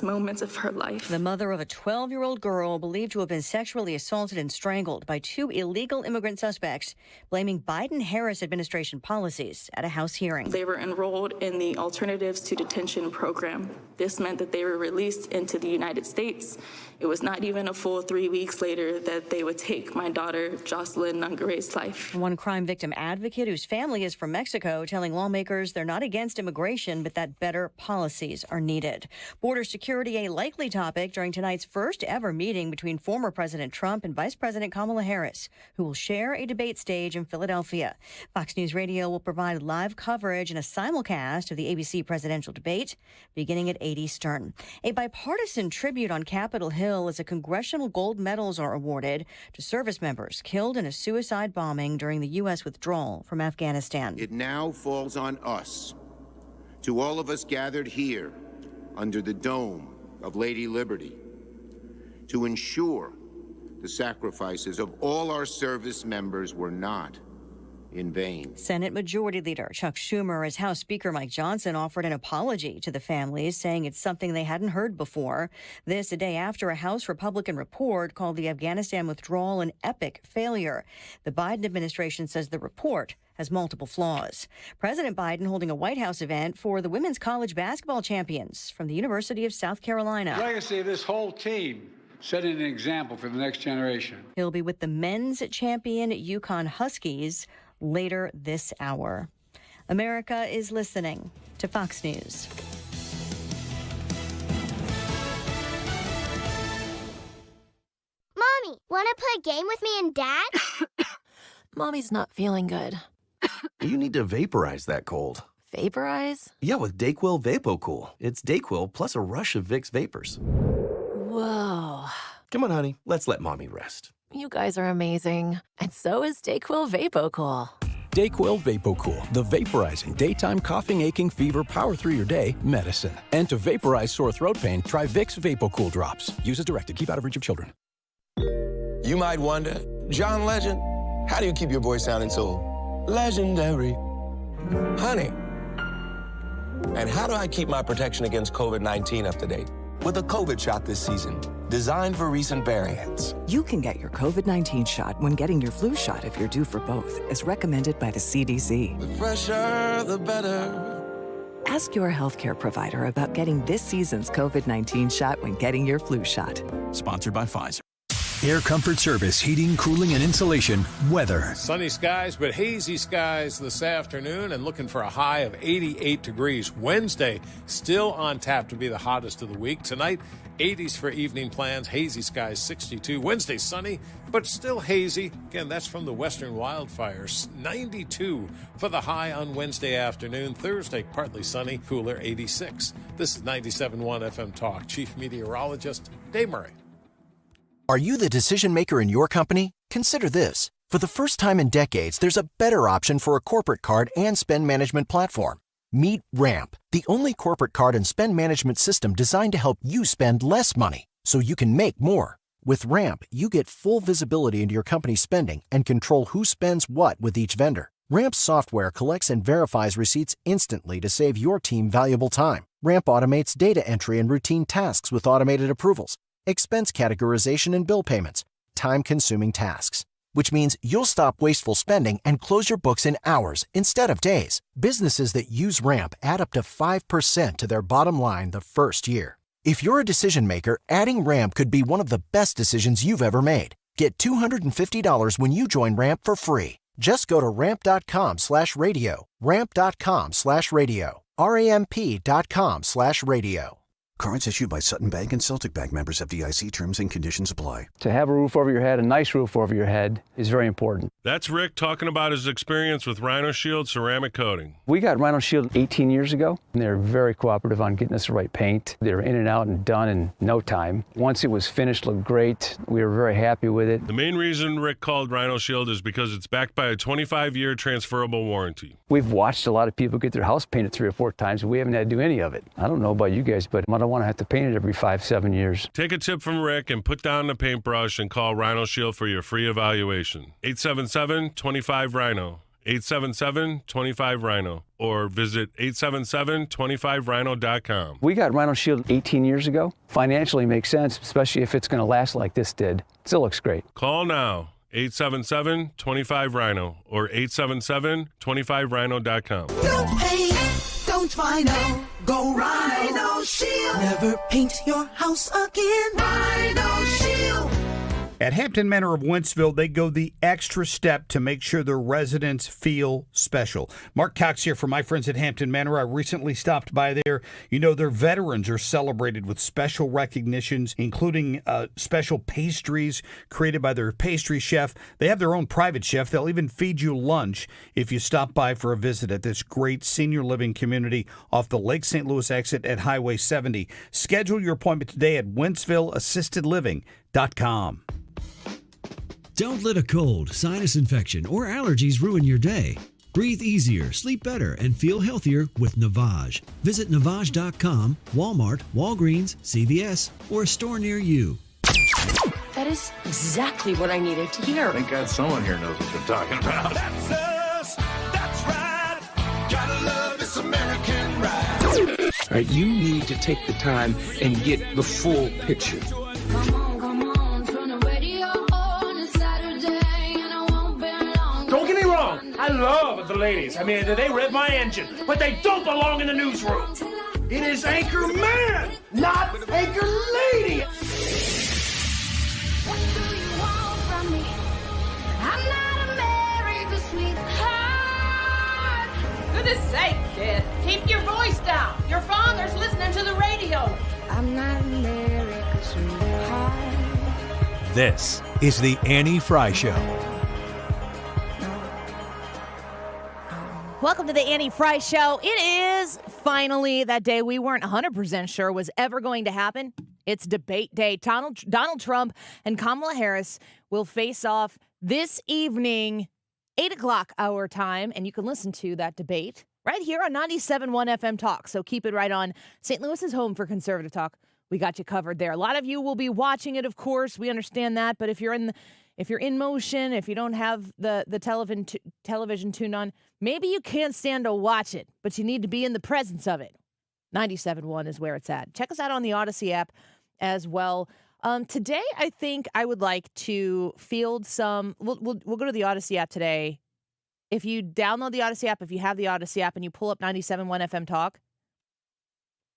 moments of her life. The mother of a 12-year-old girl believed to have been sexually assaulted and strangled by two illegal immigrant suspects, blaming Biden-Harris administration policies at a House hearing. They were enrolled in the Alternatives to Detention program. This meant that they were released into the United States. It was not even a full 3 weeks later that they would take my daughter, Jocelyn Nungare's life. One crime victim advocate whose family is from Mexico telling lawmakers they're not against immigration, but that better policies are needed. Border security a likely topic during tonight's first ever meeting between former President Trump and Vice President Kamala Harris, who will share a debate stage in Philadelphia. Fox News Radio will provide live coverage and a simulcast of the ABC presidential debate beginning at 8 Eastern. A bipartisan tribute on Capitol Hill as a congressional gold medals are awarded to service members killed in a suicide bombing during the U.S. withdrawal from Afghanistan. It now falls on us, to all of us gathered here under the dome of Lady Liberty, to ensure the sacrifices of all our service members were not in vain. Senate Majority Leader Chuck Schumer, as House Speaker Mike Johnson offered an apology to the families, saying it's something they hadn't heard before. This a day after a House Republican report called the Afghanistan withdrawal an epic failure. The Biden administration says the report has multiple flaws. President Biden holding a White House event for the women's college basketball champions from the University of South Carolina. The legacy of this whole team, setting an example for the next generation. He'll be with the men's champion UConn Huskies later this hour. America is listening to Fox News. Mommy, want to play a game with me and Dad? Mommy's not feeling good. You need to vaporize that cold. Vaporize? Yeah, with DayQuil VapoCool. It's DayQuil plus a rush of Vicks vapors. Whoa. Come on, honey. Let's let Mommy rest. You guys are amazing. And so is DayQuil VapoCool. DayQuil VapoCool, the vaporizing daytime coughing, aching, fever, power through your day medicine. And to vaporize sore throat pain, try Vicks VapoCool drops. Use as directed. Keep out of reach of children. You might wonder, John Legend, how do you keep your voice sounding so legendary? Honey. And how do I keep my protection against COVID-19 up to date? With a COVID shot this season, designed for recent variants. You can get your COVID-19 shot when getting your flu shot if you're due for both, as recommended by the CDC. The fresher, the better. Ask your healthcare provider about getting this season's COVID-19 shot when getting your flu shot. Sponsored by Pfizer. Air Comfort Service, heating, cooling, and insulation. Weather. Sunny skies, but hazy skies this afternoon, and looking for a high of 88 degrees. Wednesday, still on tap to be the hottest of the week. Tonight, 80s for evening plans, hazy skies, 62. Wednesday, sunny, but still hazy. Again, that's from the western wildfires. 92 for the high on Wednesday afternoon. Thursday, partly sunny, cooler, 86. This is 97.1 FM Talk. Chief Meteorologist Dave Murray. Are you the decision maker in your company? Consider this. For the first time in decades, there's a better option for a corporate card and spend management platform. Meet Ramp, the only corporate card and spend management system designed to help you spend less money so you can make more. With Ramp, you get full visibility into your company's spending and control who spends what with each vendor. Ramp's software collects and verifies receipts instantly to save your team valuable time. Ramp automates data entry and routine tasks with automated approvals, expense categorization and bill payments, time-consuming tasks. Which means you'll stop wasteful spending and close your books in hours instead of days. Businesses that use Ramp add up to 5% to their bottom line the first year. If you're a decision maker, adding Ramp could be one of the best decisions you've ever made. Get $250 when you join Ramp for free. Just go to ramp.com/radio. Ramp.com/radio. ramp.com/radio. Cards issued by Sutton Bank and Celtic Bank, members FDIC. Terms and conditions apply. To have a roof over your head, a nice roof over your head, is very important. That's Rick talking about his experience with Rhino Shield ceramic coating. We got Rhino Shield 18 years ago, and they're very cooperative on getting us the right paint. They were in and out and done in no time. Once it was finished, looked great. We were very happy with it. The main reason Rick called Rhino Shield is because it's backed by a 25-year transferable warranty. We've watched a lot of people get their house painted 3 or 4 times, and we haven't had to do any of it. I don't know about you guys, but I don't want to have to paint it every 5-7 years. Take a tip from Rick and put down the paintbrush and call Rhino Shield for your free evaluation. 877-25-RHINO. 877-25-RHINO or visit 877-25rhino.com. We got Rhino Shield 18 years ago. Financially makes sense, especially if it's going to last like this did. Still looks great. Call now, 877-25-RHINO or 877-25rhino.com. Don't paint, don't Rhino, go Rhino Shield. Never paint your house again. Rhino Shield. At Hampton Manor of Wentzville, they go the extra step to make sure their residents feel special. Mark Cox here from my friends at Hampton Manor. I recently stopped by there. You know, their veterans are celebrated with special recognitions, including special pastries created by their pastry chef. They have their own private chef. They'll even feed you lunch if you stop by for a visit at this great senior living community off the Lake St. Louis exit at Highway 70. Schedule your appointment today at wentzvilleassistedliving.com. Don't let a cold, sinus infection, or allergies ruin your day. Breathe easier, sleep better, and feel healthier with Navage. Visit Navage.com, Walmart, Walgreens, CVS, or a store near you. That is exactly what I needed to hear. Thank God someone here knows what they're talking about. That's us, that's right. Gotta love this American ride. All right, you need to take the time and get the full picture. Don't get me wrong, I love the ladies. I mean, they rev my engine, but they don't belong in the newsroom. It is Anchor Man, not Anchor Lady. What do you want from me? I'm not America's sweetheart. Goodness sake, kid. Keep your voice down. Your father's listening to the radio. I'm not America's sweetheart. This is the Annie Fry Show. Welcome to the Annie Fry Show. It is finally that day we weren't 100% sure was ever going to happen. It's debate day. Donald Trump and Kamala Harris will face off this evening, 8 o'clock our time, and you can listen to that debate right here on 97.1 FM Talk. So keep it right on. St. Louis's home for conservative talk. We got you covered there. A lot of you will be watching it, of course. We understand that, but if you're in motion, if you don't have the television tuned on, maybe you can't stand to watch it, but you need to be in the presence of it. 97.1 is where it's at. Check us out on the Odyssey app as well. Today, I think I would like to field some. We'll go to the Odyssey app today. If you download the Odyssey app, if you have the Odyssey app and you pull up 97.1 FM Talk,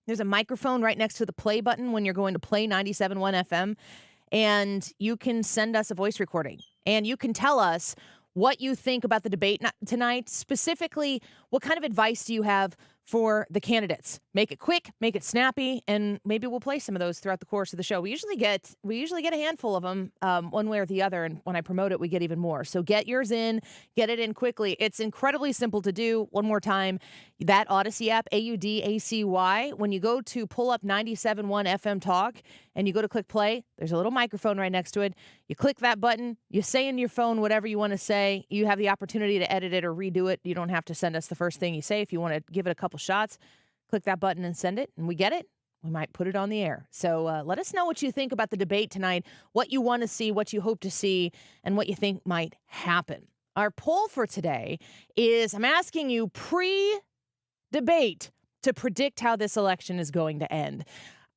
there's a microphone right next to the play button when you're going to play 97.1 FM. And you can send us a voice recording. And you can tell us what you think about the debate tonight. Specifically, what kind of advice do you have for the candidates? Make it quick, make it snappy, and maybe we'll play some of those throughout the course of the show. We usually get a handful of them one way or the other, and when I promote it, we get even more. So get yours in, get it in quickly. It's incredibly simple to do. One more time, that Odyssey app, AUDACY. When you go to pull up 97.1 FM Talk and you go to click play, there's a little microphone right next to it. You click that button, you say in your phone whatever you want to say. You have the opportunity to edit it or redo it. You don't have to send us the first thing you say. If you want to give it a couple shots, click that button and send it, and we get it. We might put it on the air. So let us know what you think about the debate tonight, what you want to see, what you hope to see, and what you think might happen. Our poll for today is I'm asking you pre-debate to predict how this election is going to end.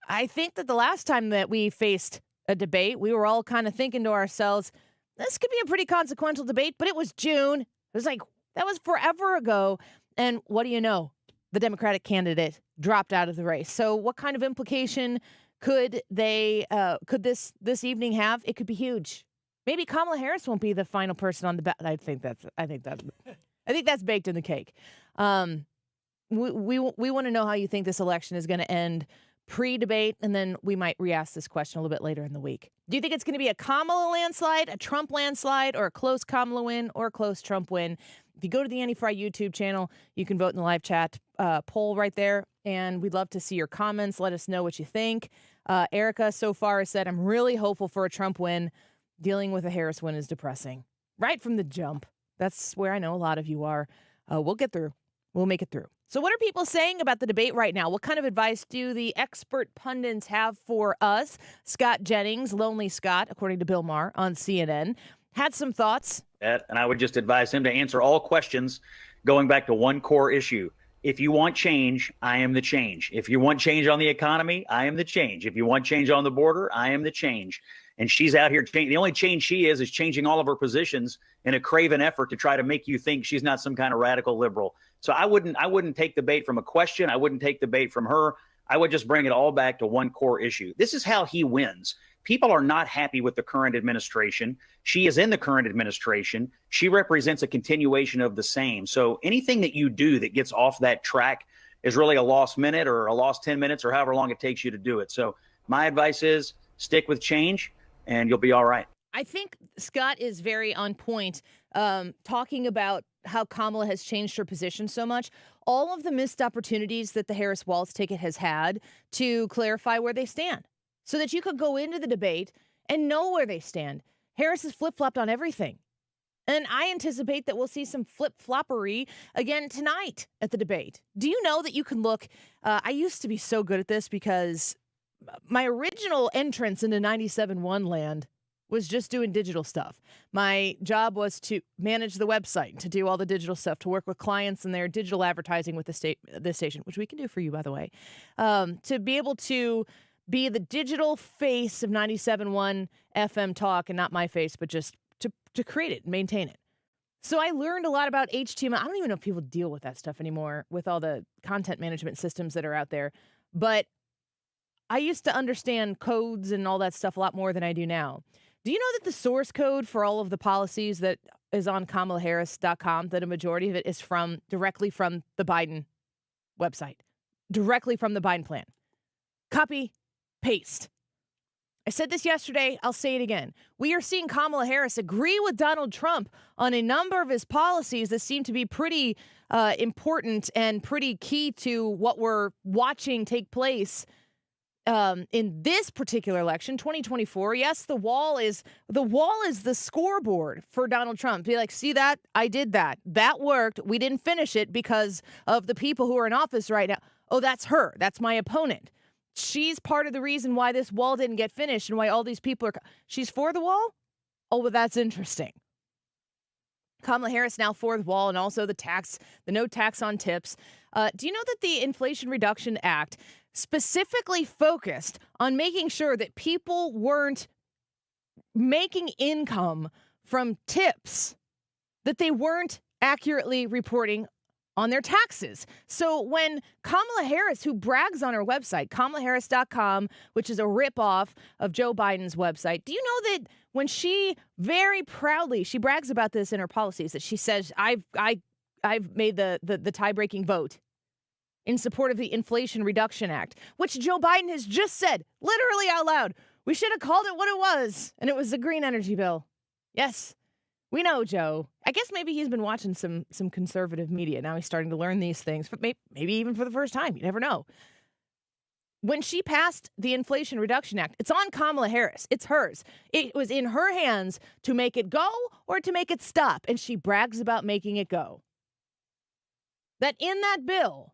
I think that the last time that we faced a debate, we were all kind of thinking to ourselves, this could be a pretty consequential debate, but it was June. It was like, that was forever ago. And what do you know? The Democratic candidate dropped out of the race. So what kind of implication could this evening have? It could be huge. Maybe Kamala Harris won't be the final person on the ballot. I think that's baked in the cake. We want to know how you think this election is going to end pre-debate, and then we might re-ask this question a little bit later in the week. Do you think it's going to be a Kamala landslide, a Trump landslide, or a close Kamala win, or a close Trump win? If you go to the Annie Fry YouTube channel, you can vote in the live chat poll right there, and we'd love to see your comments. Let us know what you think. Erica so far has said, I'm really hopeful for a Trump win. Dealing with a Harris win is depressing. Right from the jump. That's where I know a lot of you are. We'll get through. We'll make it through. So what are people saying about the debate right now? What kind of advice do the expert pundits have for us? Scott Jennings, Lonely Scott, according to Bill Maher on CNN, had some thoughts. And I would just advise him to answer all questions going back to one core issue. If you want change, I am the change. If you want change on the economy, I am the change. If you want change on the border, I am the change. And she's out here. The only change she is changing all of her positions in a craven effort to try to make you think she's not some kind of radical liberal. So I wouldn't take the bait from a question. I wouldn't take the bait from her. I would just bring it all back to one core issue. This is how he wins. People are not happy with the current administration. She is in the current administration. She represents a continuation of the same. So anything that you do that gets off that track is really a lost minute or a lost 10 minutes or however long it takes you to do it. So my advice is stick with change and you'll be all right. I think Scott is very on point, talking about how Kamala has changed her position so much. All of the missed opportunities that the Harris-Walz ticket has had to clarify where they stand so that you could go into the debate and know where they stand. Harris has flip-flopped on everything. And I anticipate that we'll see some flip-floppery again tonight at the debate. Do you know that you can look? I used to be so good at this because my original entrance into 97.1 land was just doing digital stuff. My job was to manage the website, to do all the digital stuff, to work with clients and their digital advertising with the station, which we can do for you, by the way, to be able to be the digital face of 97.1 FM talk, and not my face, but just to create it and maintain it. So I learned a lot about HTML. I don't even know if people deal with that stuff anymore with all the content management systems that are out there. But I used to understand codes and all that stuff a lot more than I do now. Do you know that the source code for all of the policies that is on KamalaHarris.com, that a majority of it is directly from the Biden website, directly from the Biden plan? Copy, paste. I said this yesterday. I'll say it again. We are seeing Kamala Harris agree with Donald Trump on a number of his policies that seem to be pretty important and pretty key to what we're watching take place in this particular election, 2024. Yes, the wall is the scoreboard for Donald Trump. Be like, see that? I did that. That worked. We didn't finish it because of the people who are in office right now. Oh, that's her. That's my opponent. She's part of the reason why this wall didn't get finished and why all these people are. She's for the wall? Oh, well, that's interesting. Kamala Harris now for the wall, and also the no tax on tips. Do you know that the Inflation Reduction Act specifically focused on making sure that people weren't making income from tips, that they weren't accurately reporting on their taxes? So when Kamala Harris, who brags on her website, KamalaHarris.com, which is a ripoff of Joe Biden's website, do you know that when she very proudly, she brags about this in her policies, that she says, I've made the tie-breaking vote in support of the Inflation Reduction Act, which Joe Biden has just said, literally out loud, we should have called it what it was, and it was the green energy bill. Yes. We know, Joe. I guess maybe he's been watching some conservative media. Now he's starting to learn these things, but maybe even for the first time. You never know. When she passed the Inflation Reduction Act, it's on Kamala Harris. It's hers. It was in her hands to make it go or to make it stop, and she brags about making it go. That in that bill,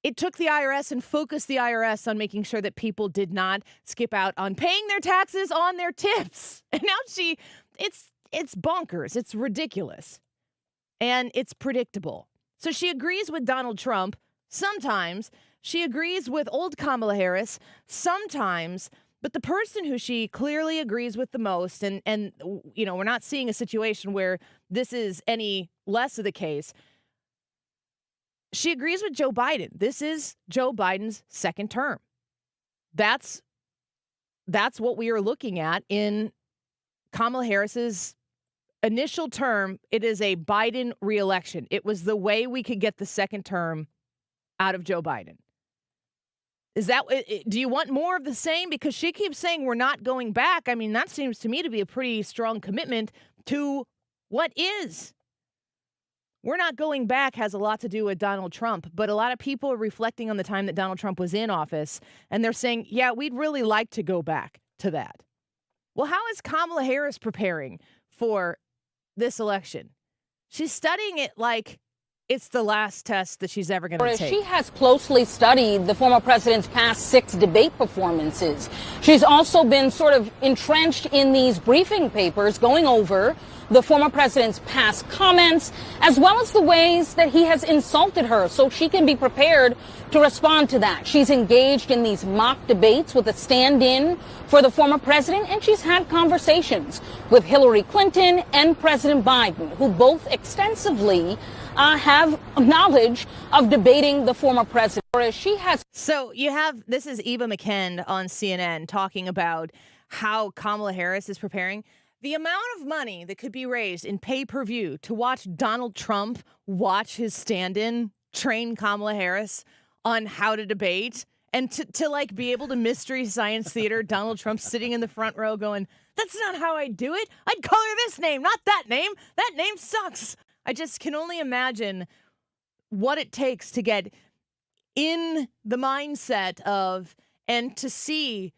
it took the IRS and focused the IRS on making sure that people did not skip out on paying their taxes on their tips. And now it's bonkers. It's ridiculous. And it's predictable. So she agrees with Donald Trump sometimes. She agrees with old Kamala Harris sometimes. But the person who she clearly agrees with the most, and you know, we're not seeing a situation where this is any less of the case. She agrees with Joe Biden. This is Joe Biden's second term. That's what we are looking at in Kamala Harris's initial term. It is a Biden reelection. It was the way we could get the second term out of Joe Biden. Do you want more of the same? Because she keeps saying we're not going back. I mean, that seems to me to be a pretty strong commitment to what is. We're not going back has a lot to do with Donald Trump, but a lot of people are reflecting on the time that Donald Trump was in office, and they're saying, yeah, we'd really like to go back to that. Well, how is Kamala Harris preparing for this election? She's studying it like it's the last test that she's ever going to take. She has closely studied the former president's past 6 debate performances. She's also been sort of entrenched in these briefing papers going over the former president's past comments, as well as the ways that he has insulted her, so she can be prepared to respond to that. She's engaged in these mock debates with a stand-in for the former president, and she's had conversations with Hillary Clinton and President Biden, who both extensively have knowledge of debating the former president. She has. So this is Eva McKend on CNN talking about how Kamala Harris is preparing. The amount of money that could be raised in pay-per-view to watch Donald Trump watch his stand-in train Kamala Harris on how to debate, and to like be able to Mystery Science Theater Donald Trump sitting in the front row going, that's not how I do it. I'd call her this name, not that name. That name sucks. I just can only imagine what it takes to get in the mindset of, and to see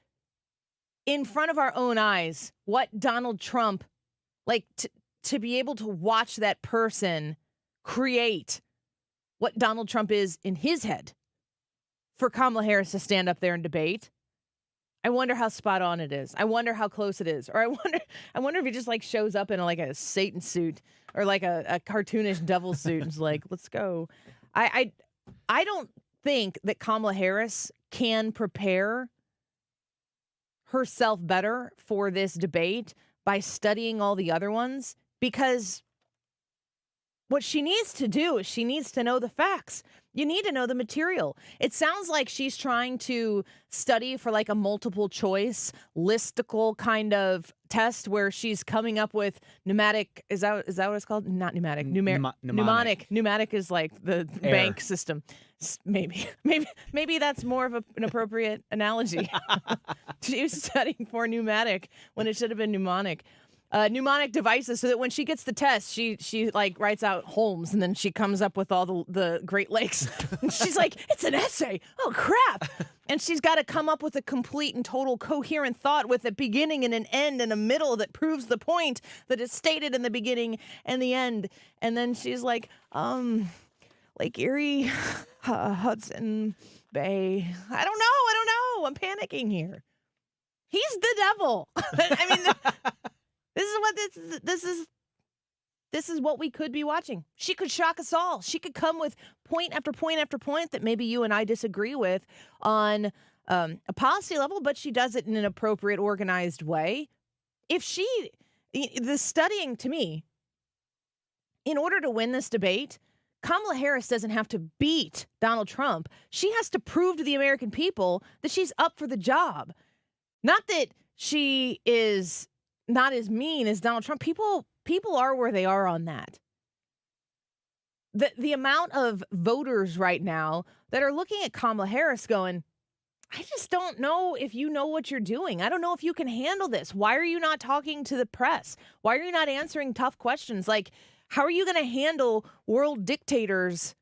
in front of our own eyes what Donald Trump, like to be able to watch that person create what Donald Trump is in his head for Kamala Harris to stand up there and debate. I wonder how spot on it is. I wonder how close it is. Or I wonder if he just like shows up in like a Satan suit or like a cartoonish devil suit and is like, let's go. I don't think that Kamala Harris can prepare herself better for this debate by studying all the other ones, because what she needs to do is she needs to know the facts. You need to know the material. It sounds like she's trying to study for like a multiple choice listicle kind of test where she's coming up with pneumatic. Is that what it's called? Not pneumatic. Mnemonic. Pneumatic is like the Air. bank system. Maybe that's more of an appropriate analogy. She was studying for pneumatic when it should have been mnemonic. Mnemonic devices, so that when she gets the test, she like writes out Holmes, and then she comes up with all the Great Lakes. And she's like, it's an essay. Oh crap! And she's got to come up with a complete and total coherent thought with a beginning and an end and a middle that proves the point that is stated in the beginning and the end. And then she's like, Lake Erie, Hudson Bay. I don't know. I'm panicking here. He's the devil. I mean. This is what we could be watching. She could shock us all. She could come with point after point after point that maybe you and I disagree with on a policy level, but she does it in an appropriate, organized way. The studying, to me, in order to win this debate, Kamala Harris doesn't have to beat Donald Trump. She has to prove to the American people that she's up for the job. Not that she is not as mean as Donald Trump. People are where they are on that. The amount of voters right now that are looking at Kamala Harris going, I just don't know if you know what you're doing. I don't know if you can handle this. Why are you not talking to the press? Why are you not answering tough questions? Like, how are you going to handle world dictators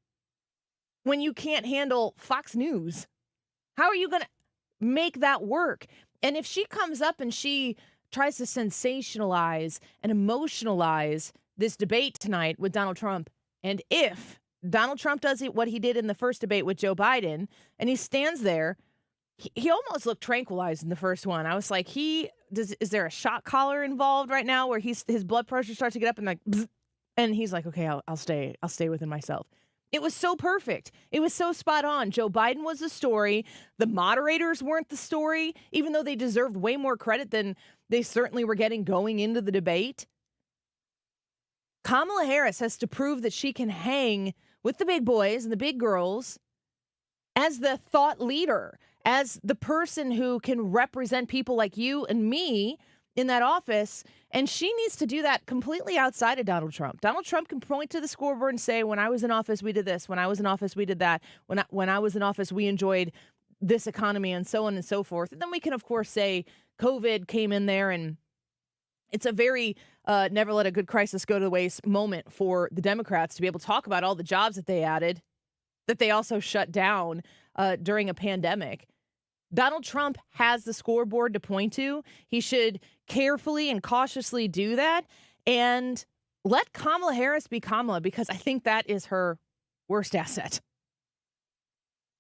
when you can't handle Fox News? How are you going to make that work? And if she comes up and she tries to sensationalize and emotionalize this debate tonight with Donald Trump, and if Donald Trump does what he did in the first debate with Joe Biden, and he stands there, he almost looked tranquilized in the first one. I was like, is there a shot collar involved right now where his blood pressure starts to get up and like, bzz, and he's like, okay, I'll stay within myself. It was so perfect. It was so spot on. Joe Biden was the story. The moderators weren't the story, even though they deserved way more credit than they certainly were getting going into the debate. Kamala Harris has to prove that she can hang with the big boys and the big girls as the thought leader, as the person who can represent people like you and me in that office. And she needs to do that completely outside of Donald Trump. Donald Trump can point to the scoreboard and say, when I was in office, we did this. When I was in office, we did that. When I was in office, we enjoyed this economy and so on and so forth. And then we can, of course, say COVID came in there, and it's a very never let a good crisis go to waste moment for the Democrats to be able to talk about all the jobs that they added, that they also shut down during a pandemic. Donald Trump has the scoreboard to point to. He should carefully and cautiously do that and let Kamala Harris be Kamala, because I think that is her worst asset.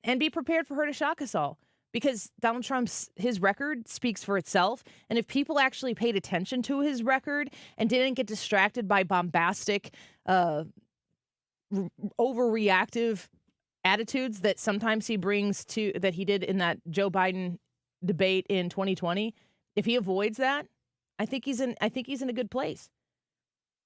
And be prepared for her to shock us all. Because Donald Trump's, his record speaks for itself. And if people actually paid attention to his record and didn't get distracted by bombastic, overreactive attitudes that sometimes he brings to, that he did in that Joe Biden debate in 2020, if he avoids that, I think he's in a good place.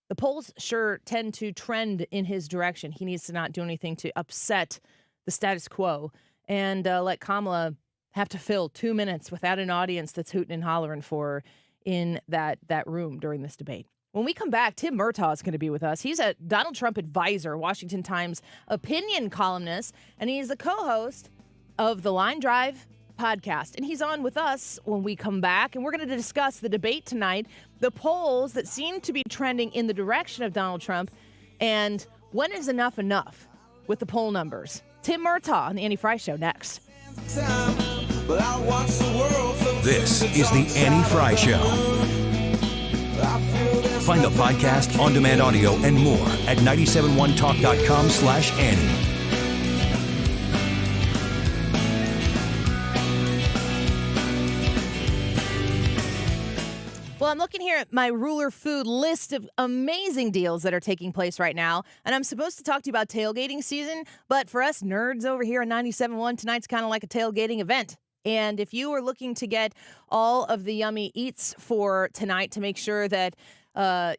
The polls sure tend to trend in his direction. He needs to not do anything to upset the status quo and let Kamala have to fill 2 minutes without an audience that's hooting and hollering for her in that room during this debate. When we come back, Tim Murtaugh is going to be with us. He's a Donald Trump advisor, Washington Times opinion columnist, and he's the co-host of the Line Drive podcast. And he's on with us when we come back, and we're going to discuss the debate tonight, the polls that seem to be trending in the direction of Donald Trump, and when is enough with the poll numbers. Tim Murtaugh on the Annie Fry Show next. This is the Annie Fry Show. Find the podcast, on-demand audio, and more at 971talk.com/Annie. Well, I'm looking here at my Ruler Food list of amazing deals that are taking place right now. And I'm supposed to talk to you about tailgating season, but for us nerds over here on 97.1, tonight's kind of like a tailgating event. And if you are looking to get all of the yummy eats for tonight to make sure that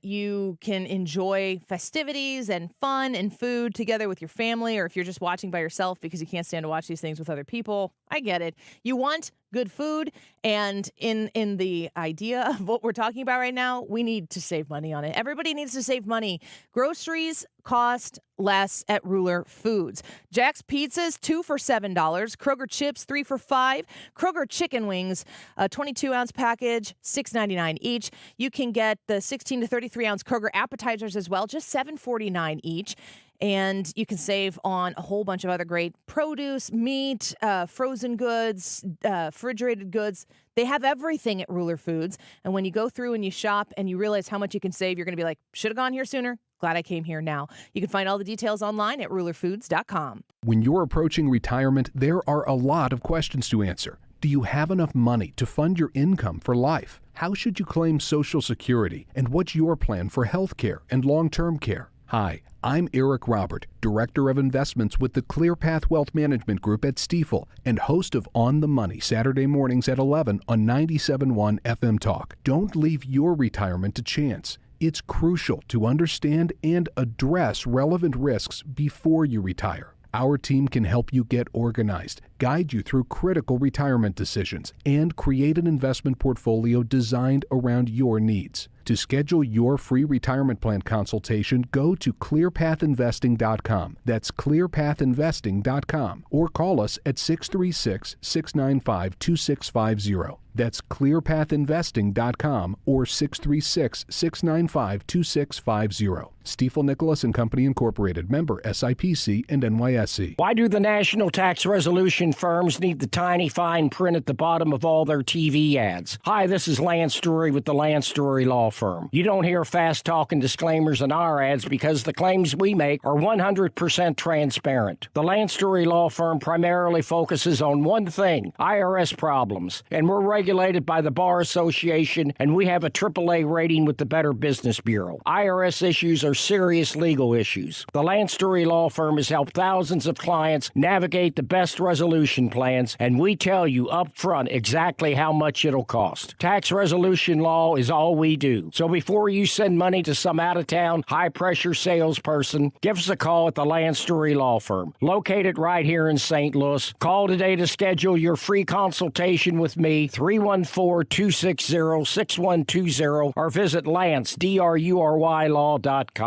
you can enjoy festivities and fun and food together with your family, or if you're just watching by yourself because you can't stand to watch these things with other people, I get it. You want good food, and in the idea of what we're talking about right now, we need to save money on it. Everybody needs to save money. Groceries cost less at Ruler Foods. Jack's Pizzas, 2 for $7. Kroger Chips, 3 for $5. Kroger Chicken Wings, a 22-ounce package, $6.99 each. You can get the 16 to 33-ounce Kroger appetizers as well, just $7.49 each. And you can save on a whole bunch of other great produce, meat, frozen goods, refrigerated goods. They have everything at Ruler Foods. And when you go through and you shop and you realize how much you can save, you're going to be like, should have gone here sooner. Glad I came here now. You can find all the details online at rulerfoods.com. When you're approaching retirement, there are a lot of questions to answer. Do you have enough money to fund your income for life? How should you claim Social Security? And what's your plan for health care and long-term care? Hi, I'm Eric Robert, Director of Investments with the ClearPath Wealth Management Group at Stifel and host of On the Money Saturday mornings at 11 on 97.1 FM Talk. Don't leave your retirement to chance. It's crucial to understand and address relevant risks before you retire. Our team can help you get organized, guide you through critical retirement decisions, and create an investment portfolio designed around your needs. To schedule your free retirement plan consultation, go to clearpathinvesting.com. That's clearpathinvesting.com. Or call us at 636-695-2650. That's clearpathinvesting.com or 636-695-2650. Stifel Nicholas and Company Incorporated, member SIPC and NYSE. Why do the national tax resolution firms need the tiny fine print at the bottom of all their TV ads? Hi, this is Lance Drury with the Lance Drury Law Firm. You don't hear fast-talking disclaimers in our ads because the claims we make are 100% transparent. The Lance Drury Law Firm primarily focuses on one thing, IRS problems, and we're regulated by the Bar Association, and we have a AAA rating with the Better Business Bureau. IRS issues are serious legal issues. The Lance Drury Law Firm has helped thousands of clients navigate the best resolution plans, and we tell you up front exactly how much it'll cost. Tax resolution law is all we do. So before you send money to some out-of-town, high-pressure salesperson, give us a call at the Lance Drury Law Firm, located right here in St. Louis. Call today to schedule your free consultation with me, 314-260-6120, or visit LanceDruryLaw.com.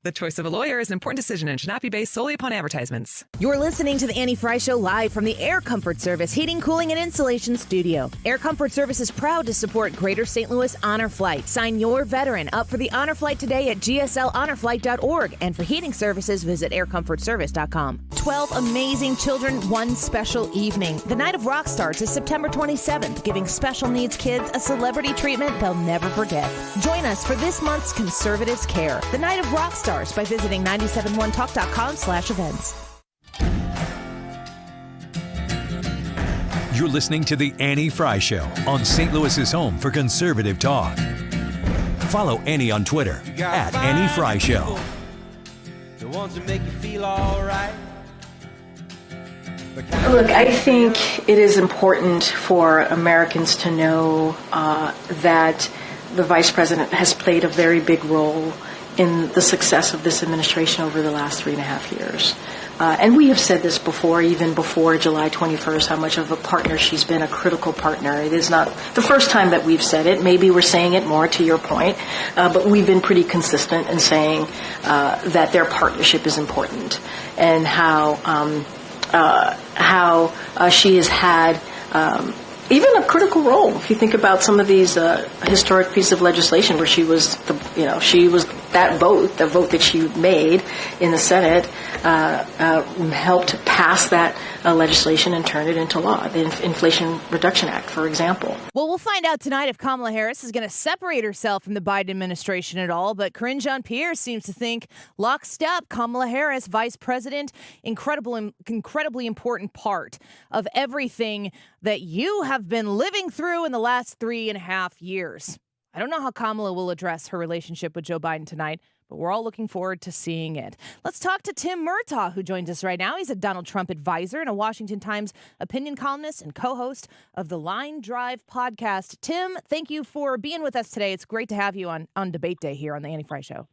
The choice of a lawyer is an important decision and should not be based solely upon advertisements. You're listening to the Annie Fry Show live from the Air Comfort Service Heating, Cooling, and Insulation Studio. Air Comfort Service is proud to support Greater St. Louis Honor Flight. Sign your veteran up for the Honor Flight today at GSLHonorFlight.org. And for heating services, visit aircomfortservice.com. 12 amazing children, one special evening. The Night of Rock Stars is September 27th, giving special needs kids a celebrity treatment they'll never forget. Join us for this month's Conservatives Care. The Night of Rock Stars stars by visiting 971talk.com/events. You're listening to The Annie Fry Show on St. Louis's home for conservative talk. Follow Annie on Twitter at Annie Fry Show. The ones that make you feel all right. Look, I think it is important for Americans to know that the vice president has played a very big role in the success of this administration over the last 3.5 years. And we have said this before, even before July 21st, how much of a partner she's been, a critical partner. It is not the first time that we've said it. Maybe we're saying it more, to your point, but we've been pretty consistent in saying that their partnership is important, and how she has had even a critical role. If you think about some of these historic pieces of legislation where she was that vote, the vote that she made in the Senate, helped pass that legislation and turn it into law. The Inflation Reduction Act, for example. Well, we'll find out tonight if Kamala Harris is going to separate herself from the Biden administration at all. But Karine Jean-Pierre seems to think lockstep, Kamala Harris, vice president, incredibly important part of everything that you have been living through in the last 3.5 years. I don't know how Kamala will address her relationship with Joe Biden tonight, but we're all looking forward to seeing it. Let's talk to Tim Murtaugh, who joins us right now. He's a Donald Trump advisor and a Washington Times opinion columnist and co-host of the Line Drive podcast. Tim, thank you for being with us today. It's great to have you on Debate Day here on the Annie Fry Show.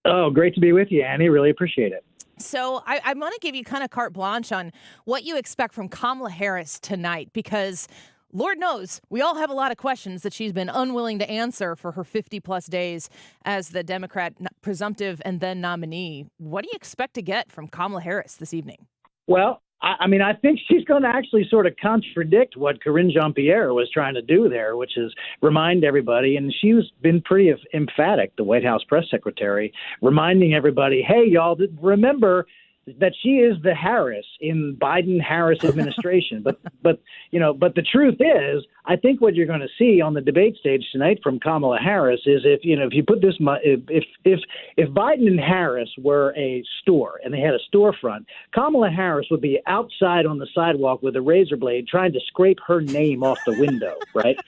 Oh, great to be with you, Annie. Really appreciate it. So I want to give you kind of carte blanche on what you expect from Kamala Harris tonight, because Lord knows, we all have a lot of questions that she's been unwilling to answer for her 50-plus days as the Democrat presumptive and then nominee. What do you expect to get from Kamala Harris this evening? Well, I mean, I think she's going to actually sort of contradict what Karine Jean-Pierre was trying to do there, which is remind everybody, and she's been pretty emphatic, the White House press secretary, reminding everybody, hey, y'all, remember that she is the Harris in Biden-Harris administration. but the truth is, I think what you're going to see on the debate stage tonight from Kamala Harris is if you put this, if Biden and Harris were a store and they had a storefront, Kamala Harris would be outside on the sidewalk with a razor blade trying to scrape her name off the window, right?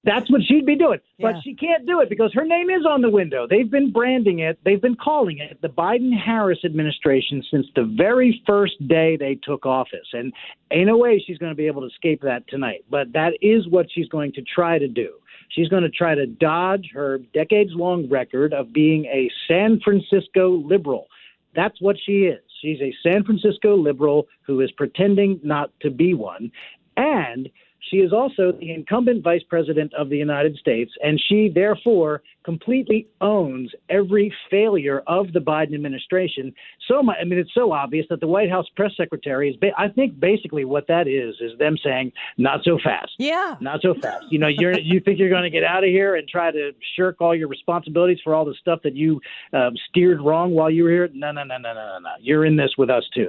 That's what she'd be doing. But she can't do it because her name is on the window. They've been branding it. They've been calling it the Biden-Harris administration since the very first day they took office. And ain't no way she's going to be able to escape that tonight. But that is what she's going to try to do. She's going to try to dodge her decades-long record of being a San Francisco liberal. That's what she is. She's a San Francisco liberal who is pretending not to be one. And she is also the incumbent vice president of the United States, and she, therefore, completely owns every failure of the Biden administration. It's so obvious that the White House press secretary is, I think basically what that is them saying, not so fast. Yeah. Not so fast. You think you're going to get out of here and try to shirk all your responsibilities for all the stuff that you steered wrong while you were here? No. You're in this with us too,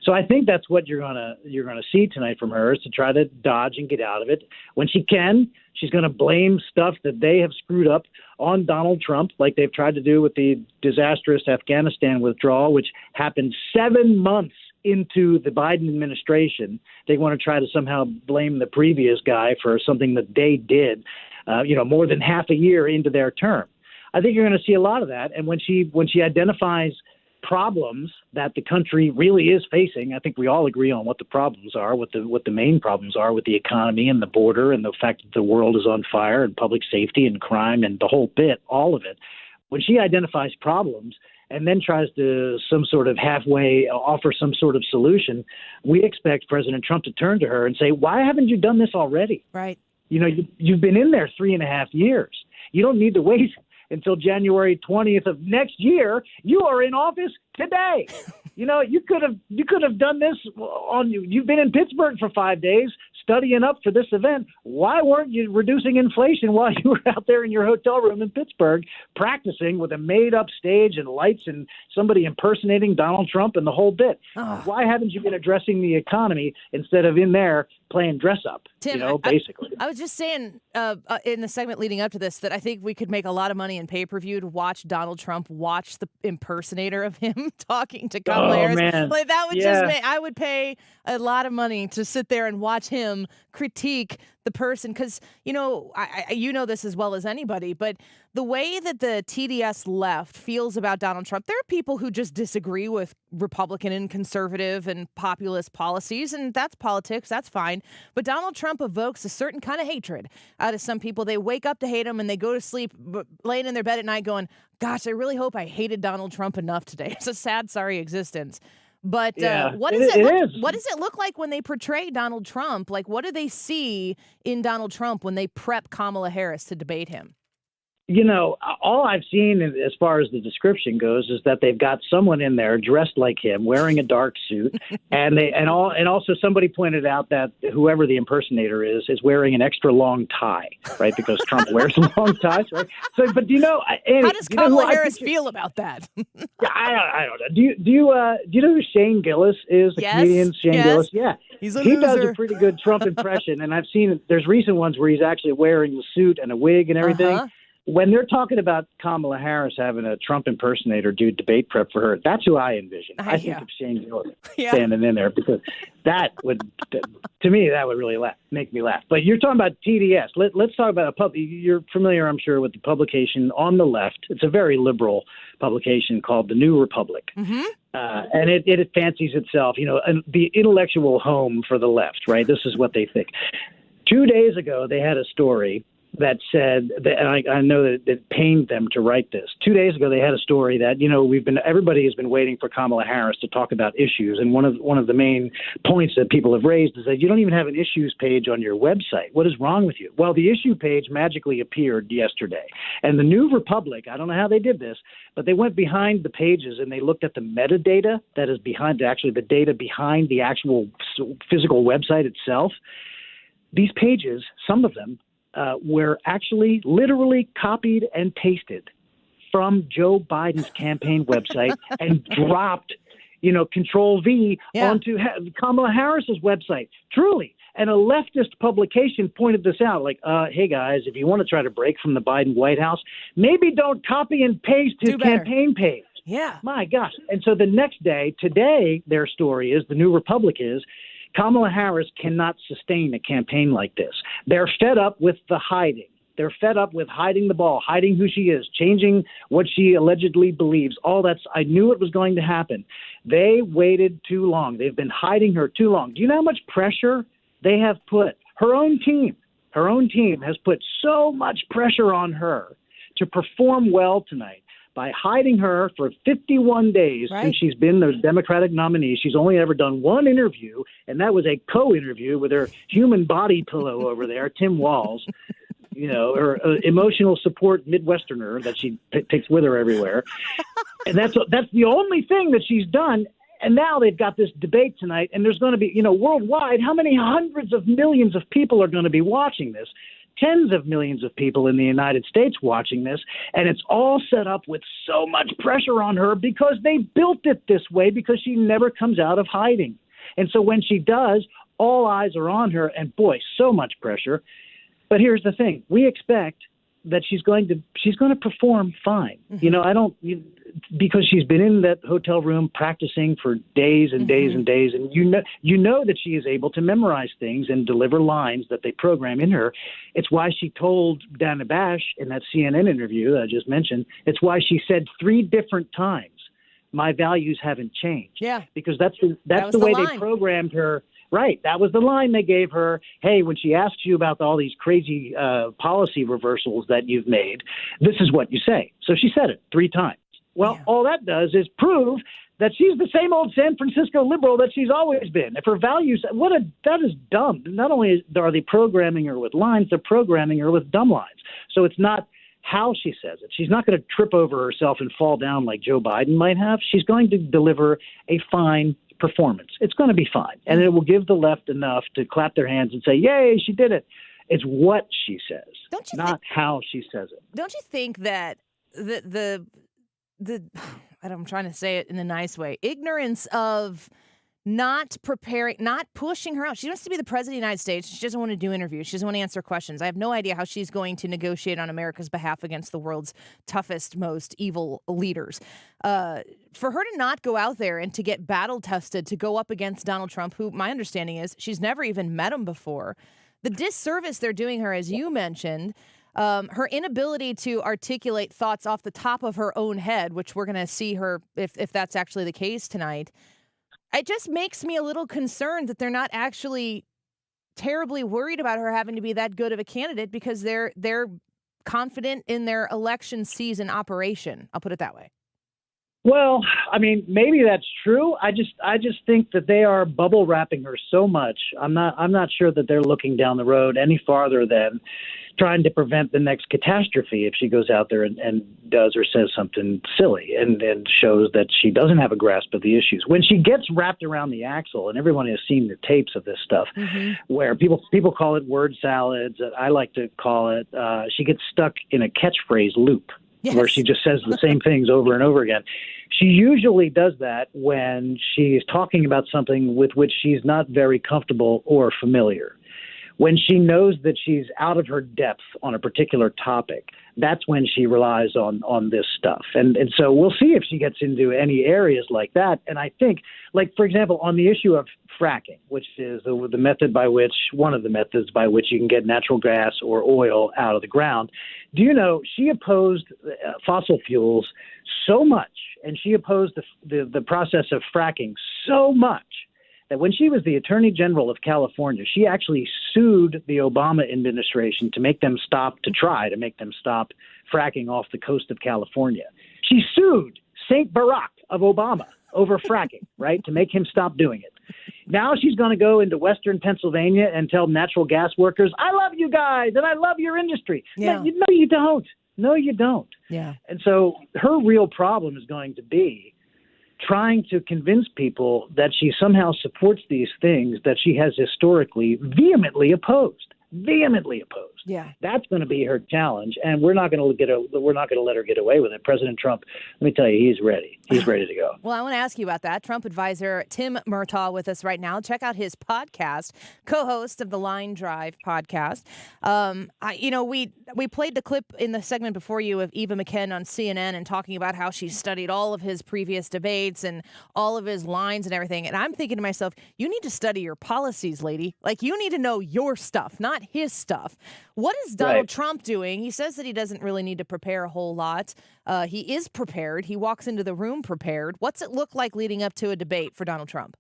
So I think that's what you're going to see tonight from her, is to try to dodge and get out of it. When she can, she's going to blame stuff that they have screwed up on Donald Trump, like they've tried to do with the disastrous Afghanistan withdrawal, which happened 7 months into the Biden administration. They want to try to somehow blame the previous guy for something that they did, more than half a year into their term. I think you're going to see a lot of that. And when she identifies problems that the country really is facing, I think we all agree on what the problems are, what the main problems are with the economy and the border and the fact that the world is on fire and public safety and crime and the whole bit, all of it. When she identifies problems and then tries to some sort of halfway offer some sort of solution, we expect President Trump to turn to her and say, why haven't you done this already? Right. You've been in there 3.5 years. You don't need to wait until January 20th of next year. You are in office today. You could have done this you've been in Pittsburgh for 5 days studying up for this event. Why weren't you reducing inflation while you were out there in your hotel room in Pittsburgh practicing with a made up stage and lights and somebody impersonating Donald Trump and the whole bit? Why haven't you been addressing the economy instead of in there playing dress up, Tim, basically. I was just saying in the segment leading up to this that I think we could make a lot of money in pay-per-view to watch Donald Trump watch the impersonator of him talking to Kamala Harris. Man. Like that would Yeah. just make, I would pay a lot of money to sit there and watch him critique the person. Because, you know this as well as anybody, but the way that the TDS left feels about Donald Trump, there are people who just disagree with Republican and conservative and populist policies, and that's politics. That's fine. But Donald Trump evokes a certain kind of hatred out of some people. They wake up to hate him and they go to sleep laying in their bed at night going, gosh, I really hope I hated Donald Trump enough today. It's a sad, sorry existence. But what does it look like when they portray Donald Trump? Like, what do they see in Donald Trump when they prep Kamala Harris to debate him? All I've seen as far as the description goes is that they've got someone in there dressed like him, wearing a dark suit, and also somebody pointed out that whoever the impersonator is wearing an extra long tie, right? Because Trump wears long ties, right? So, but Annie, how does Kamala Harris feel about that? I don't know. Do you know who Shane Gillis is? The comedian Shane Gillis. Yeah, he's a he loser. does a pretty good Trump impression, and I've seen there's recent ones where he's actually wearing the suit and a wig and everything. Uh-huh. When they're talking about Kamala Harris having a Trump impersonator do debate prep for her, that's who I envision. I think of Shane Gillis standing in there because that would, to me, that would really make me laugh. But you're talking about TDS. Let's talk about you're familiar, I'm sure, with the publication on the left. It's a very liberal publication called The New Republic. Mm-hmm. And it fancies itself, the intellectual home for the left, right? This is what they think. 2 days ago, they had a story that said that, and I know that it pained them to write this. 2 days ago, they had a story that everybody has been waiting for Kamala Harris to talk about issues, and one of the main points that people have raised is that you don't even have an issues page on your website. What is wrong with you? Well, the issue page magically appeared yesterday, and the New Republic. I don't know how they did this, but they went behind the pages and they looked at the metadata that is behind the data behind the actual physical website itself. These pages, some of them, were actually literally copied and pasted from Joe Biden's campaign website and dropped, Control V onto Kamala Harris's website. Truly. And a leftist publication pointed this out, like, hey, guys, if you want to try to break from the Biden White House, maybe don't copy and paste his campaign page. Yeah. My gosh. And so the next day, today, their story is, the New Republic is, Kamala Harris cannot sustain a campaign like this. They're fed up with the hiding. They're fed up with hiding the ball, hiding who she is, changing what she allegedly believes. All that's, I knew it was going to happen. They waited too long. They've been hiding her too long. Do you know how much pressure they have put? Her own team has put so much pressure on her to perform well tonight. By hiding her for 51 days since she's been the Democratic nominee. She's only ever done one interview, and that was a co-interview with her human body pillow over there, Tim Walz, her emotional support Midwesterner that she takes with her everywhere. And that's the only thing that she's done. And now they've got this debate tonight, and there's going to be, worldwide, how many hundreds of millions of people are going to be watching this? Tens of millions of people in the United States watching this, and it's all set up with so much pressure on her because they built it this way, because she never comes out of hiding. And so when she does, all eyes are on her, and boy, so much pressure. But here's the thing. We expect that she's going to perform fine. Mm-hmm. Because she's been in that hotel room practicing for days and days and days, and you know that she is able to memorize things and deliver lines that they program in her. It's why she told Dana Bash in that CNN interview that I just mentioned, it's why she said 3 different times, my values haven't changed. Yeah. Because that's the way they programmed her. Right. That was the line they gave her. Hey, when she asks you about all these crazy policy reversals that you've made, this is what you say. So she said it 3 times. Well, all that does is prove that she's the same old San Francisco liberal that she's always been. If her values, that is dumb. Not only are they programming her with lines, they're programming her with dumb lines. So it's not how she says it. She's not going to trip over herself and fall down like Joe Biden might have. She's going to deliver a fine performance. It's going to be fine. And it will give the left enough to clap their hands and say, yay, she did it. It's what she says, not how she says it. Don't you think that I'm trying to say it in a nice way, ignorance of not preparing, not pushing her out. She wants to be the president of the United States. She doesn't want to do interviews. She doesn't want to answer questions. I have no idea how she's going to negotiate on America's behalf against the world's toughest, most evil leaders. For her to not go out there and to get battle tested, to go up against Donald Trump, who my understanding is she's never even met him before. The disservice they're doing her, as you mentioned, her inability to articulate thoughts off the top of her own head, which we're going to see her if that's actually the case tonight. It just makes me a little concerned that they're not actually terribly worried about her having to be that good of a candidate because they're confident in their election season operation. I'll put it that way. Well, I mean, maybe that's true. I just think that they are bubble wrapping her so much. I'm not sure that they're looking down the road any farther than trying to prevent the next catastrophe if she goes out there and does or says something silly and shows that she doesn't have a grasp of the issues. When she gets wrapped around the axle, and everyone has seen the tapes of this stuff, where people call it word salads, I like to call it, she gets stuck in a catchphrase loop. Yes. Where she just says the same things over and over again. She usually does that when she's talking about something with which she's not very comfortable or familiar. When she knows that she's out of her depth on a particular topic, that's when she relies on this stuff. And so we'll see if she gets into any areas like that. And I think, like, for example, on the issue of fracking, which is the method by which, one of the methods by which you can get natural gas or oil out of the ground, do you know she opposed fossil fuels so much, and she opposed the process of fracking so much, that when she was the Attorney General of California, she actually sued the Obama administration to make them stop fracking off the coast of California. She sued Saint Barack of Obama over fracking, right, to make him stop doing it. Now she's going to go into Western Pennsylvania and tell natural gas workers, I love you guys and I love your industry. Yeah. No, you don't. No, you don't. Yeah. And so her real problem is going to be trying to convince people that she somehow supports these things that she has historically vehemently opposed. Yeah, that's going to be her challenge, and we're not going to let her get away with it. President Trump, let me tell you, he's ready. He's ready to go. Well, I want to ask you about that. Trump advisor Tim Murtaugh with us right now. Check out his podcast, co-host of the Line Drive podcast. We played the clip in the segment before you of Eva McKen on CNN and talking about how she studied all of his previous debates and all of his lines and everything. And I'm thinking to myself, you need to study your policies, lady. Like, you need to know your stuff, not his stuff. What is Donald Trump doing? He says that he doesn't really need to prepare a whole lot. He is prepared. He walks into the room prepared. What's it look like leading up to a debate for Donald Trump?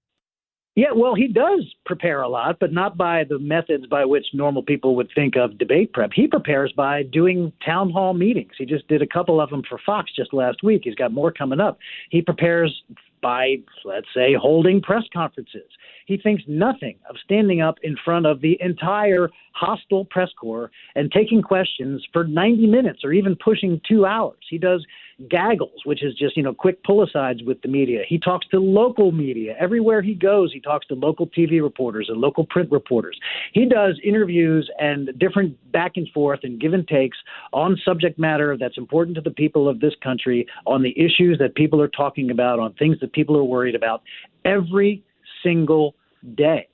Yeah, well, he does prepare a lot, but not by the methods by which normal people would think of debate prep. He prepares by doing town hall meetings. He just did a couple of them for Fox just last week. He's got more coming up. He prepares by, let's say, holding press conferences. He thinks nothing of standing up in front of the entire hostile press corps and taking questions for 90 minutes or even pushing 2 hours. He does gaggles, which is just, quick pull-asides with the media. He talks to local media. Everywhere he goes, he talks to local TV reporters and local print reporters. He does interviews and different back and forth and give and takes on subject matter that's important to the people of this country, on the issues that people are talking about, on things that people are worried about every single day.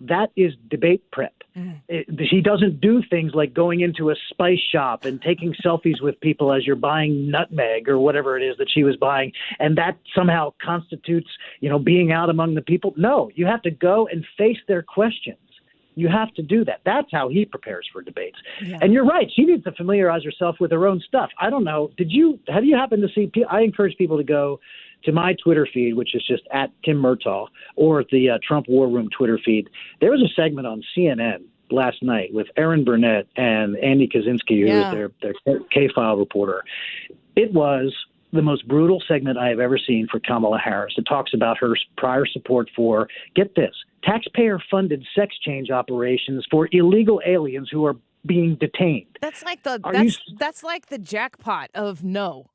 That is debate prep. He doesn't do things like going into a spice shop and taking selfies with people as you're buying nutmeg or whatever it is that she was buying, and that somehow constitutes, being out among the people. No, you have to go and face their questions. You have to do that. That's how he prepares for debates. Yeah. And you're right. She needs to familiarize herself with her own stuff. I don't know. Have you happened to see, I encourage people to go to my Twitter feed, which is just at Tim Murtaugh, or the Trump War Room Twitter feed. There was a segment on CNN last night with Aaron Burnett and Andy Kaczynski, who is their K-File reporter. It was the most brutal segment I have ever seen for Kamala Harris. It talks about her prior support for, get this, taxpayer-funded sex change operations for illegal aliens who are being detained. That's like that's like the jackpot of no.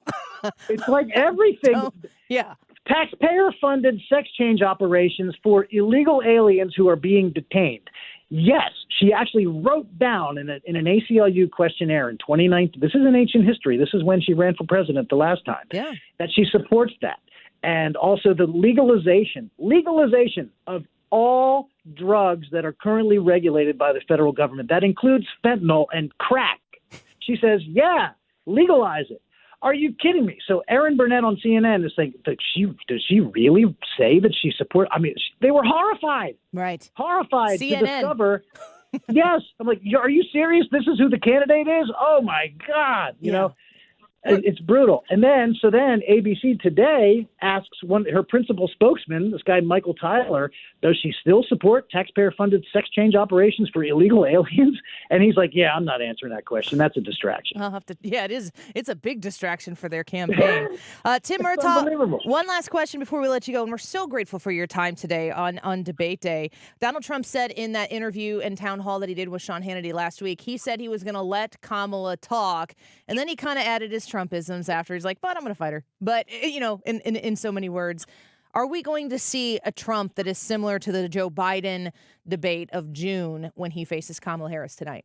It's like everything. Yeah. Taxpayer-funded sex change operations for illegal aliens who are being detained. Yes, she actually wrote down in an ACLU questionnaire in 2019. This is in ancient history. This is when she ran for president the last time. Yeah. That she supports that. and also the legalization of all drugs that are currently regulated by the federal government. That includes fentanyl and crack. She says, yeah, legalize it. Are you kidding me? So Erin Burnett on CNN is saying, does she really say that she supports? I mean, they were horrified. Right. Horrified CNN. to discover. Yes. I'm like, are you serious? This is who the candidate is? Oh, my God. You know, it's brutal. And then ABC Today asks her principal spokesman, this guy Michael Tyler, does she still support taxpayer-funded sex change operations for illegal aliens? And he's like, yeah, I'm not answering that question. That's a distraction. I'll have to. Yeah, it is. It's a big distraction for their campaign. Tim Murtaugh, one last question before we let you go, and we're so grateful for your time today on Debate Day. Donald Trump said in that interview and town hall that he did with Sean Hannity last week, he said he was going to let Kamala talk, and then he kind of added his Trumpisms after. He's like, but I'm going to fight her. But, you know, in so many words. Are we going to see a Trump that is similar to the Joe Biden debate of June when he faces Kamala Harris tonight?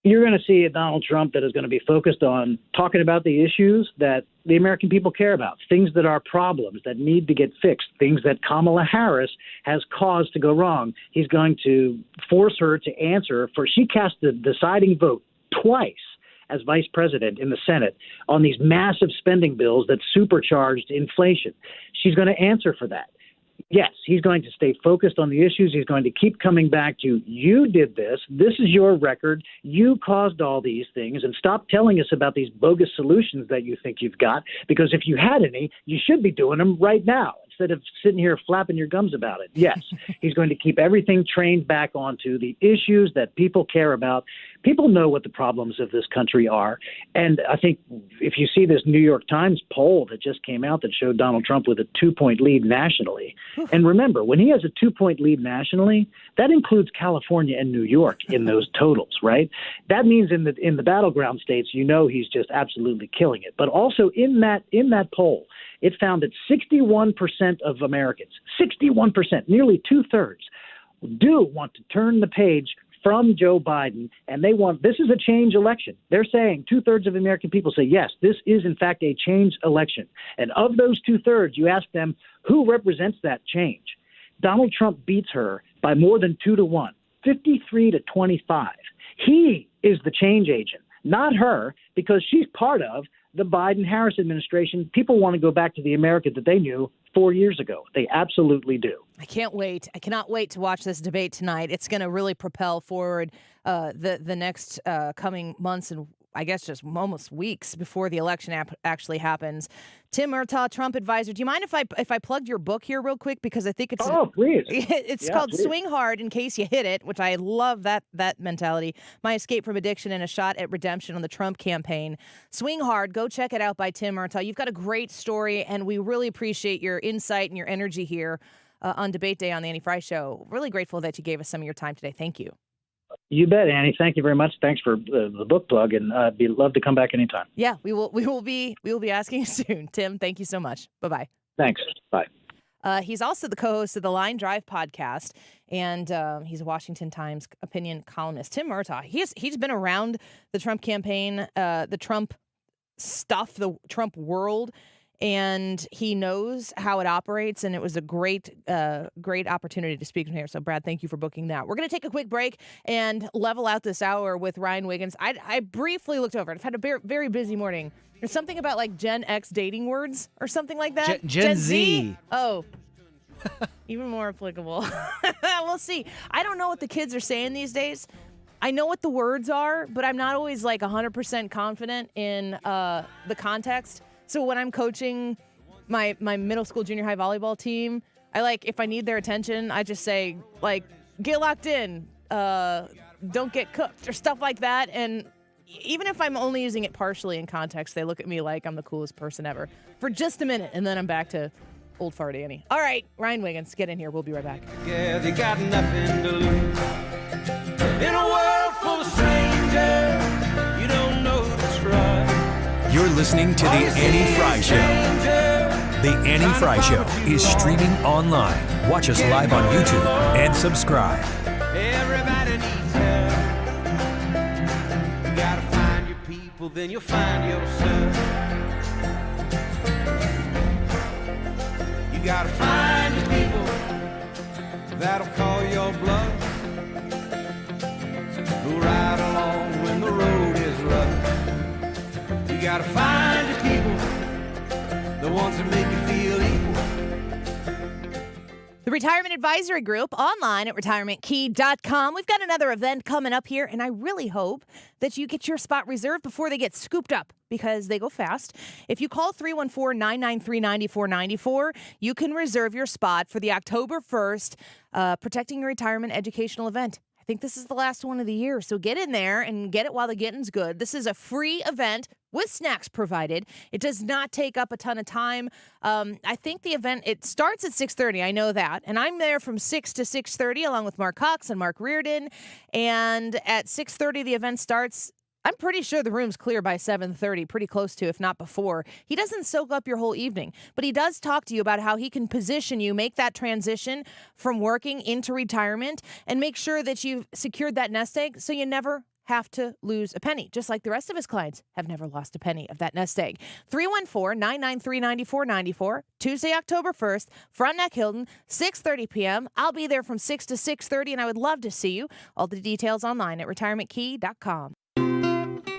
You're going to see a Donald Trump that is going to be focused on talking about the issues that the American people care about, things that are problems that need to get fixed, things that Kamala Harris has caused to go wrong. He's going to force her to answer she cast the deciding vote twice as vice president in the Senate on these massive spending bills that supercharged inflation. She's going to answer for that. Yes, he's going to stay focused on the issues. He's going to keep coming back to, you did this. This is your record. You caused all these things. And stop telling us about these bogus solutions that you think you've got, because if you had any, you should be doing them right now instead of sitting here flapping your gums about it. Yes, he's going to keep everything trained back onto the issues that people care about. People know what the problems of this country are. And I think if you see this New York Times poll that just came out that showed Donald Trump with a 2-point lead nationally, and remember, when he has a 2-point lead nationally, that includes California and New York in those totals, right? That means in the battleground states, you know, he's just absolutely killing it. But also in that poll, it found that 61% of Americans, 61%, nearly 2/3, do want to turn the page from Joe Biden, and this is a change election. They're saying 2/3 of American people say, yes, this is in fact a change election. And of those 2/3, you ask them, who represents that change? Donald Trump beats her by more than 2-1, 53-25. He is the change agent, not her, because she's part of the Biden-Harris administration. People want to go back to the America that they knew 4 years ago. They absolutely do. I can't wait. I cannot wait to watch this debate tonight. It's going to really propel forward the next coming months and I guess just almost weeks before the election actually happens. Tim Murtaugh, Trump advisor. Do you mind if I plugged your book here real quick, because I think it's please. It's called Swing Hard in Case You Hit It, which I love that mentality. My escape from addiction and a shot at redemption on the Trump campaign. Swing Hard. Go check it out by Tim Murtaugh. You've got a great story, and we really appreciate your insight and your energy here on Debate Day on the Annie Fry Show. Really grateful that you gave us some of your time today. Thank you. You bet, Annie. Thank you very much. Thanks for the book plug, and I'd love to come back anytime. Yeah, we will be asking you soon. Tim, thank you so much. Bye-bye. Thanks. Bye. He's also the co-host of the Line Drive podcast, and he's a Washington Times opinion columnist. Tim Murtaugh. He's been around the Trump campaign, the Trump stuff, the Trump world, and he knows how it operates, and it was a great opportunity to speak to him here. So, Brad, thank you for booking that. We're going to take a quick break and level out this hour with Ryan Wiggins. I briefly looked over it. I've had a very, very busy morning. There's something about, like, Gen X dating words or something like that. Gen Z. Oh, even more applicable. We'll see. I don't know what the kids are saying these days. I know what the words are, but I'm not always, like, 100% confident in the context. So when I'm coaching my middle school, junior high volleyball team, if I need their attention, I just say, like, get locked in, don't get cooked, or stuff like that. And even if I'm only using it partially in context, they look at me like I'm the coolest person ever for just a minute, and then I'm back to old fart Annie. All right, Ryan Wiggins, get in here. We'll be right back. Yeah, they got nothing to lose. In a world full of strangers, you don't know the trust. You're listening to The Annie Fry Show. The Annie Fry Show is streaming online. Watch us live on YouTube and subscribe. Everybody needs help. You gotta find your people, then you'll find yourself. gotta find the people that'll call your bluff, who ride along when the road is rough. You gotta find the people, the ones that make you feel equal. The Retirement Advisory Group online at retirementkey.com. We've got another event coming up here, and I really hope that you get your spot reserved before they get scooped up, because they go fast. If you call 314-993-9494, you can reserve your spot for the October 1st Protecting Your Retirement Educational event. I think this is the last one of the year, so get in there and get it while the getting's good. This is a free event with snacks provided. It does not take up a ton of time. I think the event, it starts at 6:30. I know that. And I'm there from 6 to 6:30 along with Mark Cox and Mark Reardon. And at 6:30, the event starts. I'm pretty sure the room's clear by 7:30, pretty close to, if not before. He doesn't soak up your whole evening, but he does talk to you about how he can position you, make that transition from working into retirement, and make sure that you've secured that nest egg so you never have to lose a penny, just like the rest of his clients have never lost a penny of that nest egg. 314-993-9494, Tuesday, October 1st, Frontenac Hilton, 6:30 p.m. I'll be there from 6 to 6:30, and I would love to see you. All the details online at retirementkey.com.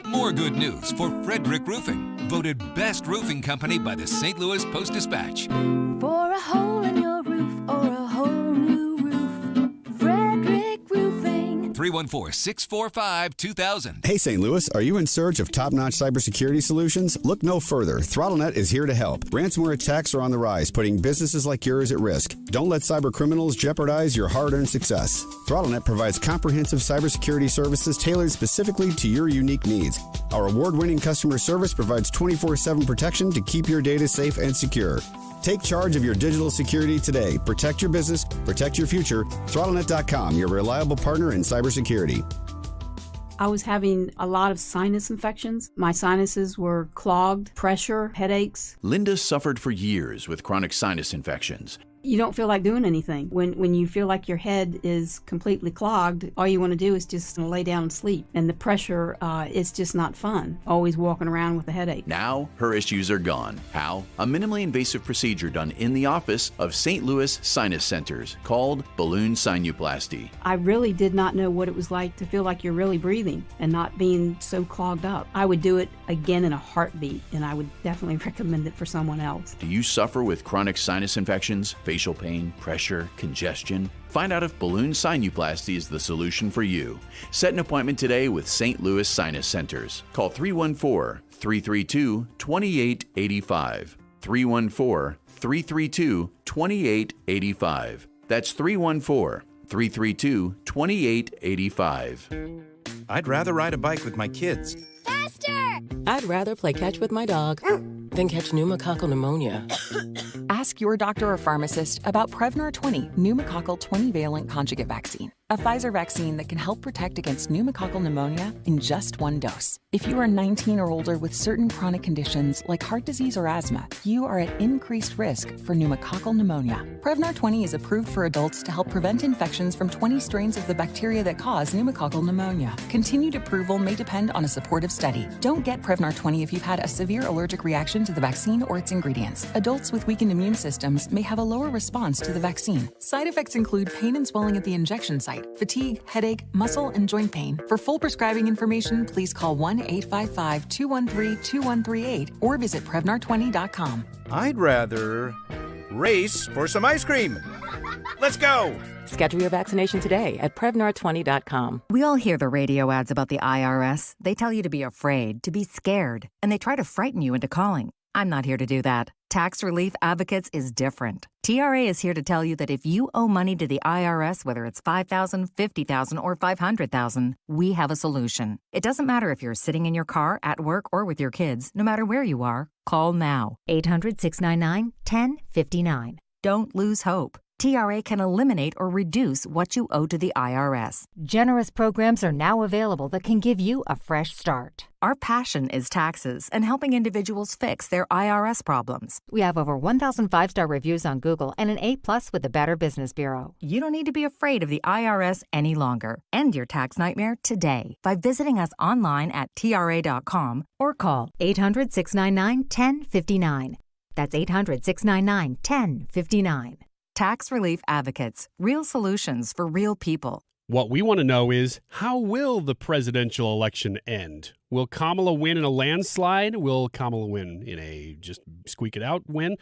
More good news for Frederick Roofing, voted best roofing company by the St. Louis Post-Dispatch. For a hole in your roof or a whole new roof, Frederick Roofing. 314-645-2000. Hey, St. Louis, are you in search of top-notch cybersecurity solutions? Look no further. ThrottleNet is here to help. Ransomware attacks are on the rise, putting businesses like yours at risk. Don't let cyber criminals jeopardize your hard-earned success. ThrottleNet provides comprehensive cybersecurity services tailored specifically to your unique needs. Our award-winning customer service provides 24/7 protection to keep your data safe and secure. Take charge of your digital security today. Protect your business, protect your future. ThrottleNet.com, your reliable partner in cybersecurity. I was having a lot of sinus infections. My sinuses were clogged, pressure, headaches. Linda suffered for years with chronic sinus infections. You don't feel like doing anything. When you feel like your head is completely clogged, all you want to do is just lay down and sleep. And the pressure, it's just not fun, always walking around with a headache. Now, her issues are gone. How? A minimally invasive procedure done in the office of St. Louis Sinus Centers called balloon sinuplasty. I really did not know what it was like to feel like you're really breathing and not being so clogged up. I would do it again in a heartbeat, and I would definitely recommend it for someone else. Do you suffer with chronic sinus infections, facial pain, pressure, congestion? Find out if balloon sinuplasty is the solution for you. Set an appointment today with St. Louis Sinus Centers. Call 314-332-2885. 314-332-2885. That's 314-332-2885. I'd rather ride a bike with my kids. Faster! I'd rather play catch with my dog than catch pneumococcal pneumonia. Ask your doctor or pharmacist about Prevnar 20 pneumococcal 20-valent conjugate vaccine, a Pfizer vaccine that can help protect against pneumococcal pneumonia in just one dose. If you are 19 or older with certain chronic conditions like heart disease or asthma, you are at increased risk for pneumococcal pneumonia. Prevnar 20 is approved for adults to help prevent infections from 20 strains of the bacteria that cause pneumococcal pneumonia. Continued approval may depend on a supportive study. Don't get Prevnar 20 if you've had a severe allergic reaction to the vaccine or its ingredients. Adults with weakened immune systems may have a lower response to the vaccine. Side effects include pain and swelling at the injection site, fatigue, headache, muscle, and joint pain. For full prescribing information, please call 1-855-213-2138 or visit Prevnar20.com. I'd rather race for some ice cream. Let's go! Schedule your vaccination today at Prevnar20.com. We all hear the radio ads about the IRS. They tell you to be afraid, to be scared, and they try to frighten you into calling. I'm not here to do that. Tax Relief Advocates is different. TRA is here to tell you that if you owe money to the IRS, whether it's $5,000, $50,000, or $500,000, we have a solution. It doesn't matter if you're sitting in your car, at work, or with your kids. No matter where you are, call now. 800-699-1059. Don't lose hope. TRA can eliminate or reduce what you owe to the IRS. Generous programs are now available that can give you a fresh start. Our passion is taxes and helping individuals fix their IRS problems. We have over 1,000 5-star reviews on Google and an A+ with the Better Business Bureau. You don't need to be afraid of the IRS any longer. End your tax nightmare today by visiting us online at TRA.com or call 800-699-1059. That's 800-699-1059. Tax Relief Advocates. Real solutions for real people. What we want to know is, how will the presidential election end? Will Kamala win in a landslide? Will Kamala win in a just squeak it out win?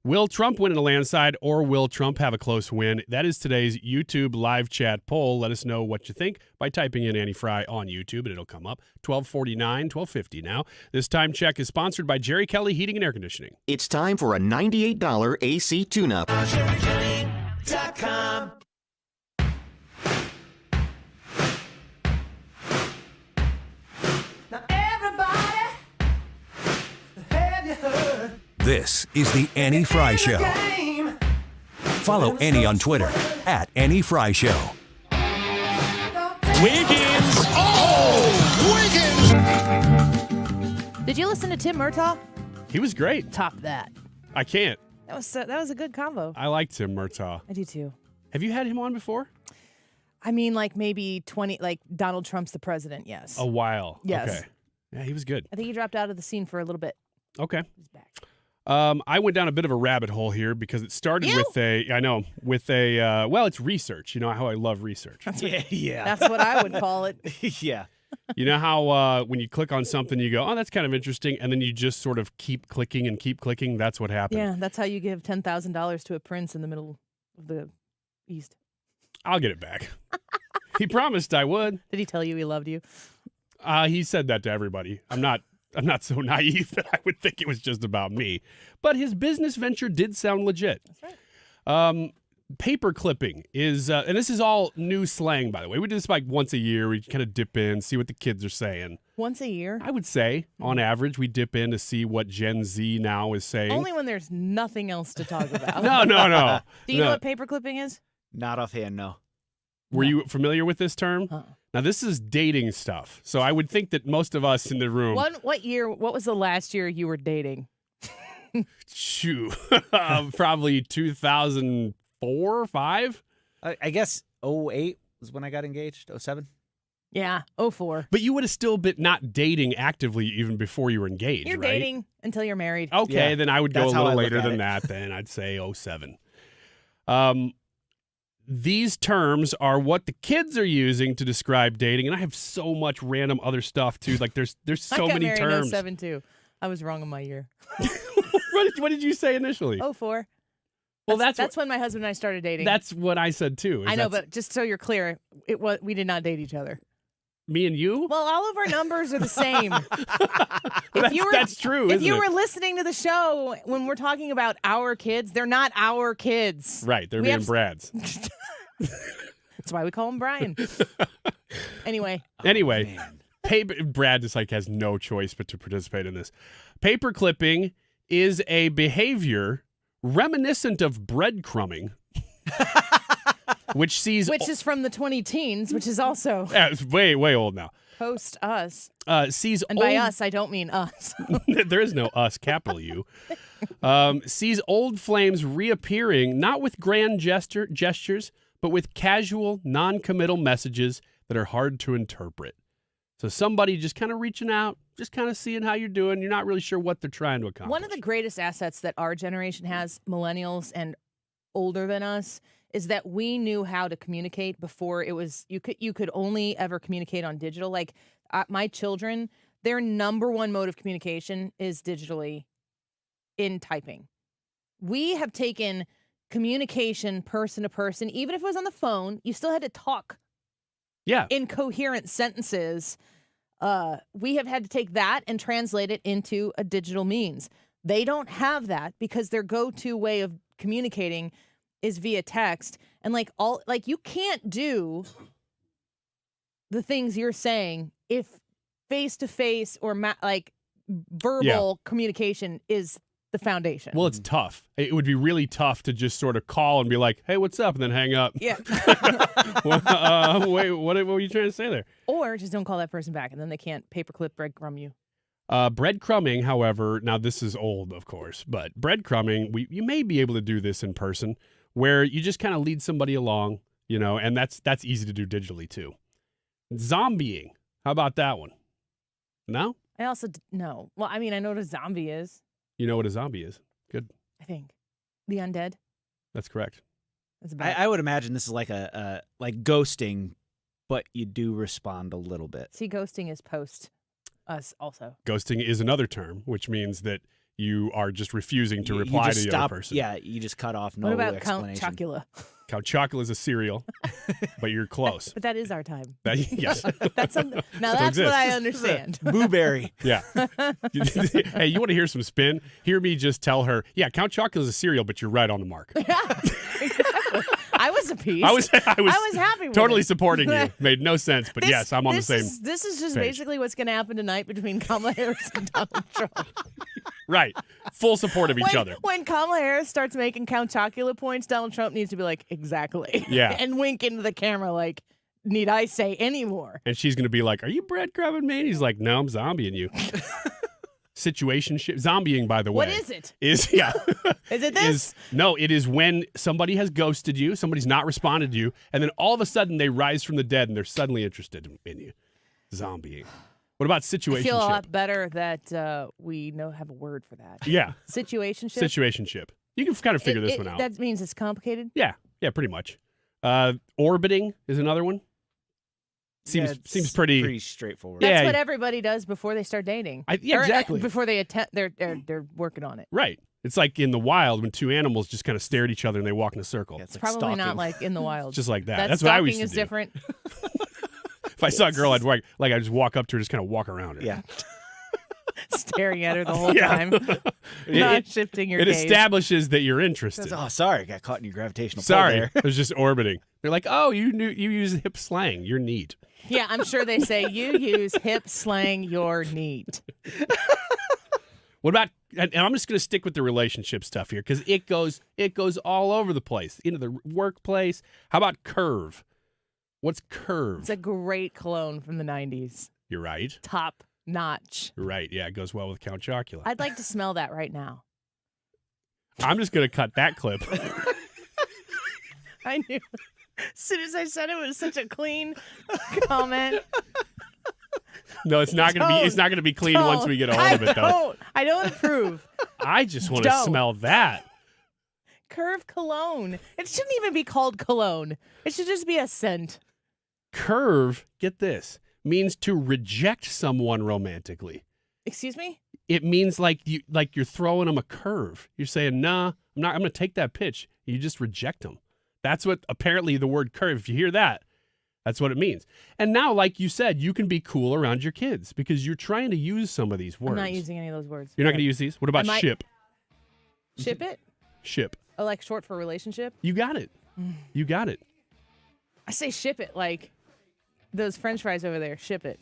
Will Trump win in a landslide, or will Trump have a close win? That is today's YouTube live chat poll. Let us know what you think by typing in Annie Fry on YouTube, and it'll come up. 1249, 1250 now. This time check is sponsored by Jerry Kelly Heating and Air Conditioning. It's time for a $98 AC tune-up. JerryKelly.com. Now everybody, have you heard? This is the Annie Fry Show. Follow Annie on Twitter at Annie Fry Show. Wiggins! Oh! Wiggins! Did you listen to Tim Murtaugh? He was great. Top that. I can't. That was a good combo. I like Tim Murtaugh. I do too. Have you had him on before? I mean, like maybe 20, like Donald Trump's the president, yes. A while. Yes. Okay. Yeah, he was good. I think he dropped out of the scene for a little bit. Okay. He's back. I went down a bit of a rabbit hole here because it started with it's research. You know how I love research. Yeah. That's what I would call it. Yeah. You know how when you click on something, you go, oh, that's kind of interesting, and then you just sort of keep clicking and keep clicking. That's what happened. Yeah, that's how you give $10,000 to a prince in the middle of the East. I'll get it back. He promised I would. Did he tell you he loved you? He said that to everybody. I'm not so naive that I would think it was just about me. But his business venture did sound legit. That's right. Paper clipping is, and this is all new slang, by the way. We do this like once a year. We kind of dip in, see what the kids are saying. Once a year? I would say, on average, we dip in to see what Gen Z now is saying. Only when there's nothing else to talk about. No. Do you know what paper clipping is? Not offhand, no. Were you familiar with this term? Uh-uh. Now, this is dating stuff. So I would think that most of us in the room. What was the last year you were dating? Shoot. Probably 2004, 5? I guess 08 was when I got engaged. 07? Yeah, 04. But you would have still been not dating actively even before you were engaged, You're right? dating until you're married. Okay, Yeah, then I would go a that's how little I later look at than it. that. Then I'd say 07. These terms are what the kids are using to describe dating, and I have so much random other stuff too. Like there's so many I got married terms. in 07 too. I was wrong on my year. What did you say initially? 04. Well, that's when my husband and I started dating. That's what I said too. I know, but just so you're clear, we did not date each other. Me and you? Well, all of our numbers are the same. That's true. If you were listening to the show when we're talking about our kids, they're not our kids. Right, they're me and Brad's. That's why we call him Brian. Anyway, Brad just like has no choice but to participate in this. Paper clipping is a behavior reminiscent of breadcrumbing. Which is from the 20-teens, which is also it's way old now. Post us. Sees and by us, I don't mean us. There is no us, capital U. Sees old flames reappearing, not with grand gestures, but with casual, non-committal messages that are hard to interpret. So somebody just kind of reaching out, just kind of seeing how you're doing. You're not really sure what they're trying to accomplish. One of the greatest assets that our generation has, millennials and older than us, is that we knew how to communicate before it was you could only ever communicate on digital. Like my children, their number one mode of communication is digitally in typing. We have taken communication person to person, even if it was on the phone, you still had to talk. Yeah. In coherent sentences. We have had to take that and translate it into a digital means. They don't have that because their go-to way of communicating is via text, and you can't do the things you're saying if face-to-face or verbal communication is the foundation. Well, it's tough. It would be really tough to just sort of call and be like, hey, what's up? And then hang up. Yeah. Wait, what were you trying to say there? Or just don't call that person back, and then they can't paperclip breadcrumb you. Breadcrumbing, however, now this is old, of course, but breadcrumbing, you may be able to do this in person, where you just kind of lead somebody along, and that's easy to do digitally too. Zombieing, how about that one? No? I also no. Well, I mean, I know what a zombie is. You know what a zombie is? Good. I think. The undead. That's correct. That's about I would imagine this is like like ghosting, but you do respond a little bit. See, ghosting is post us also. Ghosting is another term, which means that you are just refusing to reply to the other person. Yeah, you just cut off. No What about explanation. Count Chocula? Count Chocula is a cereal, but you're close. But that is our time. Yes. That's something. Now that's what I understand. Booberry. Yeah. Hey, you want to hear some spin? Hear me just tell her, yeah, Count Chocula is a cereal, but you're right on the mark. I was appeased. I was happy with totally it. supporting you. Made no sense, but yes, I'm on the same. This is just page. basically what's going to happen tonight between Kamala Harris and Donald Trump. Right. Full support of each other. When Kamala Harris starts making Count Chocula points, Donald Trump needs to be like, exactly. Yeah. And wink into the camera like, need I say any more? And she's going to be like, are you breadcrumbing me? And he's like, no, I'm zombieing you. Situationship. Zombieing, by the way. What is it? Is it this? No, it is when somebody has ghosted you, somebody's not responded to you, and then all of a sudden they rise from the dead and they're suddenly interested in you. Zombieing. What about situationship? I feel a lot better that we have a word for that. Yeah. Situationship? Situationship. You can kind of figure this one out. That means it's complicated? Yeah, pretty much. Orbiting is another one. Seems pretty straightforward. That's what everybody does before they start dating. Exactly. Before they they're working on it. Right. It's like in the wild when two animals just kind of stare at each other and they walk in a circle. It's probably not like in the wild. Just like that. That's what I used to do. Stalking is different. If I saw a girl, I'd just walk up to her, just kind of walk around her. Yeah. Staring at her the whole time. Not shifting your gaze. It establishes that you're interested. Oh, sorry. Got caught in your gravitational pull Sorry. there. It was just orbiting. They're like, oh, you use hip slang. You're neat. Yeah, I'm sure they say you use hip slang, you're neat. What about, and I'm just going to stick with the relationship stuff here because it goes all over the place. Into the workplace. How about Curve? What's Curve? It's a great cologne from the 90s. You're right. Top notch. You're right. Yeah, it goes well with Count Chocula. I'd like to smell that right now. I'm just going to cut that clip. I knew. As soon as I said it was such a clean comment. No, it's not going to be. It's not going to be clean once we get a hold of it, though. I don't approve. I just want to smell that. Curve cologne. It shouldn't even be called cologne. It should just be a scent. Curve. Get this. Means to reject someone romantically. Excuse me? It means like you're throwing them a curve. You're saying, "Nah, I'm going to take that pitch." You just reject them. That's what apparently the word curve. If you hear that, that's what it means. And now, like you said, you can be cool around your kids because you're trying to use some of these words. I'm not using any of those words. You're not going to use these? What about ship? Ship it? Ship. Oh, like short for relationship? You got it. You got it. I say ship it like those French fries over there. Ship it.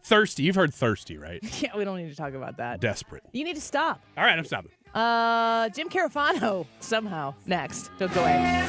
Thirsty. You've heard thirsty, right? Yeah, we don't need to talk about that. Desperate. You need to stop. All right, I'm stopping. Jim Carafano somehow next. Don't go away.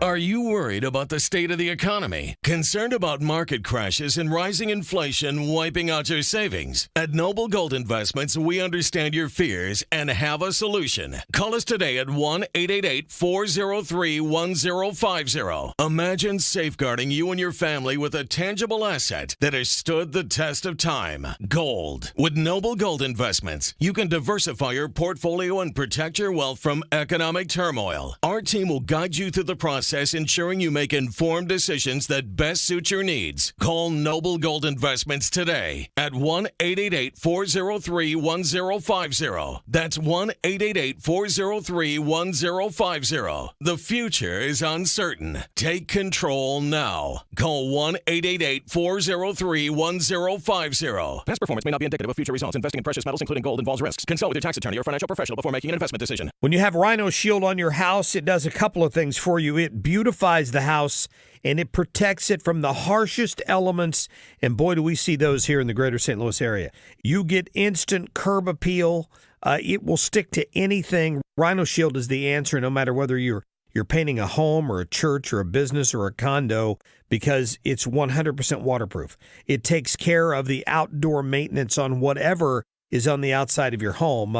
Are you worried about the state of the economy? Concerned about market crashes and rising inflation wiping out your savings? At Noble Gold Investments, we understand your fears and have a solution. Call us today at 1-888-403-1050. Imagine safeguarding you and your family with a tangible asset that has stood the test of time. Gold. With Noble Gold Investments, you can diversify your portfolio and protect your wealth from economic turmoil. Our team will guide you through the process, ensuring you make informed decisions that best suit your needs. Call Noble Gold Investments today at 1-888-403-1050. That's 1-888-403-1050. The future is uncertain. Take control now. Call 1-888-403-1050. Past performance may not be indicative of future results. Investing in precious metals, including gold, involves risks. Consult with your tax attorney or financial professional before making an investment decision. When you have Rhino Shield on your house, it does a couple of things for you. It beautifies the house and it protects it from the harshest elements. And boy, do we see those here in the greater St. Louis area. You get instant curb appeal. It will stick to anything. Rhino Shield is the answer, no matter whether you're painting a home or a church or a business or a condo, because it's 100% waterproof. It takes care of the outdoor maintenance on whatever is on the outside of your home.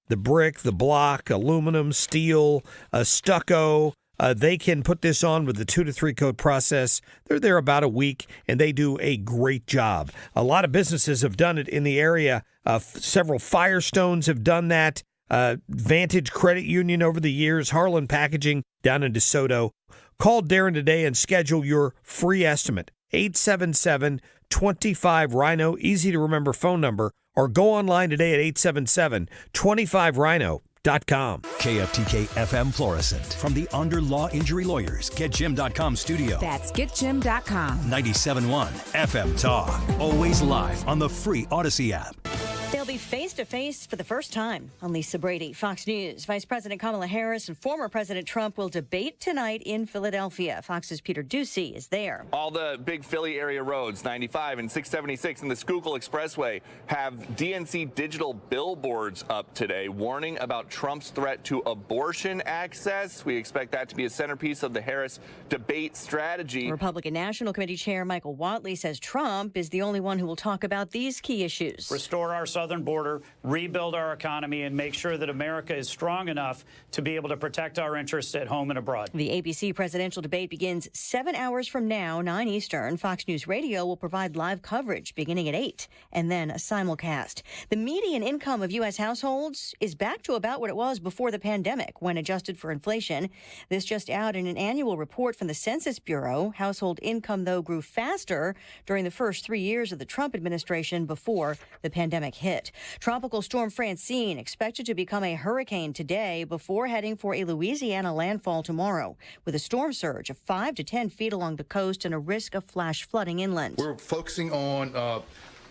The brick, the block, aluminum, steel, stucco, They can put this on with the 2 to 3 coat process. They're there about a week, and they do a great job. A lot of businesses have done it in the area. Several Firestones have done that. Vantage Credit Union over the years, Harlan Packaging down in DeSoto. Call Darren today and schedule your free estimate. 877-25-RHINO, easy to remember phone number, or go online today at 877-25RHINO.com. KFTK FM Florissant. From the Under Law Injury Lawyers, GetJim.com studio. That's GetJim.com. 97.1 FM Talk. Always live on the free Odyssey app. They'll be face-to-face for the first time. I'm Lisa Brady, Fox News. Vice President Kamala Harris and former President Trump will debate tonight in Philadelphia. Fox's Peter Ducey is there. All the big Philly area roads, 95 and 676 and the Schuylkill Expressway, have DNC digital billboards up today warning about Trump's threat to abortion access. We expect that to be a centerpiece of the Harris debate strategy. Republican National Committee Chair Michael Whatley says Trump is the only one who will talk about these key issues. Restore our southern border, rebuild our economy, and make sure that America is strong enough to be able to protect our interests at home and abroad. The ABC presidential debate begins 7 hours from now, 9 Eastern. Fox News Radio will provide live coverage beginning at 8 and then a simulcast. The median income of U.S. households is back to about what it was before the pandemic when adjusted for inflation. This just out in an annual report from the Census Bureau. Household income, though, grew faster during the first 3 years of the Trump administration before the pandemic hit. Tropical storm Francine expected to become a hurricane today before heading for a Louisiana landfall tomorrow, with a storm surge of 5 to 10 feet along the coast and a risk of flash flooding inland. We're focusing on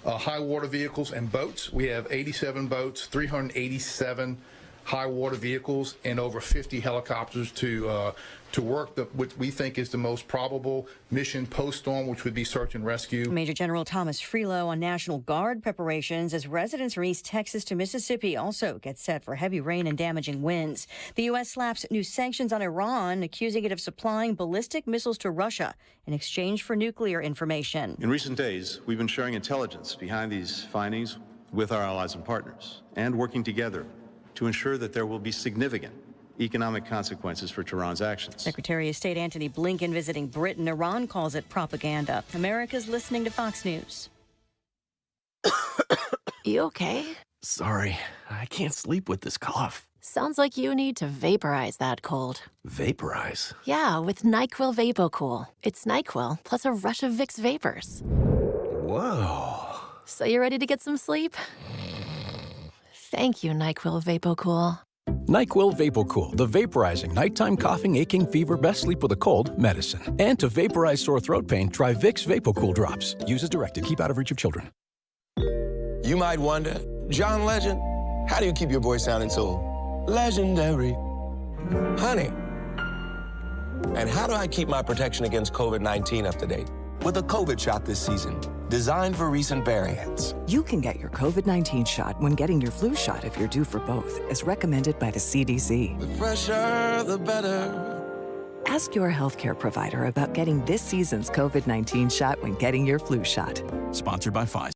high water vehicles and boats. We have 87 boats, 387 high water vehicles, and over 50 helicopters to work what we think is the most probable mission post-storm, which would be search and rescue. Major General Thomas Freelo on National Guard preparations as residents from East Texas to Mississippi also get set for heavy rain and damaging winds. The U.S. slaps new sanctions on Iran, accusing it of supplying ballistic missiles to Russia in exchange for nuclear information. In recent days, we've been sharing intelligence behind these findings with our allies and partners and working together to ensure that there will be significant economic consequences for Tehran's actions. Secretary of State Antony Blinken visiting Britain. Iran calls it propaganda. America's listening to Fox News. You okay? Sorry, I can't sleep with this cough. Sounds like you need to vaporize that cold. Vaporize? Yeah, with NyQuil VapoCool. It's NyQuil plus a rush of Vicks vapors. Whoa. So you ready to get some sleep? Thank you, NyQuil VapoCool. NyQuil VapoCool, the vaporizing nighttime coughing, aching, fever, best sleep with a cold medicine. And to vaporize sore throat pain, try Vicks VapoCool drops. Use as directed. Keep out of reach of children. You might wonder, John Legend, how do you keep your voice sounding so legendary? Honey, and how do I keep my protection against COVID-19 up to date? With a COVID shot this season, designed for recent variants. You can get your COVID-19 shot when getting your flu shot if you're due for both, as recommended by the CDC. The fresher, the better. Ask your healthcare provider about getting this season's COVID-19 shot when getting your flu shot. Sponsored by Pfizer.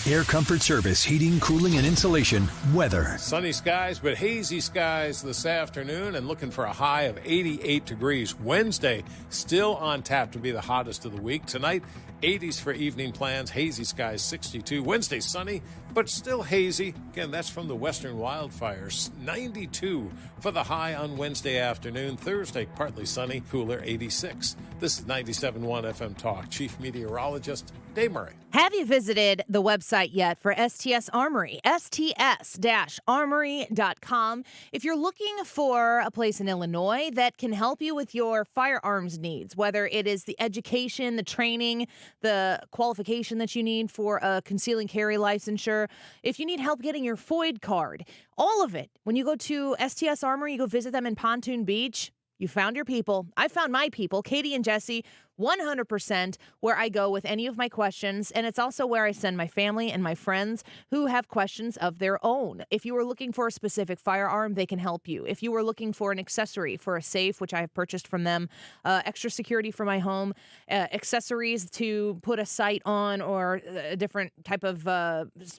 Air Comfort Service, heating, cooling, and insulation. Weather. Sunny skies, but hazy skies this afternoon, and looking for a high of 88 degrees. Wednesday, still on tap to be the hottest of the week. Tonight, 80s for evening plans, hazy skies, 62. Wednesday, sunny, but still hazy. Again, that's from the western wildfires. 92 for the high on Wednesday afternoon. Thursday, partly sunny, cooler, 86. This is 97.1 FM Talk. Chief Meteorologist Dave Murray. Have you visited the website yet for STS Armory? STS-Armory.com. If you're looking for a place in Illinois that can help you with your firearms needs, whether it is the education, the training, the qualification that you need for a conceal and carry licensure, if you need help getting your FOID card, all of it. When you go to STS Armory, you go visit them in Pontoon Beach. You found your people. I found my people. Katie and Jesse 100% where I go with any of my questions, and it's also where I send my family and my friends who have questions of their own. If you are looking for a specific firearm, they can help you. If you are looking for an accessory for a safe, which I have purchased from them, extra security for my home, accessories to put a sight on, or a different type of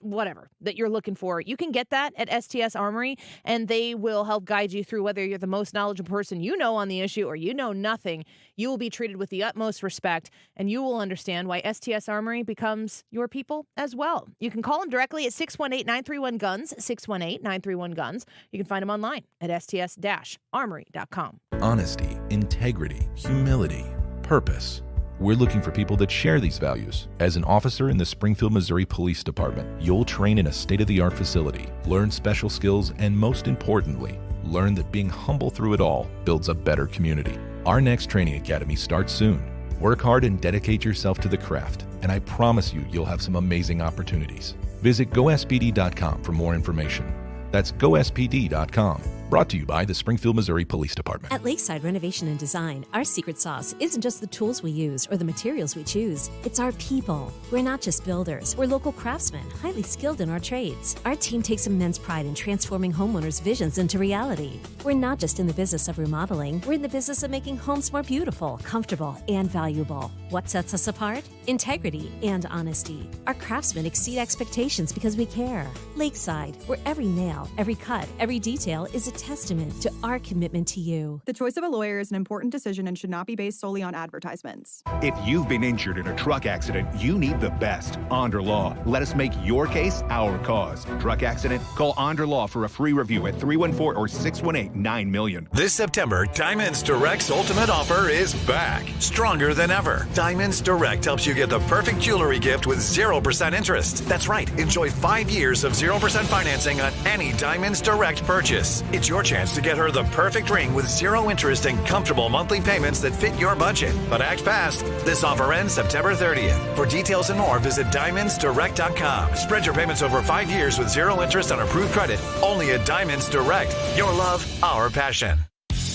whatever that you're looking for, you can get that at STS Armory, and they will help guide you through whether you're the most knowledgeable person you know on the issue or you know nothing. You will be treated with the utmost respect, and you will understand why STS Armory becomes your people as well. You can call them directly at 618-931-GUNS, 618-931-GUNS. You can find them online at sts-armory.com. Honesty, integrity, humility, purpose. We're looking for people that share these values. As an officer in the Springfield, Missouri Police Department, you'll train in a state-of-the-art facility, learn special skills, and most importantly, learn that being humble through it all builds a better community. Our next training academy starts soon. Work hard and dedicate yourself to the craft, and I promise you'll have some amazing opportunities. Visit gospd.com for more information. That's gospd.com. Brought to you by the Springfield, Missouri Police Department. At Lakeside Renovation and Design, our secret sauce isn't just the tools we use or the materials we choose. It's our people. We're not just builders. We're local craftsmen, highly skilled in our trades. Our team takes immense pride in transforming homeowners' visions into reality. We're not just in the business of remodeling. We're in the business of making homes more beautiful, comfortable, and valuable. What sets us apart? Integrity and honesty. Our craftsmen exceed expectations because we care. Lakeside, where every nail, every cut, every detail is a testament to our commitment to you. The choice of a lawyer is an important decision and should not be based solely on advertisements. If you've been injured in a truck accident, you need the best. Onder Law. Let us make your case our cause. Truck accident? Call Onder Law for a free review at 314 or 618-9000000. This September, Diamonds Direct's ultimate offer is back. Stronger than ever. Diamonds Direct helps you get the perfect jewelry gift with 0% interest. That's right. Enjoy 5 years of 0% financing on any Diamonds Direct purchase. It's your chance to get her the perfect ring with 0 interest and comfortable monthly payments that fit your budget. But act fast. This offer ends September 30th. For details and more, visit diamondsdirect.com. Spread your payments over 5 years with 0 interest on approved credit. Only at Diamonds Direct. Your love, our passion.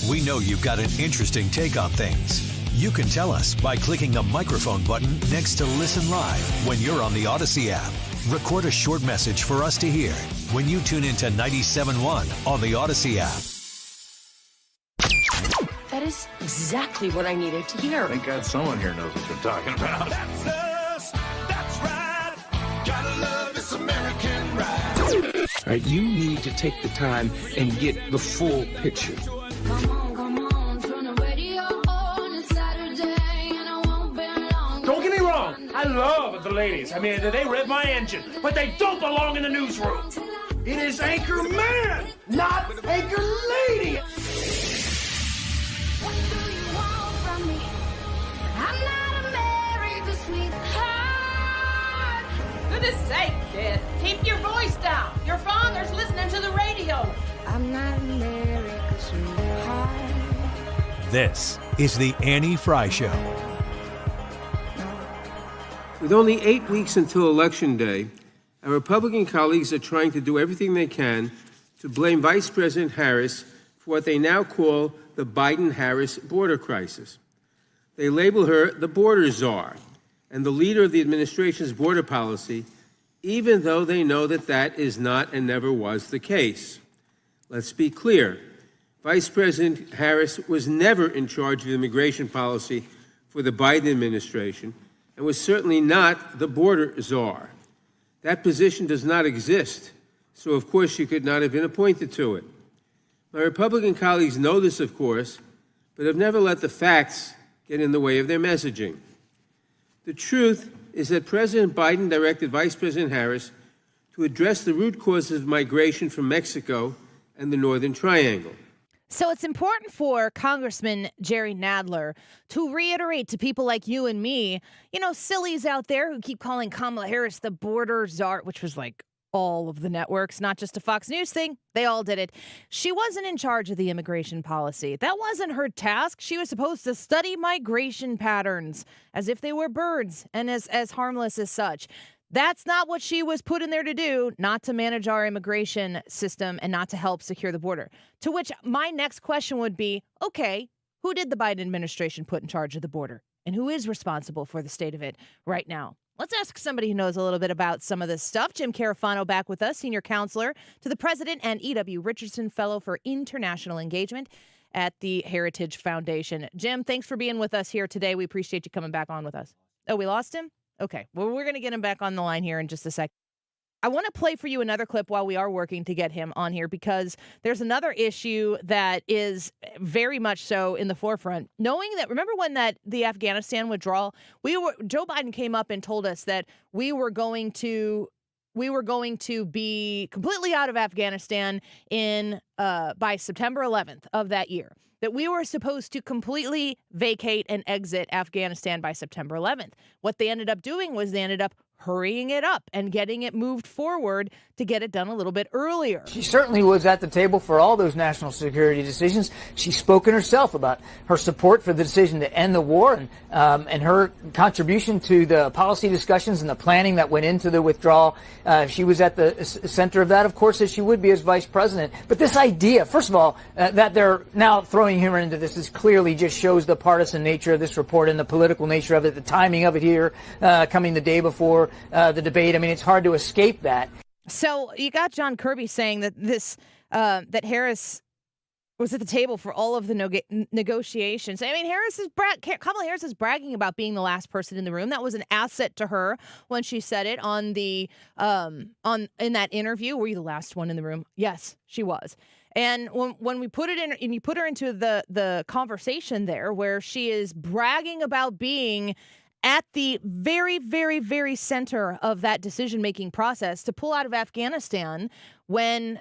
We know you've got an interesting take on things. You can tell us by clicking the microphone button next to Listen Live when you're on the Odyssey app. Record a short message for us to hear when you tune into 97.1 on the Odyssey app. That is exactly what I needed to hear. Thank God someone here knows what they're talking about. That's us. That's right. Gotta love this American ride. All right, you need to take the time and get the full picture. Don't get me wrong, I love the ladies. I mean, they rev my engine, but they don't belong in the newsroom. It is Anchor Man, not Anchor Lady. What do you want from me? I'm not America's sweetheart. Goodness sake, kid. Keep your voice down. Your father's listening to the radio. I'm not America's sweetheart. This is the Annie Fry Show. With only 8 weeks until Election Day, our Republican colleagues are trying to do everything they can to blame Vice President Harris for what they now call the Biden-Harris border crisis. They label her the border czar and the leader of the administration's border policy, even though they know that that is not and never was the case. Let's be clear. Vice President Harris was never in charge of the immigration policy for the Biden administration, and was certainly not the border czar. That position does not exist, so of course she could not have been appointed to it. My Republican colleagues know this, of course, but have never let the facts get in the way of their messaging. The truth is that President Biden directed Vice President Harris to address the root causes of migration from Mexico and the Northern Triangle. So it's important for Congressman Jerry Nadler to reiterate to people like you and me, sillies out there who keep calling Kamala Harris the border czar, which was like all of the networks, not just a Fox News thing. They all did it. She wasn't in charge of the immigration policy. That wasn't her task. She was supposed to study migration patterns as if they were birds and as harmless as such. That's not what she was put in there to do, not to manage our immigration system and not to help secure the border. To which my next question would be, okay, who did the Biden administration put in charge of the border? and who is responsible for the state of it right now. Let's ask somebody who knows a little bit about some of this stuff. Jim Carafano back with us, senior counselor to the president and E.W. Richardson Fellow for International Engagement at the Heritage Foundation. Jim, thanks for being with us here today. We appreciate you coming back on with us. Oh, we lost him? Okay. Well, we're going to get him back on the line here in just a sec. I want to play for you another clip while we are working to get him on here, because there's another issue that is very much so in the forefront. Knowing that, remember when the Afghanistan withdrawal, Joe Biden came up and told us that we were going to be completely out of Afghanistan by September 11th of that year. That we were supposed to completely vacate and exit Afghanistan by September 11th. What they ended up doing was they ended up hurrying it up and getting it moved forward to get it done a little bit earlier. She certainly was at the table for all those national security decisions. She's spoken herself about her support for the decision to end the war and her contribution to the policy discussions and the planning that went into the withdrawal. She was at the center of that, of course, as she would be as vice president. But this idea, first of all, that they're now throwing her into this is clearly just shows the partisan nature of this report and the political nature of it, the timing of it here, coming the day before the debate. I mean, it's hard to escape that. So you got John Kirby saying that that Harris was at the table for all of the negotiations. I mean, Kamala Harris is bragging about being the last person in the room. That was an asset to her when she said it on in that interview. Were you the last one in the room? Yes, she was. And when we put it in, and you put her into the conversation there, where she is bragging about being at the very, very, very center of that decision-making process to pull out of Afghanistan when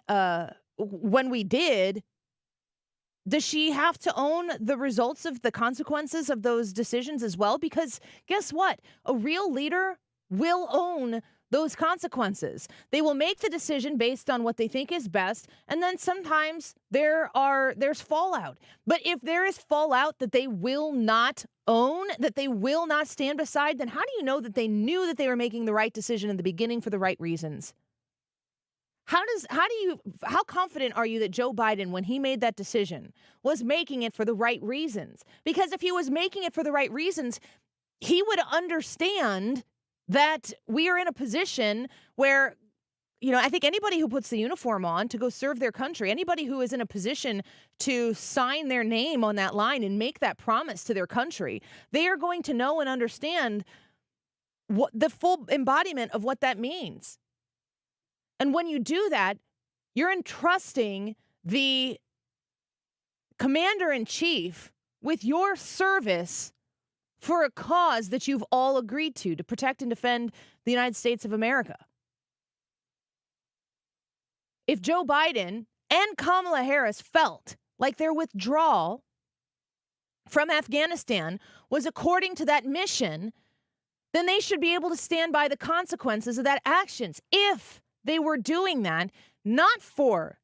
we did, does she have to own the results of the consequences of those decisions as well? Because guess what? A real leader will own those consequences. They will make the decision based on what they think is best, and then sometimes there's fallout. But if there is fallout that they will not own, that they will not stand beside, then how do you know that they knew that they were making the right decision in the beginning for the right reasons? How confident are you that Joe Biden, when he made that decision, was making it for the right reasons? Because if he was making it for the right reasons, he would understand that we are in a position where, I think anybody who puts the uniform on to go serve their country, anybody who is in a position to sign their name on that line and make that promise to their country, they are going to know and understand what the full embodiment of what that means. And when you do that, you're entrusting the commander-in-chief with your service for a cause that you've all agreed to protect and defend the United States of America. If Joe Biden and Kamala Harris felt like their withdrawal from Afghanistan was according to that mission, then they should be able to stand by the consequences of that actions. If they were doing that, not for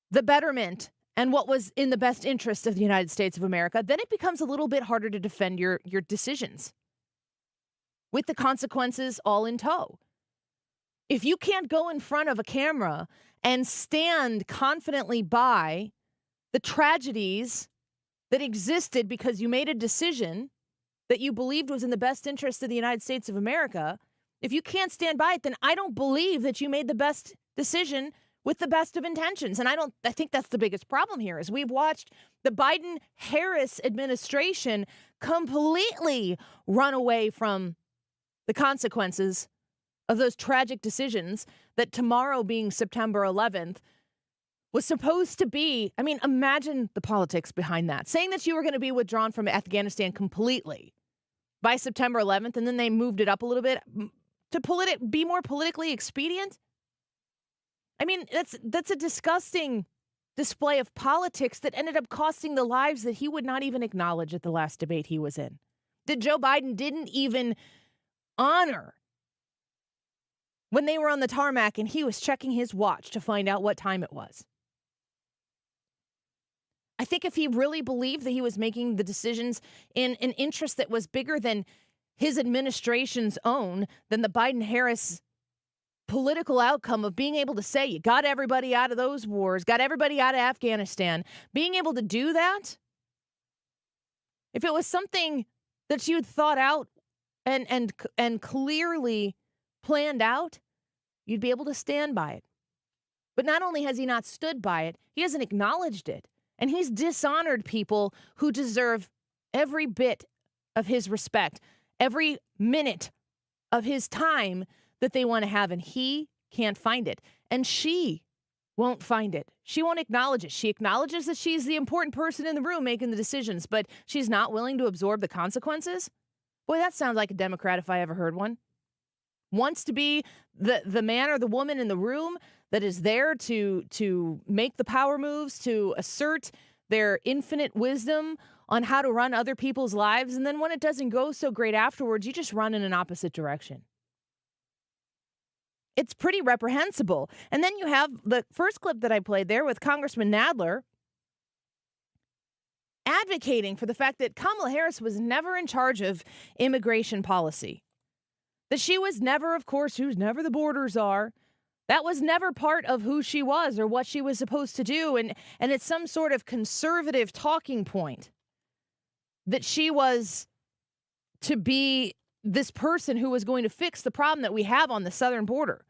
the betterment and what was in the best interest of the United States of America, then it becomes a little bit harder to defend your decisions with the consequences all in tow. If you can't go in front of a camera and stand confidently by the tragedies that existed because you made a decision that you believed was in the best interest of the United States of America, if you can't stand by it, then I don't believe that you made the best decision with the best of intentions. And I think that's the biggest problem here is we've watched the Biden-Harris administration completely run away from the consequences of those tragic decisions that tomorrow being September 11th was supposed to be. I mean, imagine the politics behind that. Saying that you were going to be withdrawn from Afghanistan completely by September 11th, and then they moved it up a little bit to be more politically expedient. I mean, that's a disgusting display of politics that ended up costing the lives that he would not even acknowledge at the last debate he was in. That Joe Biden didn't even honor when they were on the tarmac and he was checking his watch to find out what time it was. I think if he really believed that he was making the decisions in an interest that was bigger than his administration's own, than the Biden-Harris political outcome of being able to say you got everybody out of those wars, got everybody out of Afghanistan, being able to do that, if it was something that you had thought out and clearly planned out, you'd be able to stand by it. But not only has he not stood by it, he hasn't acknowledged it. And he's dishonored people who deserve every bit of his respect, every minute of his time that they want to have. And he can't find it. And she won't find it. She won't acknowledge it. She acknowledges that she's the important person in the room making the decisions, but she's not willing to absorb the consequences. Boy, that sounds like a Democrat if I ever heard one. Wants to be the man or the woman in the room that is there to make the power moves, to assert their infinite wisdom on how to run other people's lives. And then when it doesn't go so great afterwards, you just run in an opposite direction. It's pretty reprehensible. And then you have the first clip that I played there with Congressman Nadler advocating for the fact that Kamala Harris was never in charge of immigration policy. That she was never, of course, who's never the borders are. That was never part of who she was or what she was supposed to do. And it's some sort of conservative talking point that she was to be this person who was going to fix the problem that we have on the southern border.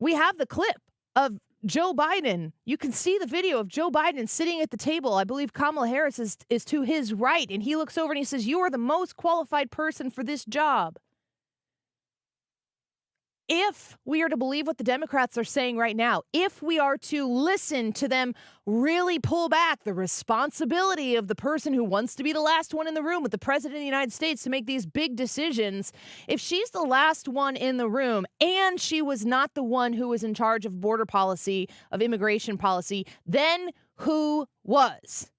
We have the clip of Joe Biden. You can see the video of Joe Biden sitting at the table. I believe Kamala Harris is to his right, and he looks over and he says, "You are the most qualified person for this job." If we are to believe what the Democrats are saying right now, if we are to listen to them really pull back the responsibility of the person who wants to be the last one in the room with the president of the United States to make these big decisions, if she's the last one in the room and she was not the one who was in charge of border policy, of immigration policy, then who was?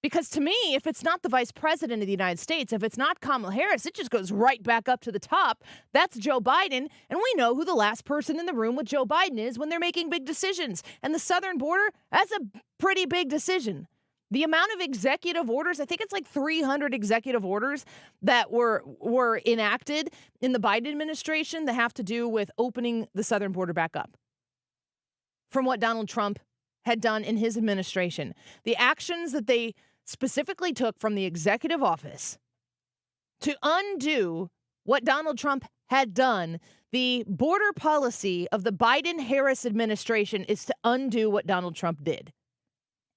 Because to me, if it's not the vice president of the United States, if it's not Kamala Harris, it just goes right back up to the top. That's Joe Biden. And we know who the last person in the room with Joe Biden is when they're making big decisions. And the southern border, that's a pretty big decision. The amount of executive orders, I think it's like 300 executive orders that were enacted in the Biden administration that have to do with opening the southern border back up from what Donald Trump had done in his administration. The actions that they specifically took from the executive office to undo what Donald Trump had done. The border policy of the Biden-Harris administration is to undo what Donald Trump did.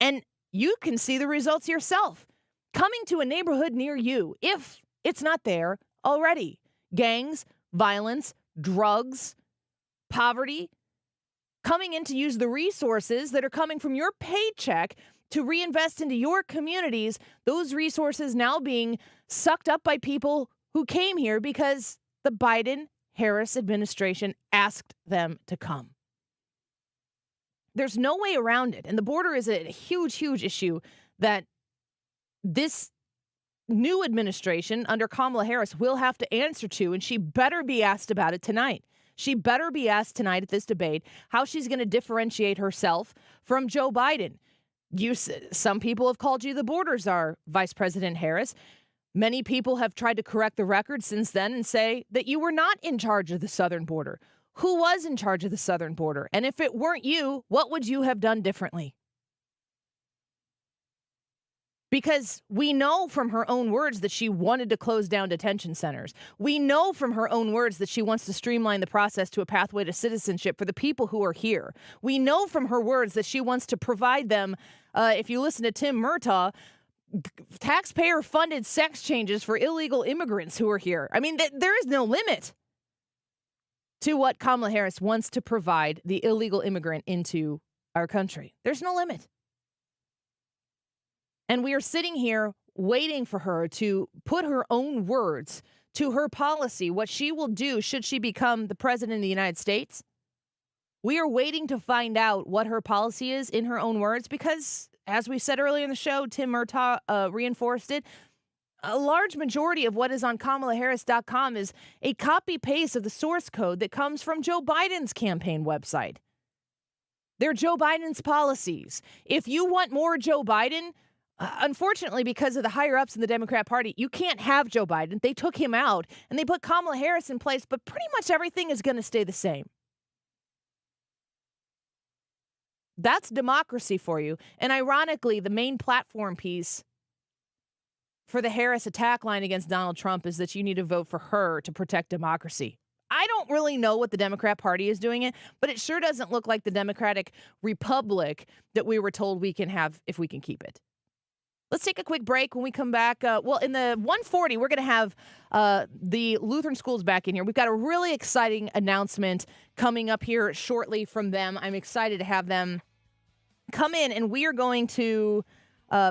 And you can see the results yourself. Coming to a neighborhood near you, if it's not there already. Gangs, violence, drugs, poverty, coming in to use the resources that are coming from your paycheck to reinvest into your communities, those resources now being sucked up by people who came here because the Biden-Harris administration asked them to come. There's no way around it. And the border is a huge, huge issue that this new administration under Kamala Harris will have to answer to, and she better be asked about it tonight. She better be asked tonight at this debate how she's going to differentiate herself from Joe Biden. Some people have called you the border czar, Vice President Harris. Many people have tried to correct the record since then and say that you were not in charge of the southern border. Who was in charge of the southern border? And if it weren't you, what would you have done differently? Because we know from her own words that she wanted to close down detention centers. We know from her own words that she wants to streamline the process to a pathway to citizenship for the people who are here. We know from her words that she wants to provide them, if you listen to Tim Murtaugh, taxpayer-funded sex changes for illegal immigrants who are here. I mean, there is no limit to what Kamala Harris wants to provide the illegal immigrant into our country. There's no limit. And we are sitting here waiting for her to put her own words to her policy, what she will do should she become the president of the United States. We are waiting to find out what her policy is in her own words because, as we said earlier in the show, Tim Murtaugh reinforced it, a large majority of what is on KamalaHarris.com is a copy-paste of the source code that comes from Joe Biden's campaign website. They're Joe Biden's policies. If you want more Joe Biden, unfortunately, because of the higher-ups in the Democrat Party, you can't have Joe Biden. They took him out, and they put Kamala Harris in place, but pretty much everything is going to stay the same. That's democracy for you. And ironically, the main platform piece for the Harris attack line against Donald Trump is that you need to vote for her to protect democracy. I don't really know what the Democrat Party is doing it, but it sure doesn't look like the Democratic Republic that we were told we can have if we can keep it. Let's take a quick break. When we come back, in the 1:40, we're going to have the Lutheran schools back in here. We've got a really exciting announcement coming up here shortly from them. I'm excited to have them come in, and we are going to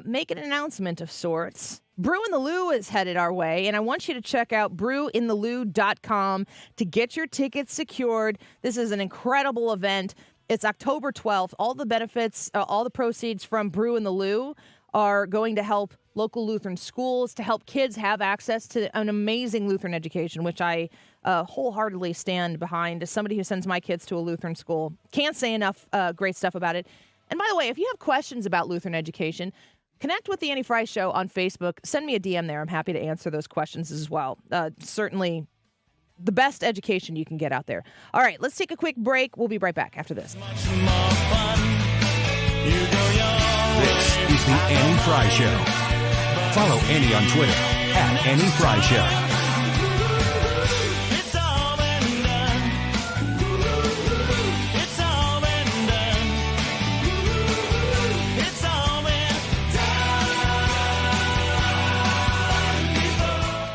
make an announcement of sorts. Brew in the Lou is headed our way, and I want you to check out brewinthelou.com to get your tickets secured. This is an incredible event. It's October 12th. All the benefits, all the proceeds from Brew in the Lou are going to help local Lutheran schools, to help kids have access to an amazing Lutheran education, which I wholeheartedly stand behind. As somebody who sends my kids to a Lutheran school, can't say enough great stuff about it. And by the way, if you have questions about Lutheran education, connect with the Annie Fry Show on Facebook. Send me a DM there. I'm happy to answer those questions as well. Certainly the best education you can get out there. All right, let's take a quick break. We'll be right back after this. This is the Annie Fry Show. Follow Annie on Twitter at Annie Fry Show.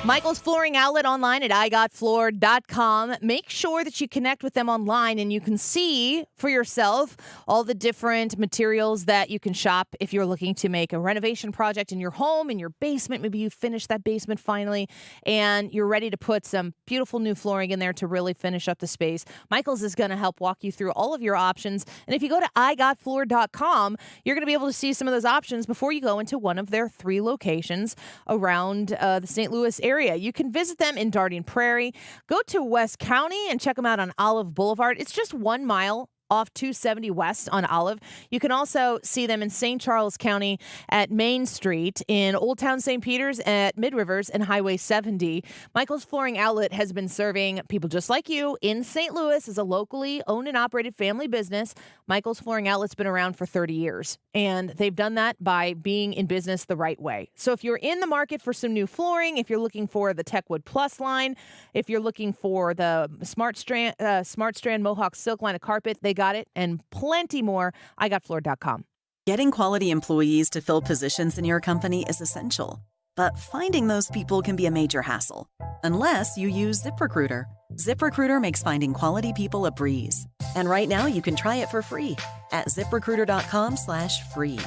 Michael's Flooring Outlet online at igotfloor.com. Make sure that you connect with them online and you can see for yourself all the different materials that you can shop if you're looking to make a renovation project in your home, in your basement. Maybe you finished that basement finally and you're ready to put some beautiful new flooring in there to really finish up the space. Michael's is going to help walk you through all of your options. And if you go to igotfloor.com, you're going to be able to see some of those options before you go into one of their 3 locations around the St. Louis area. You can visit them in Darien Prairie. Go to West County and check them out on Olive Boulevard. It's just 1 mile off 270 West on Olive. You can also see them in St. Charles County at Main Street, in Old Town St. Peters at Mid Rivers and Highway 70. Michael's Flooring Outlet has been serving people just like you in St. Louis as a locally owned and operated family business. Michael's Flooring Outlet's been around for 30 years, and they've done that by being in business the right way. So if you're in the market for some new flooring, if you're looking for the Techwood Plus line, if you're looking for the Smart Strand Mohawk Silk line of carpet, they got it, and plenty more. igotfloor.com. Getting quality employees to fill positions in your company is essential, but finding those people can be a major hassle, unless you use ZipRecruiter. ZipRecruiter makes finding quality people a breeze. And right now you can try it for free at ZipRecruiter.com/free.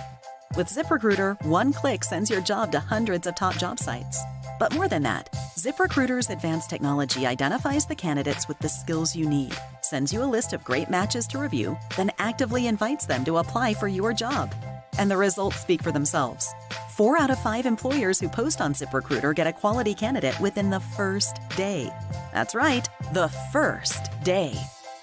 With ZipRecruiter, one click sends your job to hundreds of top job sites. But more than that, ZipRecruiter's advanced technology identifies the candidates with the skills you need, sends you a list of great matches to review, then actively invites them to apply for your job. And the results speak for themselves. 4 out of 5 employers who post on ZipRecruiter get a quality candidate within the first day. That's right, the first day.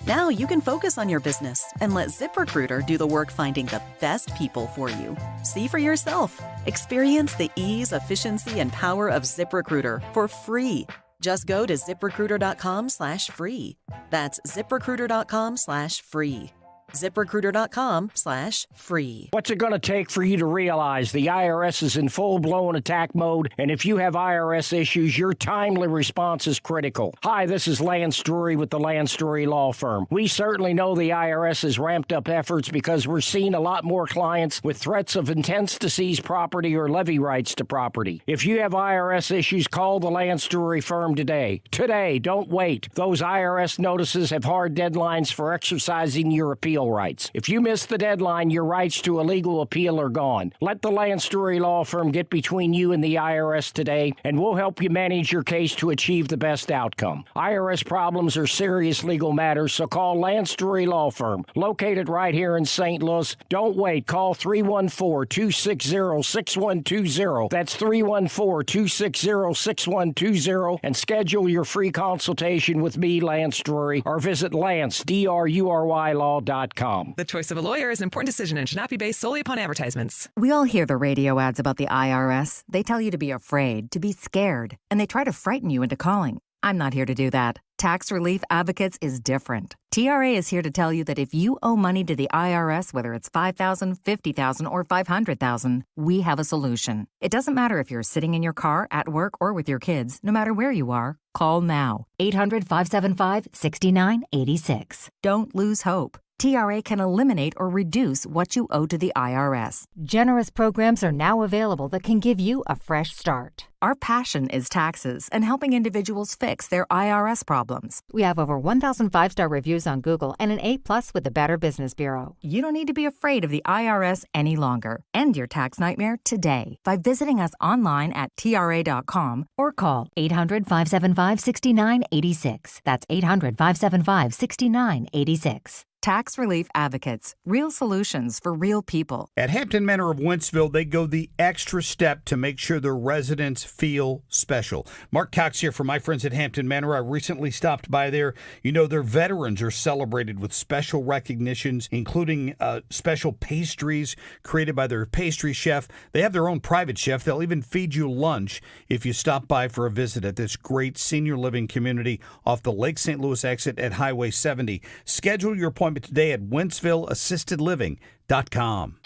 Now you can focus on your business and let ZipRecruiter do the work finding the best people for you. See for yourself. Experience the ease, efficiency, and power of ZipRecruiter for free. Just go to ZipRecruiter.com/free. That's ZipRecruiter.com/free. ZipRecruiter.com/free. What's it going to take for you to realize the IRS is in full-blown attack mode, and if you have IRS issues, your timely response is critical? Hi, this is Lance Drury with the Lance Drury Law Firm. We certainly know the IRS has ramped up efforts because we're seeing a lot more clients with threats of intents to seize property or levy rights to property. If you have IRS issues, call the Lance Drury Firm today. Today, don't wait. Those IRS notices have hard deadlines for exercising your appeal rights. If you miss the deadline, your rights to a legal appeal are gone. Let the Lance Drury Law Firm get between you and the IRS today, and we'll help you manage your case to achieve the best outcome. IRS problems are serious legal matters, so call Lance Drury Law Firm, located right here in St. Louis. Don't wait. Call 314-260-6120. That's 314-260-6120, and schedule your free consultation with me, Lance Drury, or visit LanceDruryLaw.com. The choice of a lawyer is an important decision and should not be based solely upon advertisements. We all hear the radio ads about the IRS. They tell you to be afraid, to be scared, and they try to frighten you into calling. I'm not here to do that. Tax Relief Advocates is different. TRA is here to tell you that if you owe money to the IRS, whether it's $5,000, $50,000, or $500,000, we have a solution. It doesn't matter if you're sitting in your car, at work, or with your kids. No matter where you are, call now. 800-575-6986. Don't lose hope. TRA can eliminate or reduce what you owe to the IRS. Generous programs are now available that can give you a fresh start. Our passion is taxes and helping individuals fix their IRS problems. We have over 1,000 5-star reviews on Google and an A+ with the Better Business Bureau. You don't need to be afraid of the IRS any longer. End your tax nightmare today by visiting us online at TRA.com or call 800-575-6986. That's 800-575-6986. Tax Relief Advocates. Real solutions for real people. At Hampton Manor of Wentzville, they go the extra step to make sure their residents feel special. Mark Cox here from my friends at Hampton Manor. I recently stopped by there. You know, their veterans are celebrated with special recognitions, including special pastries created by their pastry chef. They have their own private chef. They'll even feed you lunch if you stop by for a visit at this great senior living community off the Lake St. Louis exit at Highway 70. Schedule your appointment today at WentzvilleAssistedLiving.com.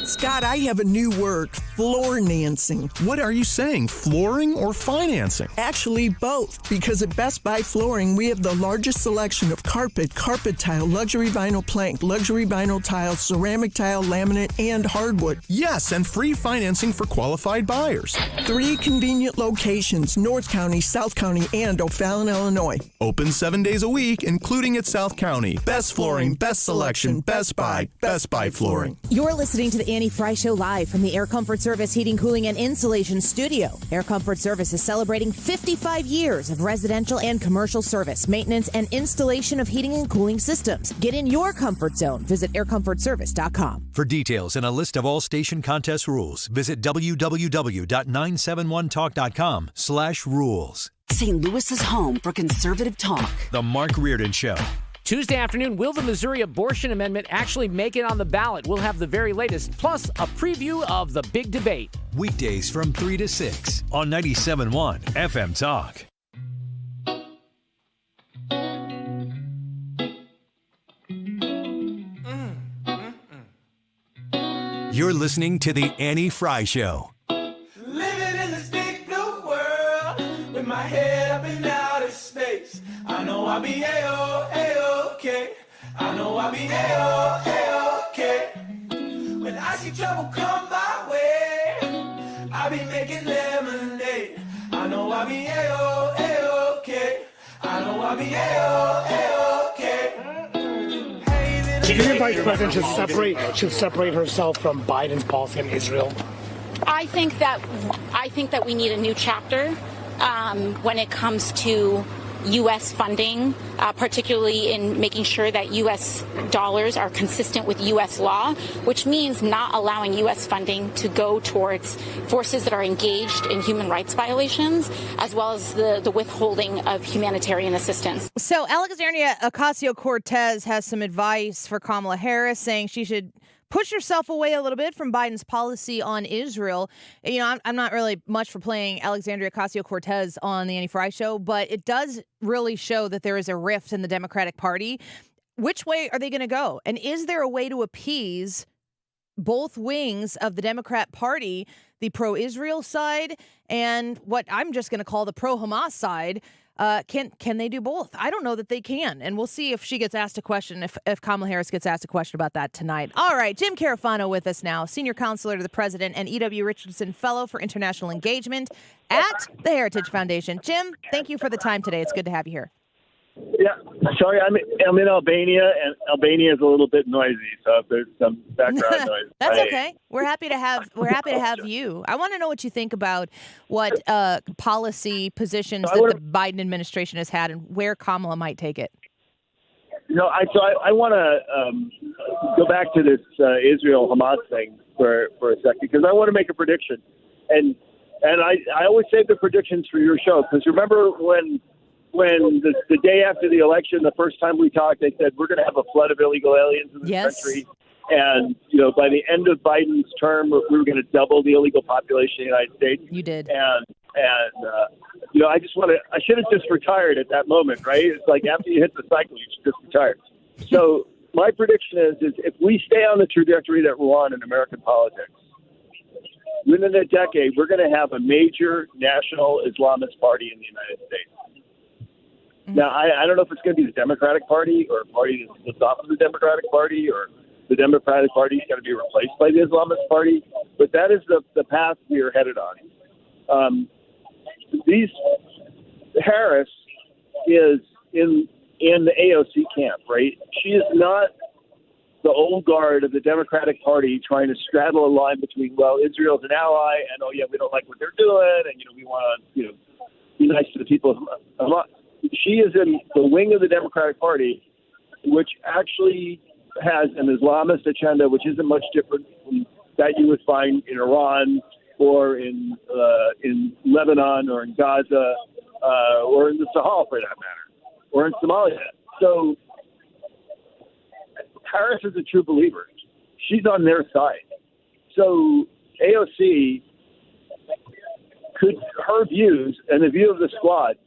Scott, I have a new word, floornancing. What are you saying, flooring or financing? Actually, both, because at Best Buy Flooring, we have the largest selection of carpet tile, luxury vinyl plank, luxury vinyl tile, ceramic tile, laminate, and hardwood. Yes, and free financing for qualified buyers. 3 convenient locations, North County, South County, and O'Fallon, Illinois. Open 7 days a week, including at South County. Best flooring, best selection, Best Buy Flooring. You're listening to the Annie Fry Show live from the Air Comfort Service Heating, Cooling, and Insulation Studio. Air Comfort Service is celebrating 55 years of residential and commercial service, maintenance, and installation of heating and cooling systems. Get in your comfort zone. Visit aircomfortservice.com. For details and a list of all station contest rules, visit www.971talk.com/rules. St. Louis's home for conservative talk. The Mark Reardon Show. Tuesday afternoon, will the Missouri abortion amendment actually make it on the ballot? We'll have the very latest, plus a preview of the big debate. Weekdays from 3 to 6 on 97.1 FM Talk. You're listening to the Annie Fry Show. Living in this big blue world with my head up in outer space. I know I'll be A-OK. I know I'll be A-OK. When I see trouble come my way, I'll be making lemonade. I know I'll be A-OK. I know I'll be A-OK. Do you think the vice president should separate herself from Biden's policy on Israel? I think that we need a new chapter when it comes to U.S. funding, particularly in making sure that U.S. dollars are consistent with U.S. law, which means not allowing U.S. funding to go towards forces that are engaged in human rights violations, as well as the withholding of humanitarian assistance. So Alexandria Ocasio-Cortez has some advice for Kamala Harris, saying she should push yourself away a little bit from Biden's policy on Israel. You know, I'm not really much for playing Alexandria Ocasio-Cortez on the Annie Fry Show, but it does really show that there is a rift in the Democratic Party. Which way are they going to go? And is there a way to appease both wings of the Democrat Party, the pro-Israel side and what I'm just going to call the pro-Hamas side? Can they do both? I don't know that they can. And we'll see if she gets asked a question, if Kamala Harris gets asked a question about that tonight. All right, Jim Carafano with us now, Senior Counselor to the President and E.W. Richardson Fellow for International Engagement at the Heritage Foundation. Jim, thank you for the time today. It's good to have you here. Yeah, sorry, I'm in Albania, and Albania is a little bit noisy, so if there's some background noise, that's okay. We're happy to have you. I want to know what you think about what policy positions that the Biden administration has had and where Kamala might take it. I want to go back to this Israel-Hamas thing for a second, because I want to make a prediction, and I always save the predictions for your show, because remember when the day after the election, the first time we talked, they said we're going to have a flood of illegal aliens in this country. And, by the end of Biden's term, we were going to double the illegal population of the United States. You did. And I should have just retired at that moment, right? It's like after you hit the cycle, you should just retire. So my prediction is if we stay on the trajectory that we're on in American politics, within a decade, we're going to have a major national Islamist party in the United States. Now, I don't know if it's going to be the Democratic Party or a party that splits off of the Democratic Party, or the Democratic Party is going to be replaced by the Islamist Party, but that is the path we are headed on. Harris is in the AOC camp, right? She is not the old guard of the Democratic Party trying to straddle a line between, well, Israel's an ally, and we don't like what they're doing, and we want to be nice to the people of Hamas. She is in the wing of the Democratic Party, which actually has an Islamist agenda, which isn't much different from that you would find in Iran or in Lebanon or in Gaza or in the Sahel, for that matter, or in Somalia. So Harris is a true believer. She's on their side. So AOC her views and the view of the squad,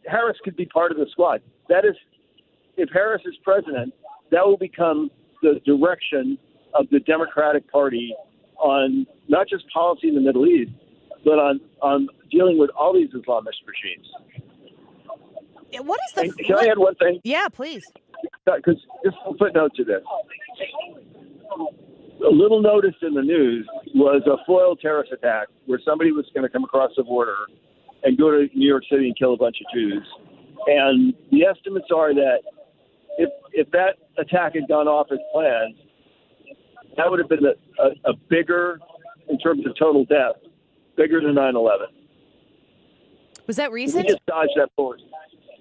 Harris could be part of the squad. That is, if Harris is president, that will become the direction of the Democratic Party on not just policy in the Middle East, but on dealing with all these Islamist regimes. What is the? Can I add one thing? Yeah, please. Because just a footnote to this. A little notice in the news was a foiled terrorist attack where somebody was going to come across the border and go to New York City and kill a bunch of Jews. And the estimates are that if that attack had gone off as planned, that would have been a bigger, in terms of total death, bigger than 9/11. Was that recent? We just dodged that bullet.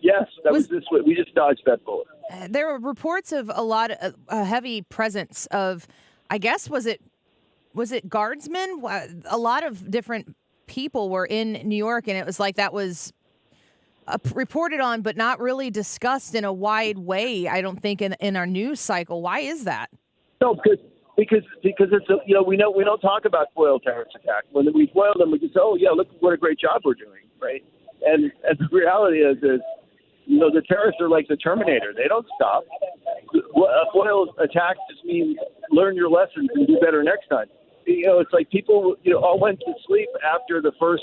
Yes, that was this way. We just dodged that bullet. There were reports of a lot of a heavy presence of, I guess, was it guardsmen? A lot of different people were in New York, and it was like that was reported on, but not really discussed in a wide way. I don't think in our news cycle. Why is that? No, because it's we don't talk about foiled terrorist attack. When we foil them, we can say, oh yeah, look what a great job we're doing, right? And the reality is the terrorists are like the Terminator. They don't stop. A foiled attack just means learn your lessons and do better next time. It's like people all went to sleep after the first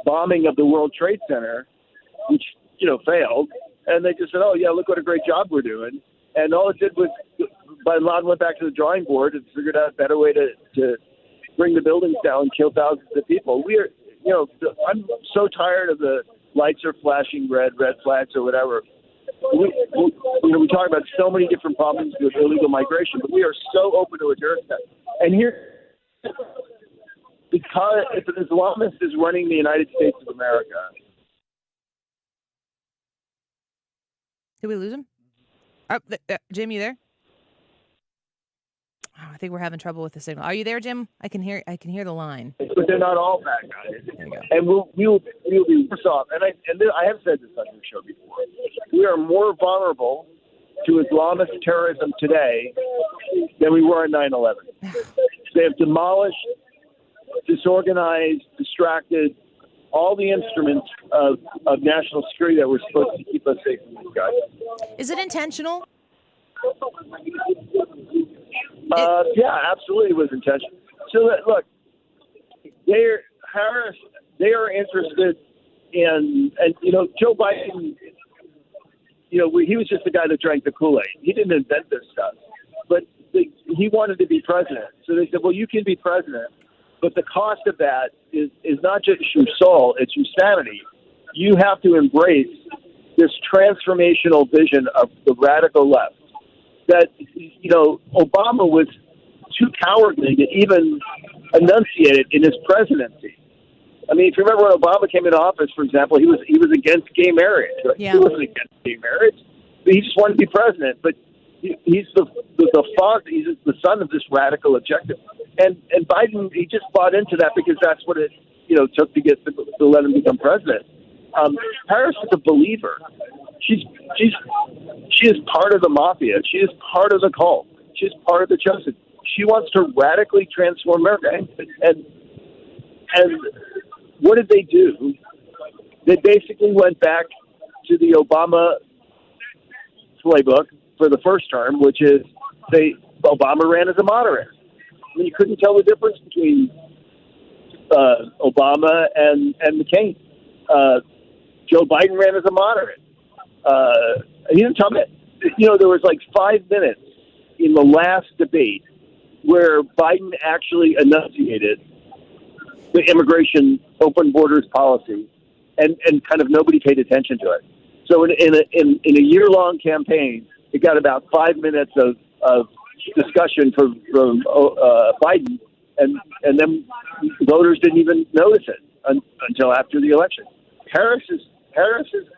bombing of the World Trade Center, which failed, and they just said, oh yeah, look what a great job we're doing. And all it did was bin Laden went back to the drawing board and figured out a better way to bring the buildings down and kill thousands of people. I'm so tired of the lights are flashing red flags or whatever. We talk about so many different problems with illegal migration, but we are so open to a terrorist attack. And here, because if an Islamist is running the United States of America. Did we lose him? Jim, you there? Oh, I think we're having trouble with the signal. Are you there, Jim? I can hear the line. But they're not all bad guys. There you go. And we will be worse off. And I have said this on your show before. We are more vulnerable to Islamist terrorism today than we were on 9/11. They have demolished, disorganized, distracted all the instruments of national security that were supposed to keep us safe from these guys. Is it intentional? Yeah, absolutely, it was intentional. So look, they are interested in, and Joe Biden. He was just the guy that drank the Kool-Aid. He didn't invent this stuff, but he wanted to be president. So they said, well, you can be president, but the cost of that is not just your soul, it's your sanity. You have to embrace this transformational vision of the radical left that, Obama was too cowardly to even enunciate it in his presidency. I mean, if you remember when Obama came into office, for example, he was against gay marriage. Right? Yeah. He wasn't against gay marriage. He just wanted to be president. But he's the father. He's the son of this radical objective. And Biden, he just bought into that because that's what it took to let him become president. Harris is a believer. She is part of the mafia. She is part of the cult. She is part of the chosen. She wants to radically transform America. And what did they do they basically went back to the Obama playbook for the first term, which is Obama ran as a moderate. I mean, you couldn't tell the difference between Obama and McCain. Joe Biden ran as a moderate. He didn't tell me. There was like 5 minutes in the last debate where Biden actually enunciated the immigration open borders policy, and kind of nobody paid attention to it. So in a year-long campaign, it got about 5 minutes of discussion from Biden, and then voters didn't even notice it until after the election. Harris is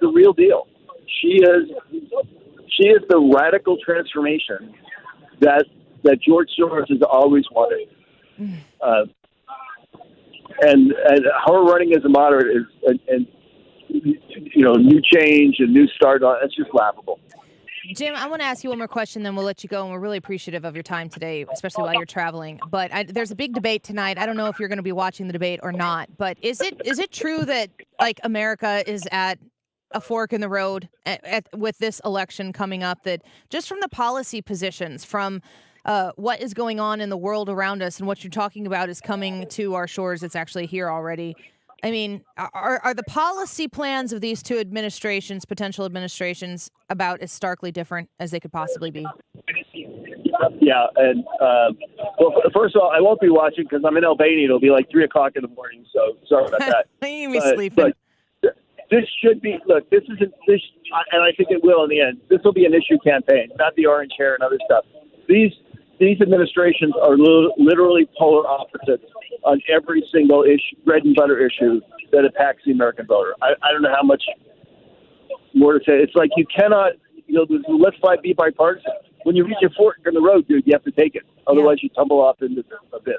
the real deal. She is the radical transformation that George Soros has always wanted. And her running as a moderate is new change and new start. It's just laughable. Jim, I want to ask you one more question, then we'll let you go. And we're really appreciative of your time today, especially while you're traveling. But there's a big debate tonight. I don't know if you're going to be watching the debate or not. But is it true that America is at a fork in the road with this election coming up? That just from the policy positions, from what is going on in the world around us, and what you're talking about is coming to our shores. It's actually here already. I mean, are the policy plans of these two administrations, potential administrations, about as starkly different as they could possibly be? Yeah, and first of all, I won't be watching because I'm in Albania. It'll be like 3:00 in the morning, so sorry about that. You'll be sleeping. But this should be, look, this isn't this, and I think it will in the end. This will be an issue campaign, not the orange hair and other stuff. These administrations are literally polar opposites on every single issue, bread and butter issue that impacts the American voter. I don't know how much more to say. It's like you cannot, let's be bipartisan. When you reach a fork in the road, dude, you have to take it. Otherwise, you tumble off into the abyss.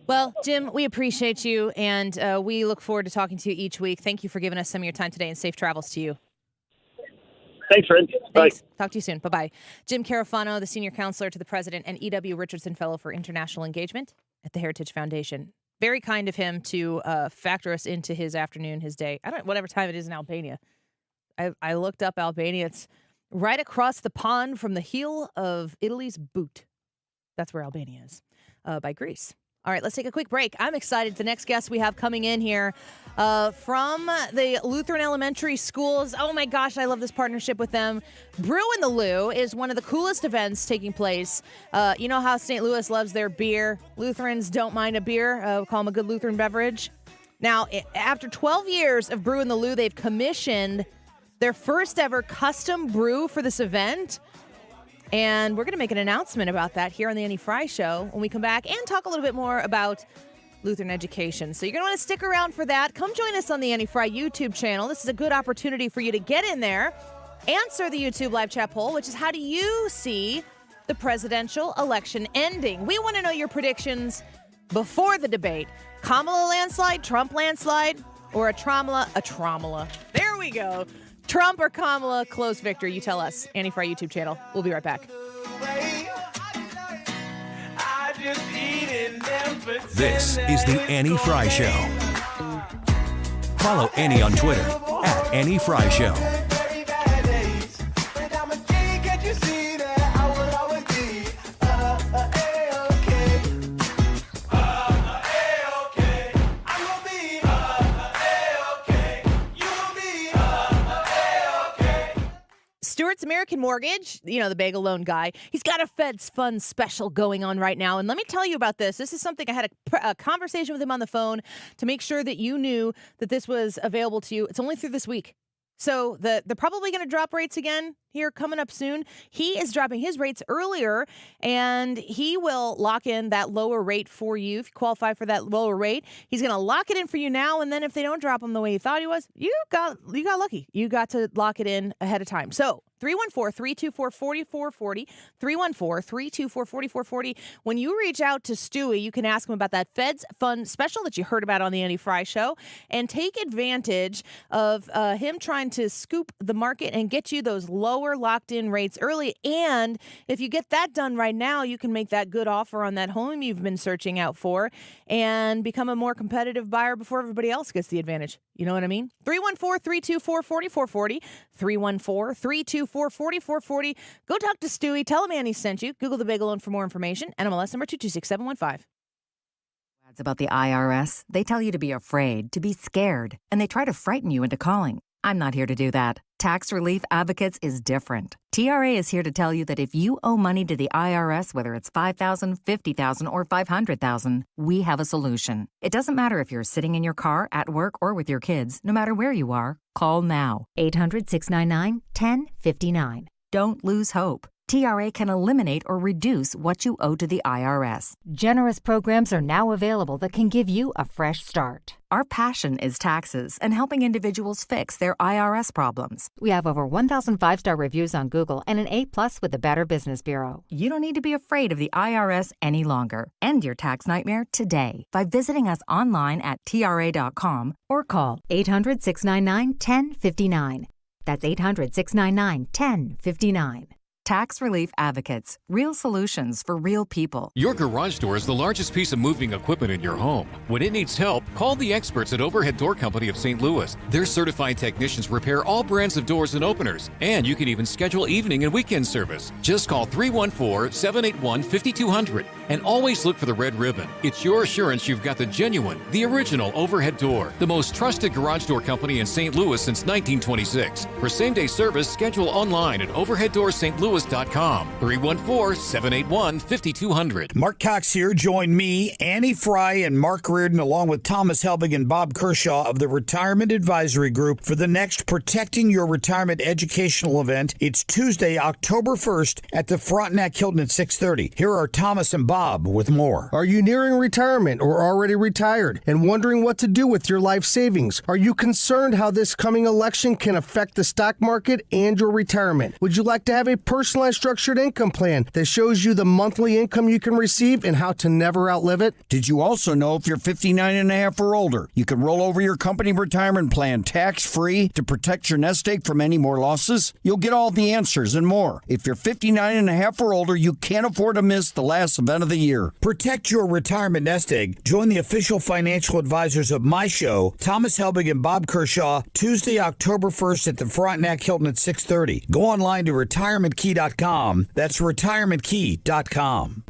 Well, Jim, we appreciate you, and we look forward to talking to you each week. Thank you for giving us some of your time today, and safe travels to you. Thanks, friend. Thanks. Bye. Talk to you soon. Bye-bye. Jim Carafano, the Senior Counselor to the President and E.W. Richardson Fellow for International Engagement at the Heritage Foundation. Very kind of him to factor us into his afternoon, his day. Whatever time it is in Albania. I looked up Albania. It's right across the pond from the heel of Italy's boot. That's where Albania is, by Greece. All right, let's take a quick break. I'm excited. The next guest we have coming in here from the Lutheran Elementary Schools. Oh, my gosh, I love this partnership with them. Brew in the Lou is one of the coolest events taking place. You know how St. Louis loves their beer. Lutherans don't mind a beer. We call them a good Lutheran beverage. Now, after 12 years of Brew in the Lou, they've commissioned their first ever custom brew for this event. And we're going to make an announcement about that here on the Annie Fry Show when we come back and talk a little bit more about Lutheran education. So you're going to want to stick around for that. Come join us on the Annie Fry YouTube channel. This is a good opportunity for you to get in there, answer the YouTube live chat poll, which is how do you see the presidential election ending? We want to know your predictions before the debate. Kamala landslide, Trump landslide, or a Tromala. There we go. Trump or Kamala, close victory. You tell us. Annie Fry YouTube channel. We'll be right back. This is the Annie Fry Show. Follow Annie on Twitter at Annie Fry Show. Stewart's American Mortgage, the bagel loan guy, he's got a Feds Funds special going on right now. And let me tell you about this. This is something I had a conversation with him on the phone to make sure that you knew that this was available to you. It's only through this week. So they're probably going to drop rates again here coming up soon. He is dropping his rates earlier, and he will lock in that lower rate for you. If you qualify for that lower rate, he's going to lock it in for you now, and then if they don't drop them the way you thought he was, you got lucky. You got to lock it in ahead of time. So 314-324-4440. 314-324-4440. When you reach out to Stewie, you can ask him about that Feds Fund special that you heard about on the Andy Fry Show and take advantage of him trying to scoop the market and get you those lower locked-in rates early. And if you get that done right now, you can make that good offer on that home you've been searching out for and become a more competitive buyer before everybody else gets the advantage. You know what I mean? 314-324-4440. 314-324-4440. Go talk to Stewie. Tell him Annie sent you. Google the Bagel Loan for more information. NMLS number 226715. Ads about the IRS. They tell you to be afraid, to be scared, and they try to frighten you into calling. I'm not here to do that. Tax Relief Advocates is different. TRA is here to tell you that if you owe money to the IRS, whether it's $5,000, $50,000, or $500,000, we have a solution. It doesn't matter if you're sitting in your car, at work, or with your kids. No matter where you are, call now. 800-699-1059. Don't lose hope. TRA can eliminate or reduce what you owe to the IRS. Generous programs are now available that can give you a fresh start. Our passion is taxes and helping individuals fix their IRS problems. We have over 1,000 5-star reviews on Google and an A+ with the Better Business Bureau. You don't need to be afraid of the IRS any longer. End your tax nightmare today by visiting us online at TRA.com or call 800-699-1059. That's 800-699-1059. Tax Relief Advocates. Real solutions for real people. Your garage door is the largest piece of moving equipment in your home. When it needs help, call the experts at Overhead Door Company of St. Louis. Their certified technicians repair all brands of doors and openers. And you can even schedule evening and weekend service. Just call 314-781-5200 and always look for the red ribbon. It's your assurance you've got the genuine, the original Overhead Door. The most trusted garage door company in St. Louis since 1926. For same-day service, schedule online at overheaddoorsstlouis.com. 314-781-5200. Mark Cox here. Join me, Annie Fry, and Mark Reardon, along with Thomas Helbig and Bob Kershaw of the Retirement Advisory Group for the next Protecting Your Retirement educational event. It's Tuesday, October 1st at the Frontenac Hilton at 6:30. Here are Thomas and Bob with more. Are you nearing retirement or already retired and wondering what to do with your life savings? Are you concerned how this coming election can affect the stock market and your retirement? Would you like to have a personalized structured income plan that shows you the monthly income you can receive and how to never outlive it? Did you also know if you're 59 and a half or older, you can roll over your company retirement plan tax-free to protect your nest egg from any more losses? You'll get all the answers and more. If you're 59 and a half or older, you can't afford to miss the last event of the year. Protect your retirement nest egg. Join the official financial advisors of my show, Thomas Helbig and Bob Kershaw, Tuesday, October 1st at the Frontenac Hilton at 6:30. Go online to retirementkey.com. That's retirementkey.com.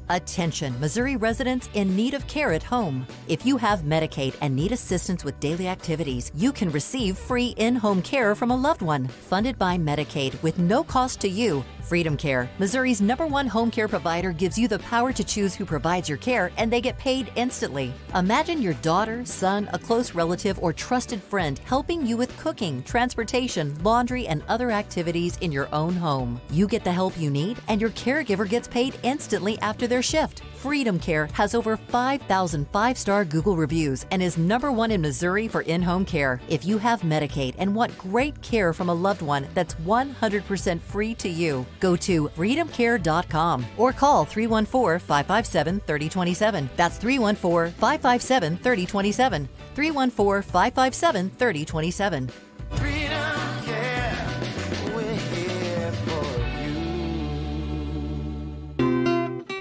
Attention, Missouri residents in need of care at home. If you have Medicaid and need assistance with daily activities, you can receive free in-home care from a loved one, funded by Medicaid with no cost to you. Freedom Care, Missouri's #1 home care provider, gives you the power to choose who provides your care, and they get paid instantly. Imagine your daughter, son, a close relative, or trusted friend helping you with cooking, transportation, laundry, and other activities in your own home. You get the help you need, and your caregiver gets paid instantly after their shift. Freedom Care has over 5,000 5-star Google reviews and is #1 in Missouri for in-home care. If you have Medicaid and want great care from a loved one that's 100% free to you, go to freedomcare.com or call 314-557-3027. That's 314-557-3027. 314-557-3027.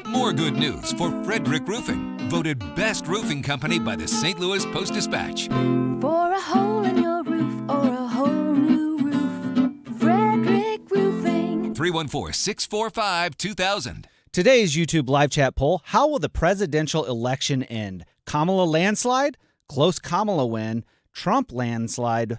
More good news for Frederick Roofing, voted best roofing company by the St. Louis Post-Dispatch. For a hole in your roof or a whole new roof, Frederick Roofing. 314-645-2000. Today's YouTube live chat poll: how will the presidential election end? Kamala landslide, close Kamala win, Trump landslide,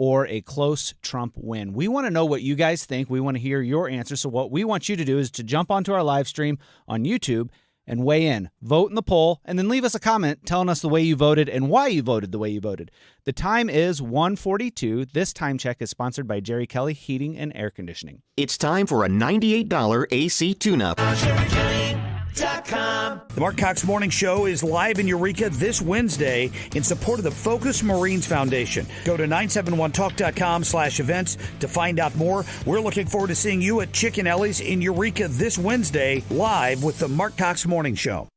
or a close Trump win? We want to know what you guys think. We want to hear your answers. So what we want you to do is to jump onto our live stream on YouTube and weigh in. Vote in the poll, and then leave us a comment telling us the way you voted and why you voted the way you voted. The time is 1:42. This time check is sponsored by Jerry Kelly Heating and Air Conditioning. It's time for a $98 AC tune-up. TalkShoe.com. The Mark Cox Morning Show is live in Eureka this Wednesday in support of the Focus Marines Foundation. Go to 971talk.com/events to find out more. We're looking forward to seeing you at Chicken Ellie's in Eureka this Wednesday, live with the Mark Cox Morning Show.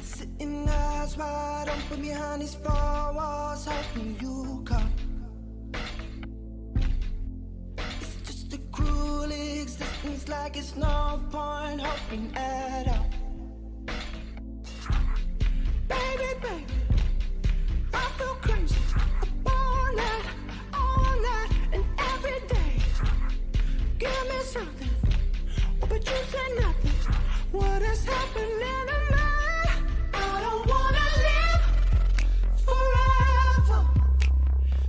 Sitting eyes wide open behind these four walls, hoping you come. It's just a cruel existence, like it's no point hoping at all. Baby, baby, I feel crazy all night, and every day. Give me something, but you say nothing. What is happening to me? I don't wanna live forever,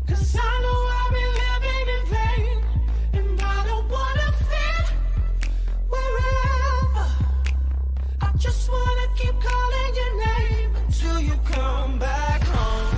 'cause I know I'll be living in vain, and I don't wanna fit wherever. I just wanna keep calling your name until you come back home.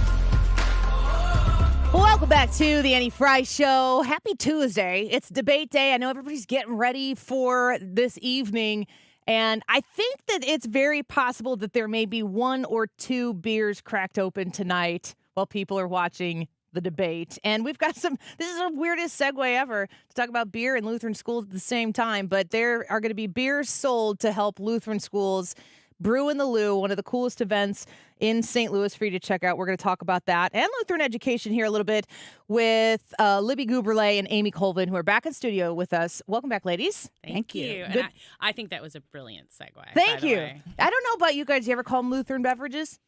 Welcome back to the Annie Fry Show. Happy Tuesday. It's debate day. I know everybody's getting ready for this evening. And I think that it's very possible that there may be one or two beers cracked open tonight while people are watching the debate. And we've got this is the weirdest segue ever to talk about beer and Lutheran schools at the same time. But there are going to be beers sold to help Lutheran schools. Brew in the Lou, one of the coolest events in St. Louis for you to check out. We're going to talk about that and Lutheran education here a little bit with Libby Guberle and Amy Colvin, who are back in studio with us. Welcome back, ladies. Thank you. And I think that was a brilliant segue. Thank you. I don't know about you guys. You ever call them Lutheran beverages?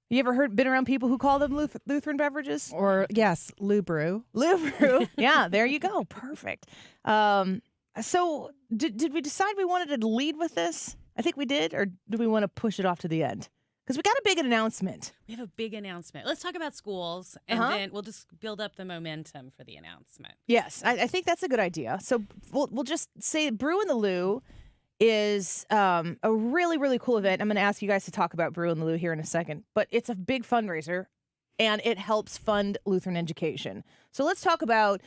You ever been around people who call them Lutheran beverages? Or, yes, Lou Brew. Lou Brew. Yeah, there you go. Perfect. So did we decide we wanted to lead with this? I think we did, or do we want to push it off to the end? Because we got a big announcement. We have a big announcement. Let's talk about schools, and then we'll just build up the momentum for the announcement. Yes, I think that's a good idea. So we'll just say Brew in the Lou is a really, really cool event. I'm going to ask you guys to talk about Brew in the Lou here in a second. But it's a big fundraiser, and it helps fund Lutheran education. So let's talk about,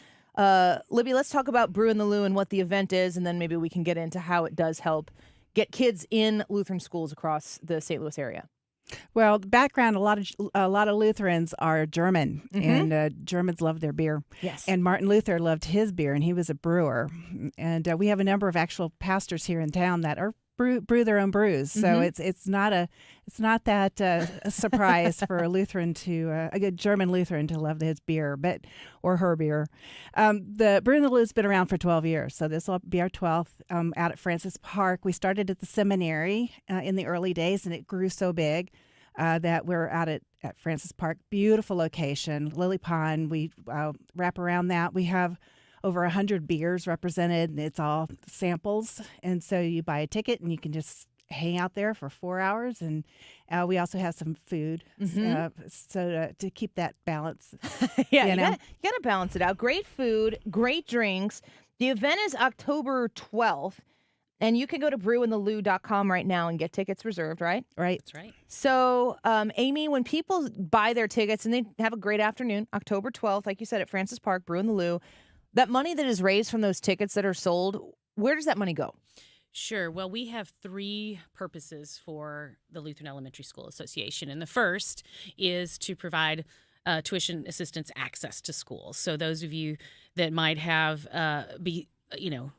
Libby, let's talk about Brew in the Lou and what the event is, and then maybe we can get into how it does help get kids in Lutheran schools across the St. Louis area. Well, background, a lot of Lutherans are German, and Germans love their beer. Yes. And Martin Luther loved his beer, and he was a brewer. And we have a number of actual pastors here in town that are brew their own brews. So it's not that a surprise for a Lutheran a good German Lutheran to love his beer, or her beer. The Brew in the Lou has been around for 12 years, so this will be our 12th out at Francis Park. We started at the seminary in the early days, and it grew so big that we're out at Francis Park. Beautiful location, Lily Pond. We wrap around that. We have over 100 beers represented, and it's all samples. And so you buy a ticket, and you can just hang out there for 4 hours. And we also have some food, so to keep that balance. Yeah, you gotta balance it out. Great food, great drinks. The event is October 12th, and you can go to brewinthelou.com right now and get tickets reserved, right? Right. That's right. So, Amy, when people buy their tickets, and they have a great afternoon, October 12th, like you said, at Francis Park, Brew in the Lou, that money that is raised from those tickets that are sold, where does that money go? Sure. Well, we have three purposes for the Lutheran Elementary School Association. And the first is to provide tuition assistance access to schools. So those of you that might have be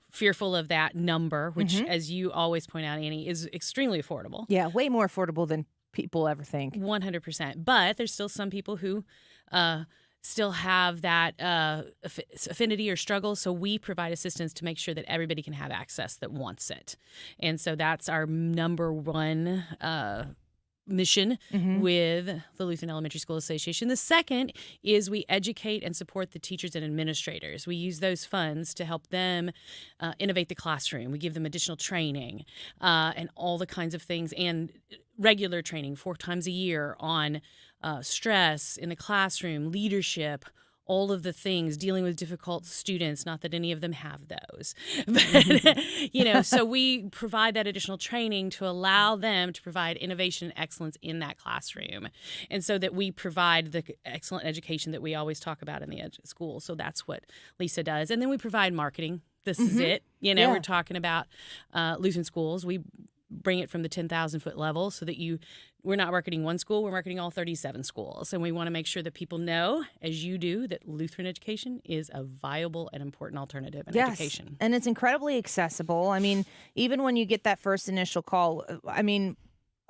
fearful of that number, which, as you always point out, Annie, is extremely affordable. Yeah, way more affordable than people ever think. 100%. But there's still some people who still have that affinity or struggle. So we provide assistance to make sure that everybody can have access that wants it. And so that's our number one mission with the Lutheran Elementary School Association. The second is we educate and support the teachers and administrators. We use those funds to help them innovate the classroom. We give them additional training and all the kinds of things, and regular training 4 times a year on stress in the classroom, leadership, all of the things, dealing with difficult students, not that any of them have those. But, so we provide that additional training to allow them to provide innovation and excellence in that classroom. And so that we provide the excellent education that we always talk about in the school. So that's what Lisa does. And then we provide marketing. This is it. We're talking about Lutheran schools. We bring it from the 10,000-foot level so that we're not marketing one school, we're marketing all 37 schools. And we want to make sure that people know, as you do, that Lutheran education is a viable and important alternative in education. And it's incredibly accessible. I mean, even when you get that first initial call, I mean,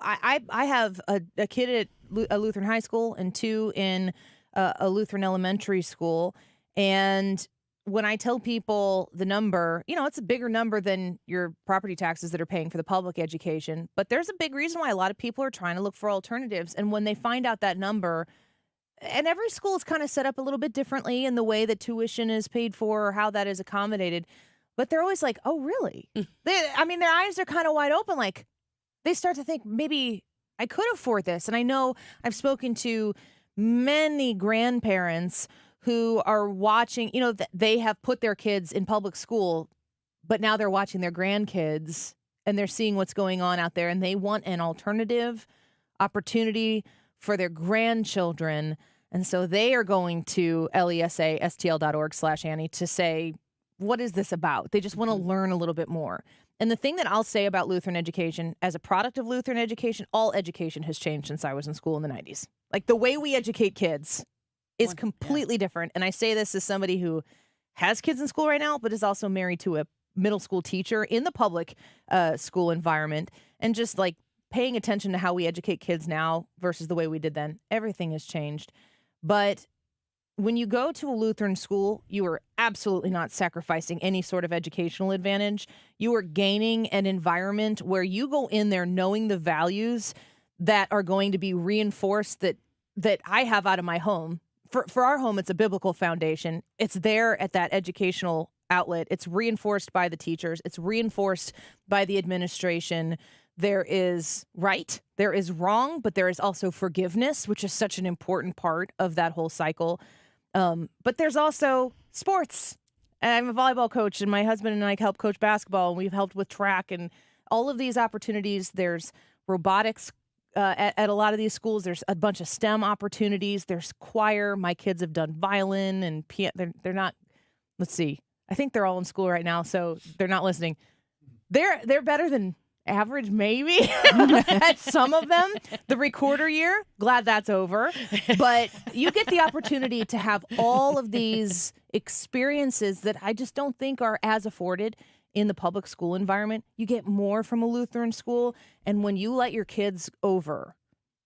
I have a kid at a Lutheran high school and 2 in a Lutheran elementary school. And when I tell people the number, it's a bigger number than your property taxes that are paying for the public education. But there's a big reason why a lot of people are trying to look for alternatives. And when they find out that number, and every school is kind of set up a little bit differently in the way that tuition is paid for or how that is accommodated. But they're always like, oh, really? Their eyes are kind of wide open. Like, they start to think, maybe I could afford this. And I know I've spoken to many grandparents who are watching, they have put their kids in public school, but now they're watching their grandkids and they're seeing what's going on out there, and they want an alternative opportunity for their grandchildren. And so they are going to lesastl.org/Annie to say, what is this about? They just want to learn a little bit more. And the thing that I'll say about Lutheran education, as a product of Lutheran education, all education has changed since I was in school in the 90s. Like, the way we educate kids is completely different. And I say this as somebody who has kids in school right now, but is also married to a middle school teacher in the public school environment. And just like paying attention to how we educate kids now versus the way we did then, everything has changed. But when you go to a Lutheran school, you are absolutely not sacrificing any sort of educational advantage. You are gaining an environment where you go in there knowing the values that are going to be reinforced that I have out of my home. For our home, it's a biblical foundation. It's there at that educational outlet. It's reinforced by the teachers. It's reinforced by the administration. There is right, there is wrong, but there is also forgiveness, which is such an important part of that whole cycle. But there's also sports. And I'm a volleyball coach, and my husband and I help coach basketball, and we've helped with track and all of these opportunities. There's robotics. At a lot of these schools, there's a bunch of STEM opportunities. There's choir. My kids have done violin and piano. They're not. Let's see. I think they're all in school right now, so they're not listening. They're better than average, maybe at some of them. The recorder year, glad that's over. But you get the opportunity to have all of these experiences that I just don't think are as afforded in the public school environment. You get more from a Lutheran school. And when you let your kids over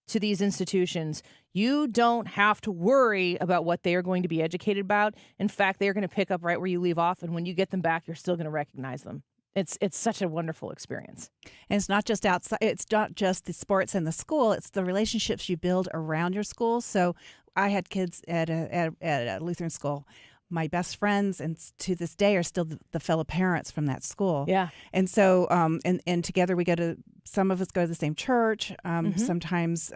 to these institutions, you don't have to worry about what they are going to be educated about. In fact, they're going to pick up right where you leave off. And when you get them back, you're still going to recognize them. It's such a wonderful experience. And it's not just outside. It's not just the sports and the school. It's the relationships you build around your school. So I had kids at a Lutheran school. My best friends, and to this day, are still the fellow parents from that school. Yeah. And so, and together we some of us go to the same church. Sometimes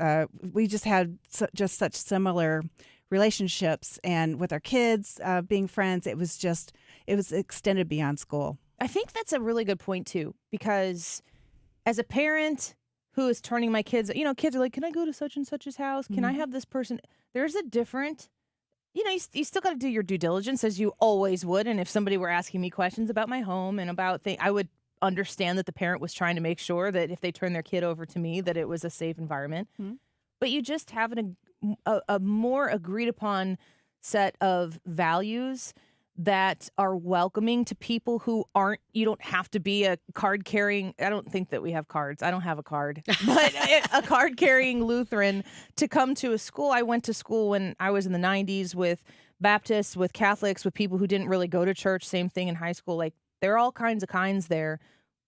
we just had just such similar relationships. And with our kids being friends, it was extended beyond school. I think that's a really good point, too, because as a parent who is turning my kids, kids are like, can I go to such and such's house? Can I have this person? There's a different... you still got to do your due diligence as you always would. And if somebody were asking me questions about my home and about things, I would understand that the parent was trying to make sure that if they turn their kid over to me, that it was a safe environment. But you just have a more agreed upon set of values that are welcoming to people who aren't, you don't have to be a card carrying, I don't think that we have cards. I don't have a card, but a card carrying Lutheran to come to a school. I went to school when I was in the 90s with Baptists, with Catholics, with people who didn't really go to church. Same thing in high school. Like, there are all kinds there,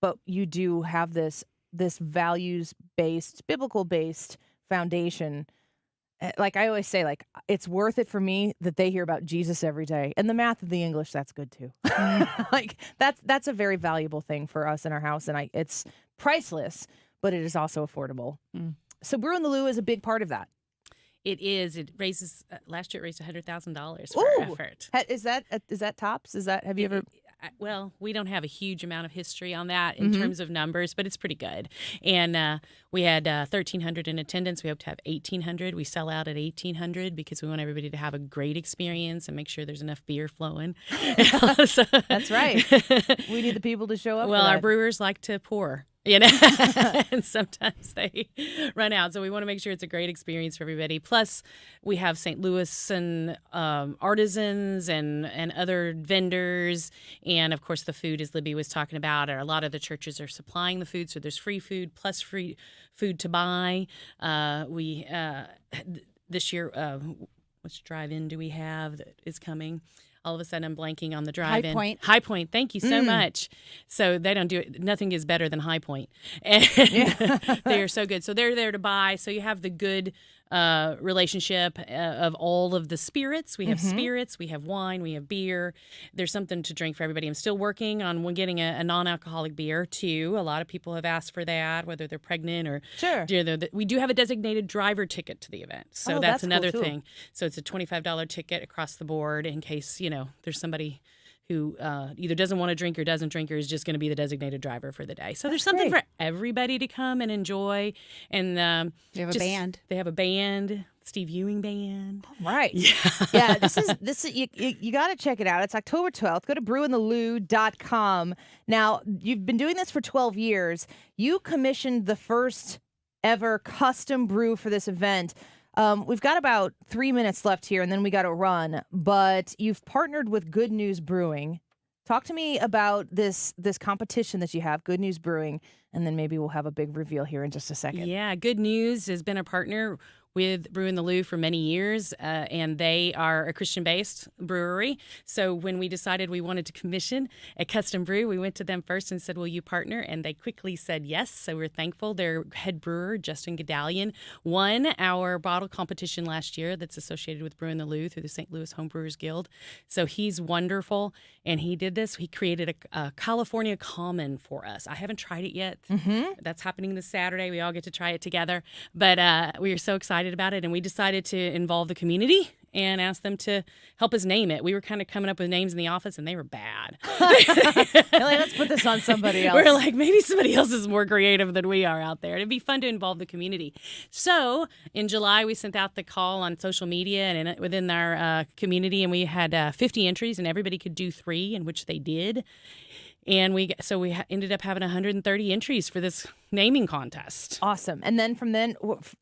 but you do have this values-based, biblical-based foundation. Like I always say, like, it's worth it for me that they hear about Jesus every day. And the math and the English, that's good too. Like, that's a very valuable thing for us in our house. And it's priceless, but it is also affordable. So Brew in the Lou is a big part of that. It is. It raises. Last year, it raised $100,000 for our effort. Is that tops? Have you ever? Well, we don't have a huge amount of history on that in terms of numbers, but it's pretty good. And we had 1,300 in attendance. We hope to have 1,800. We sell out at 1,800 because we want everybody to have a great experience and make sure there's enough beer flowing. That's right. We need the people to show up. Well, for that. our brewers like to pour. And sometimes they run out. So we want to make sure it's a great experience for everybody. Plus, we have St. Louis and artisans and other vendors. And, of course, the food, as Libby was talking about, a lot of the churches are supplying the food. So there's free food plus free food to buy. This year, which drive-in do we have that is coming? All of a sudden, I'm blanking on the drive-in. High Point. Thank you so much. So they don't do it. Nothing is better than High Point. And they are so good. So they're there to buy. So you have the good relationship of all of the spirits. We have spirits, we have wine, we have beer. There's something to drink for everybody. I'm still working on getting a non-alcoholic beer too. A lot of people have asked for that, whether they're pregnant or sure. We do have a designated driver ticket to the event, so that's another cool thing. So it's a $25 ticket across the board in case there's somebody who either doesn't want to drink or doesn't drink or is just going to be the designated driver for the day. So there's something for everybody to come and enjoy. And they have a band. They have a band, Steve Ewing Band. Right. Yeah. This is you got to check it out. It's October 12th. Go to brewintheLou.com. Now, you've been doing this for 12 years. You commissioned the first ever custom brew for this event. We've got about 3 minutes left here, and then we got to run. But you've partnered with Good News Brewing. Talk to me about this competition that you have, Good News Brewing, and then maybe we'll have a big reveal here in just a second. Yeah, Good News has been a partner with Brew in the Lou for many years, and they are a Christian-based brewery. So when we decided we wanted to commission a custom brew, we went to them first and said, will you partner? And they quickly said yes, so we're thankful. Their head brewer, Justin Gedalian, won our bottle competition last year that's associated with Brew in the Lou through the St. Louis Homebrewers Guild. So he's wonderful, and he did this. He created a California Common for us. I haven't tried it yet. That's happening this Saturday. We all get to try it together, but we are so excited about it, and we decided to involve the community and ask them to help us name it. We were kind of coming up with names in the office, and they were bad. Let's put this on somebody else. We're like, maybe somebody else is more creative than we are out there. It'd be fun to involve the community. So in July, we sent out the call on social media and within our community, and we had 50 entries, and everybody could do 3, in which they did. And we ended up having 130 entries for this naming contest. Awesome. And then from then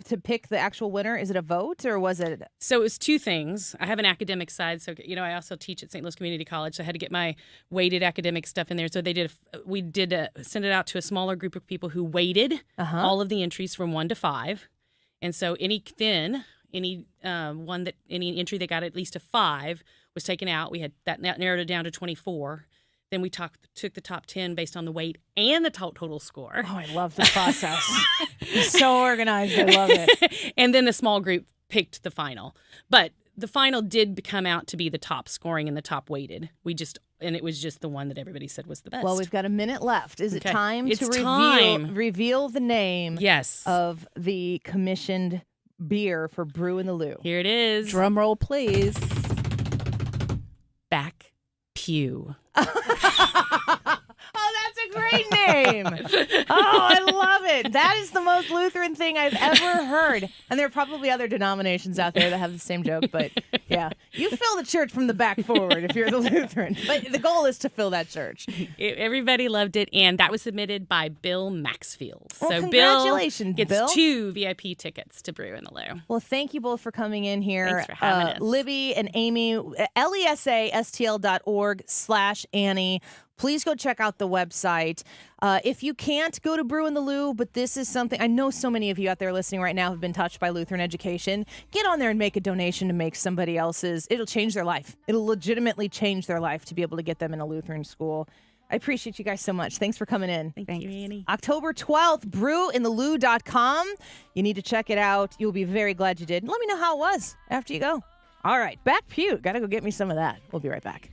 to pick the actual winner, is it a vote or was it? So it was 2 things. I have an academic side. So, I also teach at St. Louis Community College. So I had to get my weighted academic stuff in there. So we did send it out to a smaller group of people who weighted all of the entries from 1 to 5. And so any entry that got at least a 5 was taken out. We had that narrowed it down to 24. Then we took the top 10 based on the weight and the total score. Oh, I love the process. It's so organized. I love it. And then the small group picked the final. But the final did come out to be the top scoring and the top weighted. And it was just the one that everybody said was the best. Well, we've got a minute left. Is it time it's to reveal the name yes. of the commissioned beer for Brew in the Lou? Here it is. Drum roll, please. Back Pew. Oh, that's a great name. Oh, I love it. That is the most Lutheran thing I've ever heard. And there are probably other denominations out there that have the same joke, but yeah. You fill the church from the back forward if you're the Lutheran. But the goal is to fill that church. Everybody loved it, and that was submitted by Bill Maxfield. Well, so congratulations, Bill Bill. gets 2 VIP tickets to Brew in the Lou. Well, thank you both for coming in here. Thanks for having us. Libby and Amy, lesastl.org/Annie. Please go check out the website. If you can't go to Brew in the Lou, but this is something, I know so many of you out there listening right now have been touched by Lutheran education. Get on there and make a donation to make somebody else's. It'll change their life. It'll legitimately change their life to be able to get them in a Lutheran school. I appreciate you guys so much. Thanks for coming in. Thanks. You, Annie. October 12th, brewinthelou.com. You need to check it out. You'll be very glad you did. Let me know how it was after you go. All right, back pew. Got to go get me some of that. We'll be right back.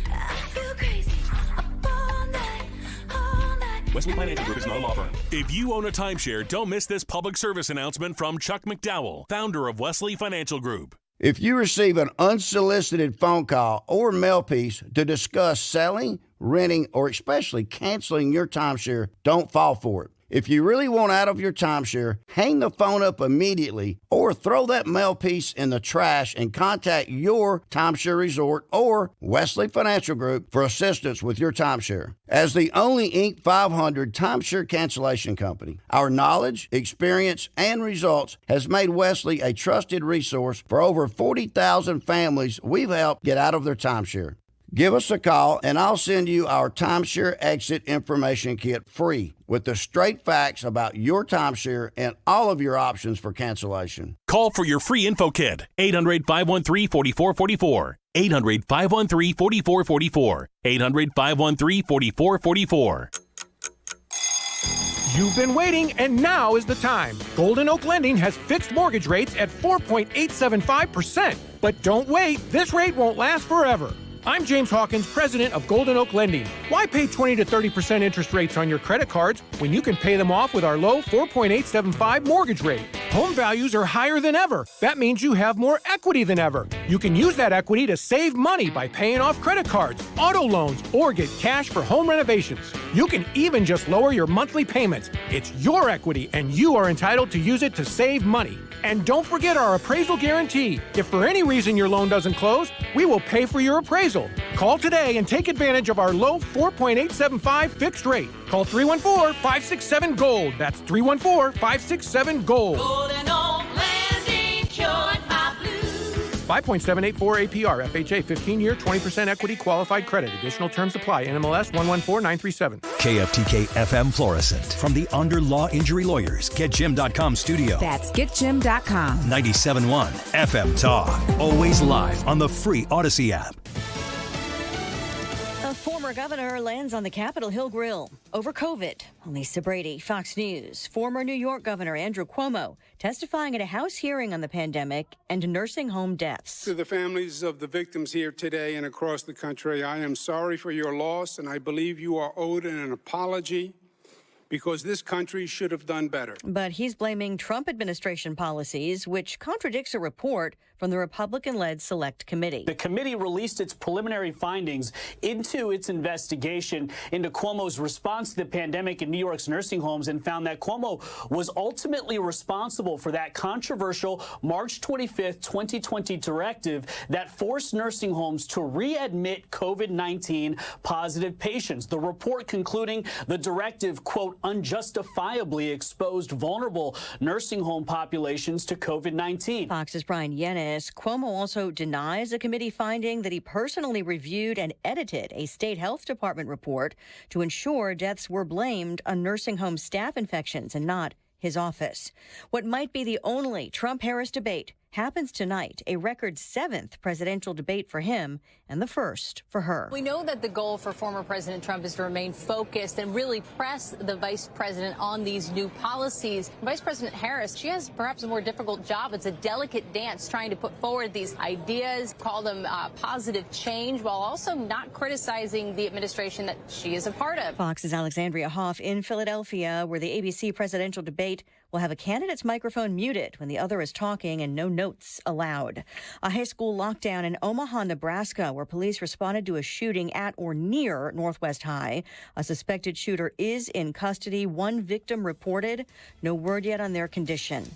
I feel crazy up all night, Wesley Financial Group is not a law firm. If you own a timeshare, don't miss this public service announcement from Chuck McDowell, founder of Wesley Financial Group. If you receive an unsolicited phone call or mail piece to discuss selling, renting, or especially canceling your timeshare, don't fall for it. If you really want out of your timeshare, hang the phone up immediately or throw that mail piece in the trash and contact your timeshare resort or Wesley Financial Group for assistance with your timeshare. As the only Inc. 500 timeshare cancellation company, our knowledge, experience, and results has made Wesley a trusted resource for over 40,000 families we've helped get out of their timeshare. Give us a call, and I'll send you our timeshare exit information kit free with the straight facts about your timeshare and all of your options for cancellation. Call for your free info kit, 800-513-4444. 800-513-4444. 800-513-4444. You've been waiting, and now is the time. Golden Oak Lending has fixed mortgage rates at 4.875%. But don't wait, this rate won't last forever. I'm James Hawkins, president of Golden Oak Lending. Why pay 20 to 30% interest rates on your credit cards when you can pay them off with our low 4.875 mortgage rate? Home values are higher than ever. That means you have more equity than ever. You can use that equity to save money by paying off credit cards, auto loans, or get cash for home renovations. You can even just lower your monthly payments. It's your equity, and you are entitled to use it to save money. And don't forget our appraisal guarantee. If for any reason your loan doesn't close, we will pay for your appraisal. Call today and take advantage of our low 4.875 fixed rate. Call 314-567-GOLD. That's 314-567-GOLD. Golden Oak Landing cured my blues. 5.784 APR, FHA, 15-year, 20% equity qualified credit. Additional terms apply. NMLS 114937. KFTK FM Florissant. From the Under Law Injury Lawyers, GetJim.com studio. That's GetJim.com. 97.1 FM Talk. Always live on the free Odyssey app. A former governor lands on the Capitol Hill Grill over COVID. Lisa Brady, Fox News. Former New York Governor Andrew Cuomo testifying at a House hearing on the pandemic and nursing home deaths. To the families of the victims here today and across the country, I am sorry for your loss, and I believe you are owed an apology because this country should have done better. But he's blaming Trump administration policies, which contradicts a report from the Republican-led Select Committee. The committee released its preliminary findings into its investigation into Cuomo's response to the pandemic in New York's nursing homes and found that Cuomo was ultimately responsible for that controversial March 25th, 2020 directive that forced nursing homes to readmit COVID-19 positive patients. The report concluding the directive, quote, unjustifiably exposed vulnerable nursing home populations to COVID-19. Fox's Brian Yennis. Cuomo also denies a committee finding that he personally reviewed and edited a state health department report to ensure deaths were blamed on nursing home staff infections and not his office. What might be the only Trump-Harris debate happens tonight, a record 7th presidential debate for him and the first for her. We know that the goal for former President Trump is to remain focused and really press the vice president on these new policies. Vice President Harris, she has perhaps a more difficult job. It's a delicate dance trying to put forward these ideas, call them positive change, while also not criticizing the administration that she is a part of. Fox's Alexandria Hoff in Philadelphia, where the ABC presidential debate will have a candidate's microphone muted when the other is talking and no notes allowed. A high school lockdown in Omaha, Nebraska, where police responded to a shooting at or near Northwest High. A suspected shooter is in custody. One victim reported. No word yet on their condition.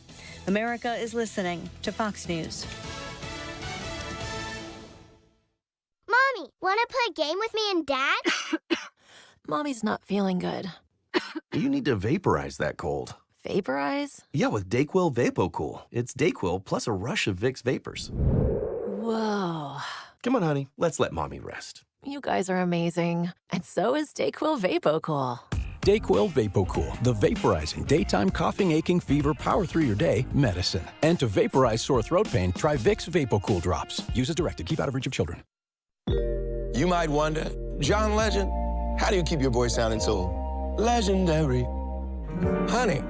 America is listening to Fox News. Mommy, want to play a game with me and Dad? Mommy's not feeling good. You need to vaporize that cold. Vaporize? Yeah, with DayQuil VapoCool. It's DayQuil plus a rush of Vicks vapors. Whoa. Come on, honey. Let's let Mommy rest. You guys are amazing. And so is DayQuil VapoCool. DayQuil VapoCool, the vaporizing daytime coughing, aching, fever, power through your day medicine. And to vaporize sore throat pain, try Vicks VapoCool drops. Use as directed. Keep out of reach of children. You might wonder, John Legend, how do you keep your voice sounding so legendary? Honey.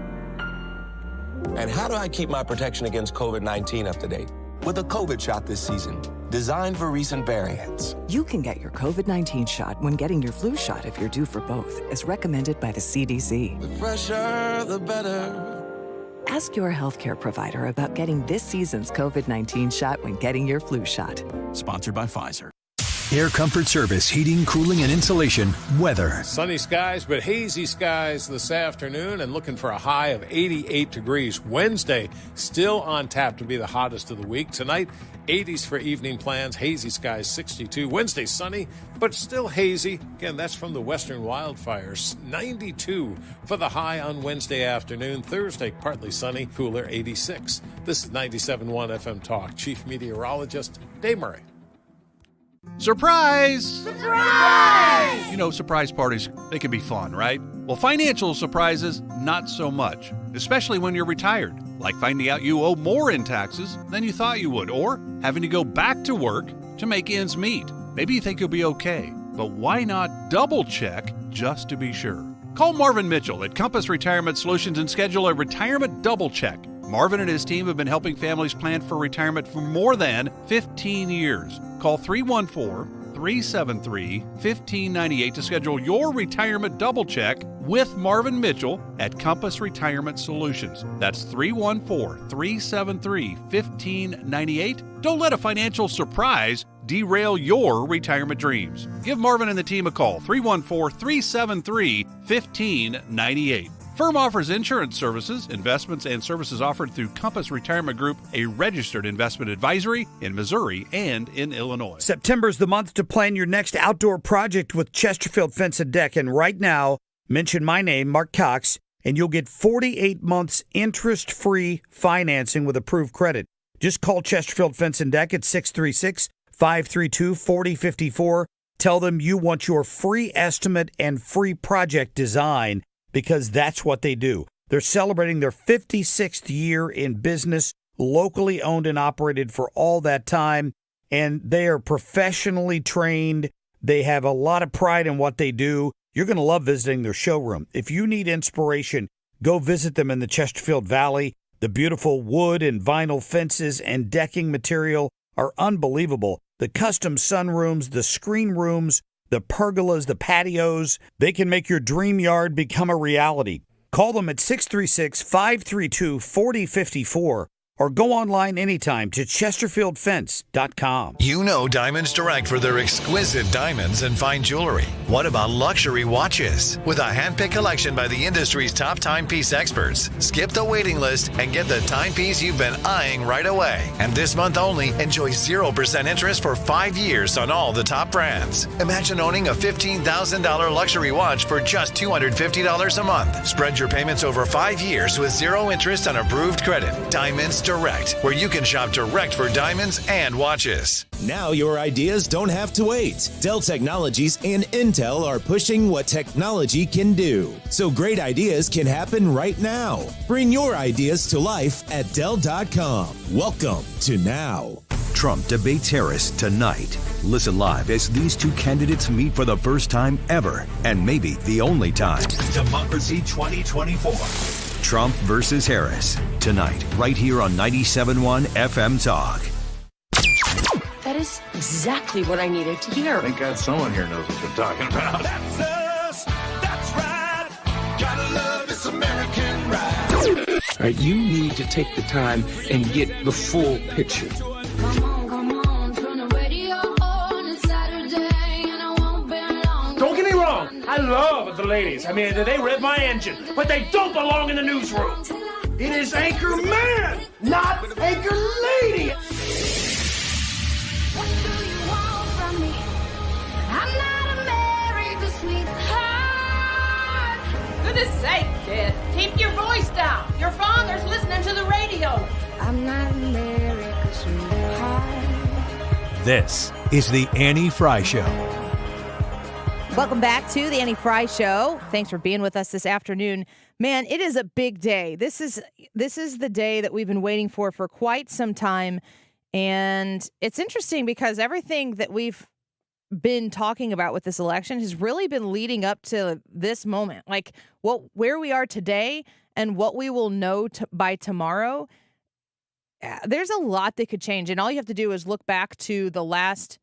And how do I keep my protection against COVID-19 up to date? With a COVID shot this season, designed for recent variants. You can get your COVID-19 shot when getting your flu shot if you're due for both, as recommended by the CDC. The fresher, the better. Ask your healthcare provider about getting this season's COVID-19 shot when getting your flu shot. Sponsored by Pfizer. Air Comfort Service, heating, cooling, and insulation, weather. Sunny skies, but hazy skies this afternoon, and looking for a high of 88 degrees. Wednesday, still on tap to be the hottest of the week. Tonight, 80s for evening plans, hazy skies, 62. Wednesday, sunny, but still hazy. Again, that's from the western wildfires. 92 for the high on Wednesday afternoon. Thursday, partly sunny, cooler, 86. This is 97.1 FM Talk. Chief Meteorologist Dave Murray. Surprise! Surprise! You know, surprise parties, they can be fun, right? Well, financial surprises, not so much, especially when you're retired, like finding out you owe more in taxes than you thought you would, or having to go back to work to make ends meet. Maybe you think you'll be okay, but why not double check just to be sure? Call Marvin Mitchell at Compass Retirement Solutions and schedule a retirement double check. Marvin and his team have been helping families plan for retirement for more than 15 years. Call 314-373-1598 to schedule your retirement double check with Marvin Mitchell at Compass Retirement Solutions. That's 314-373-1598. Don't let a financial surprise derail your retirement dreams. Give Marvin and the team a call, 314-373-1598. Firm offers insurance services, investments, and services offered through Compass Retirement Group, a registered investment advisory in Missouri and in Illinois. September's the month to plan your next outdoor project with Chesterfield Fence and Deck. And right now, mention my name, Mark Cox, and you'll get 48 months interest-free financing with approved credit. Just call Chesterfield Fence and Deck at 636-532-4054. Tell them you want your free estimate and free project design, because that's what they do. They're celebrating their 56th year in business, locally owned and operated for all that time, and they are professionally trained. They have a lot of pride in what they do. You're going to love visiting their showroom. If you need inspiration, go visit them in the Chesterfield Valley. The beautiful wood and vinyl fences and decking material are unbelievable. The custom sunrooms, the screen rooms, the pergolas, the patios, they can make your dream yard become a reality. Call them at 636-532-4054 or go online anytime to chesterfieldfence.com. You know Diamonds Direct for their exquisite diamonds and fine jewelry. What about luxury watches? With a handpicked collection by the industry's top timepiece experts, skip the waiting list and get the timepiece you've been eyeing right away. And this month only, enjoy 0% interest for 5 years on all the top brands. Imagine owning a $15,000 luxury watch for just $250 a month. Spread your payments over 5 years with 0 interest on approved credit. Diamonds Direct, where you can shop direct for diamonds and watches. Now your ideas don't have to wait. Dell Technologies and Intel are pushing what technology can do, so great ideas can happen right now. Bring your ideas to life at Dell.com. Welcome to Now. Trump debates Harris tonight. Listen live as these two candidates meet for the first time ever, and maybe the only time. Democracy 2024. Trump versus Harris, tonight, right here on 97.1 FM Talk. That is exactly what I needed to hear. Thank God someone here knows what they're talking about. That's us, that's right. Gotta love this American ride. All right, you need to take the time and get the full picture. Don't get me wrong, I love the ladies. I mean, they rev my engine, but they don't belong in the newsroom. It is Anchor Man, not Anchor Lady. What do you want from me? I'm not America's sweetheart. Goodness sake, kid. Keep your voice down. Your father's listening to the radio. I'm not America's sweetheart. This is the Annie Fry Show. Welcome back to the Annie Fry Show. Thanks for being with us this afternoon. Man, it is a big day. This is the day that we've been waiting for quite some time. And it's interesting because everything that we've been talking about with this election has really been leading up to this moment. Like where we are today and what we will know by tomorrow there's a lot that could change, and all you have to do is look back to the last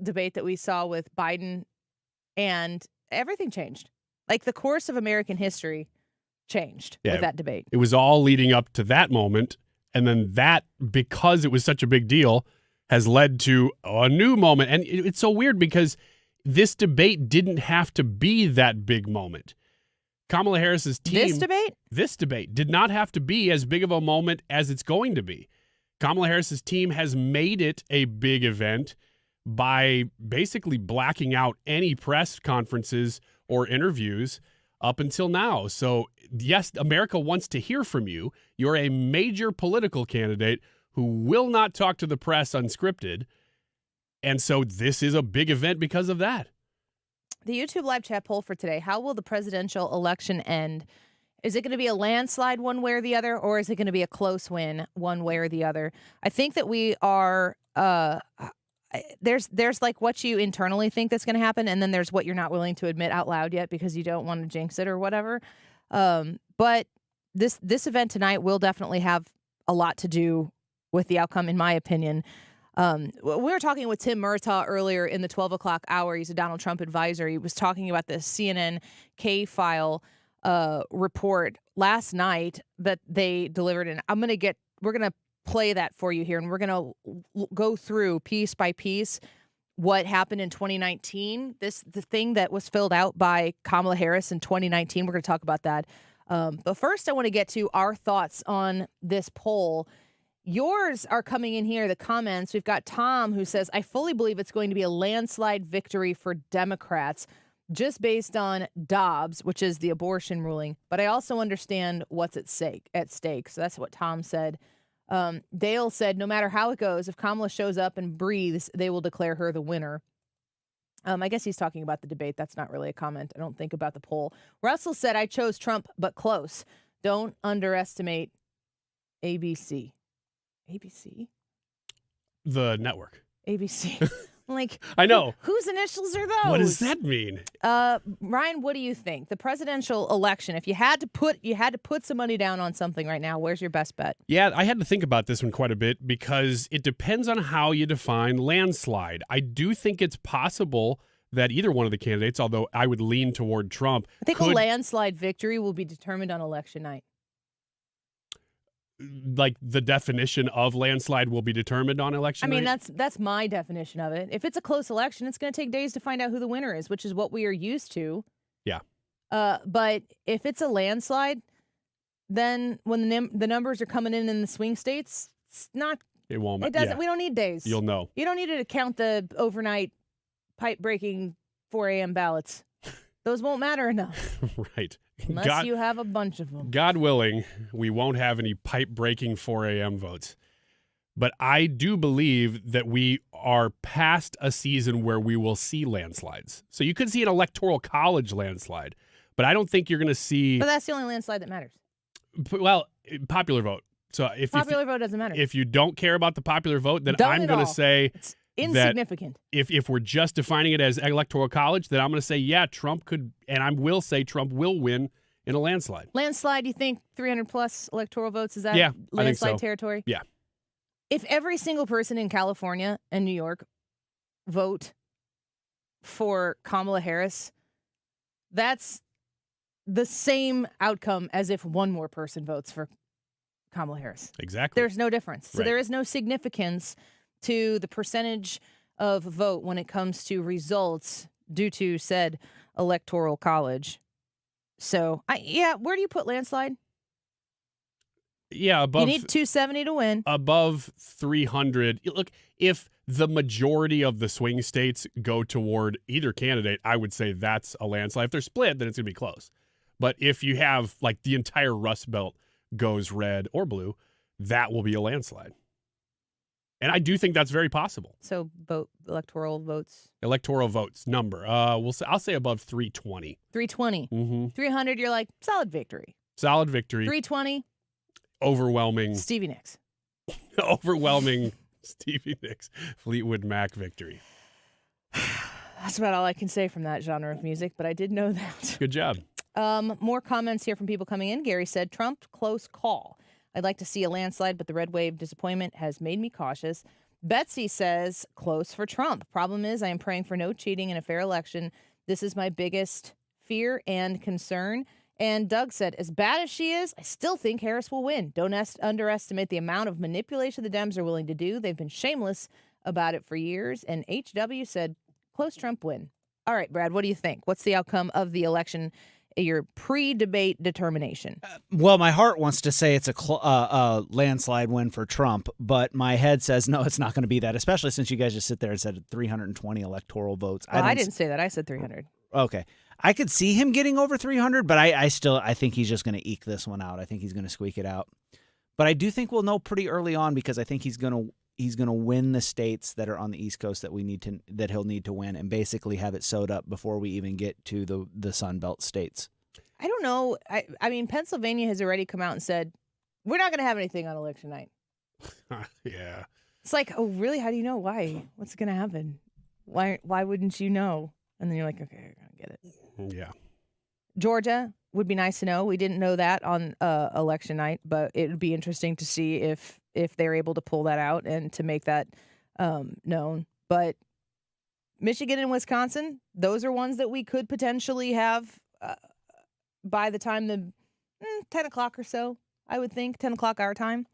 debate that we saw with Biden, and everything changed. Like the course of American history changed with that debate. It was all leading up to that moment, and then that, because it was such a big deal, has led to a new moment. And it's so weird because this debate didn't have to be that big moment. Kamala Harris's team... This debate did not have to be as big of a moment as it's going to be. Kamala Harris's team has made it a big event by basically blacking out any press conferences or interviews up until now. So, yes, America wants to hear from you. You're a major political candidate who will not talk to the press unscripted. And so this is a big event because of that. The YouTube live chat poll for today: how will the presidential election end? Is it going to be a landslide one way or the other, or is it going to be a close win one way or the other? I think that we are there's like what you internally think that's going to happen, and then there's what you're not willing to admit out loud yet because you don't want to jinx it or whatever. But this event tonight will definitely have a lot to do with the outcome, in my opinion. We were talking with Tim Murtaugh earlier in the 12 o'clock hour. He's a Donald Trump advisor. He was talking about the CNN K-file report last night that they delivered, and we're going to play that for you here, and we're going to go through piece by piece what happened in 2019. The thing that was filled out by Kamala Harris in 2019. We're going to talk about that. But first, I want to get to our thoughts on this poll. Yours are coming in here, the comments. We've got Tom who says, I fully believe it's going to be a landslide victory for Democrats just based on Dobbs, which is the abortion ruling. But I also understand what's at stake. So that's what Tom said. Dale said, no matter how it goes, if Kamala shows up and breathes, they will declare her the winner. I guess he's talking about the debate. That's not really a comment, I don't think, about the poll. Russell said, I chose Trump, but close. Don't underestimate ABC. ABC? The network. ABC. Like, I know. Whose initials are those? What does that mean? Ryan, what do you think? The presidential election, if you had to put some money down on something right now, where's your best bet? Yeah, I had to think about this one quite a bit because it depends on how you define landslide. I do think it's possible that either one of the candidates, although I would lean toward Trump, I think a landslide victory will be determined on election night. Like the definition of landslide will be determined on election night? That's my definition of it. If it's a close election, it's going to take days to find out who the winner is, which is what we are used to. Yeah. But if it's a landslide, then when the numbers are coming in the swing states, it's not. It won't. It doesn't. Yeah. We don't need days. You'll know. You don't need to count the overnight pipe breaking 4 a.m. ballots. Those won't matter enough. Right. Unless you have a bunch of them. God willing, we won't have any pipe-breaking 4 a.m. votes. But I do believe that we are past a season where we will see landslides. So you could see an electoral college landslide, but I don't think you're going to see... But that's the only landslide that matters. Well, popular vote. So if popular vote doesn't matter. If you don't care about the popular vote, then Don't I'm going to say... It's insignificant. If we're just defining it as electoral college, then I'm going to say, yeah, Trump could, and I will say Trump will win in a landslide. Landslide, you think 300 plus electoral votes? Is that landslide I think so. territory? Yeah. If every single person in California and New York vote for Kamala Harris, that's the same outcome as if one more person votes for Kamala Harris. Exactly. There's no difference. So Right. there is no significance to the percentage of vote when it comes to results due to said electoral college. So, where do you put landslide? Yeah, above. You need 270 to win. Above 300. Look, if the majority of the swing states go toward either candidate, I would say that's a landslide. If they're split, then it's going to be close. But if you have, like, the entire Rust Belt goes red or blue, that will be a landslide. And I do think that's very possible. So electoral votes. Electoral votes number. I'll say above 320. 320. Mm-hmm. 300, you're like, solid victory. Solid victory. 320. Overwhelming. Stevie Nicks. Overwhelming Stevie Nicks Fleetwood Mac victory. That's about all I can say from that genre of music, but I did know that. Good job. More comments here from people coming in. Gary said, Trump, close call. I'd like to see a landslide, but the red wave disappointment has made me cautious. Betsy says, close for Trump. Problem is, I am praying for no cheating in a fair election. This is my biggest fear and concern. And Doug said, as bad as she is, I still think Harris will win. Don't underestimate the amount of manipulation the Dems are willing to do. They've been shameless about it for years. And HW said, close Trump win. All right, Brad, what do you think? What's the outcome of the election, your pre-debate determination? Well, my heart wants to say it's a landslide win for Trump, but my head says, no, it's not going to be that, especially since you guys just sit there and said 320 electoral votes. I didn't say that. I said 300. Okay. I could see him getting over 300, but I think he's just going to eke this one out. I think he's going to squeak it out. But I do think we'll know pretty early on because I think he's going to win the states that are on the East Coast that he'll need to win and basically have it sewed up before we even get to the Sun Belt states. I don't know. I mean, Pennsylvania has already come out and said, we're not going to have anything on election night. Yeah. It's like, oh, really? How do you know? Why? What's going to happen? Why wouldn't you know? And then you're like, okay, I get it. Yeah. Georgia would be nice to know. We didn't know that on election night, but it would be interesting to see if they're able to pull that out and to make that known. But Michigan and Wisconsin, those are ones that we could potentially have by the time the 10 o'clock or so, I would think, 10 o'clock our time.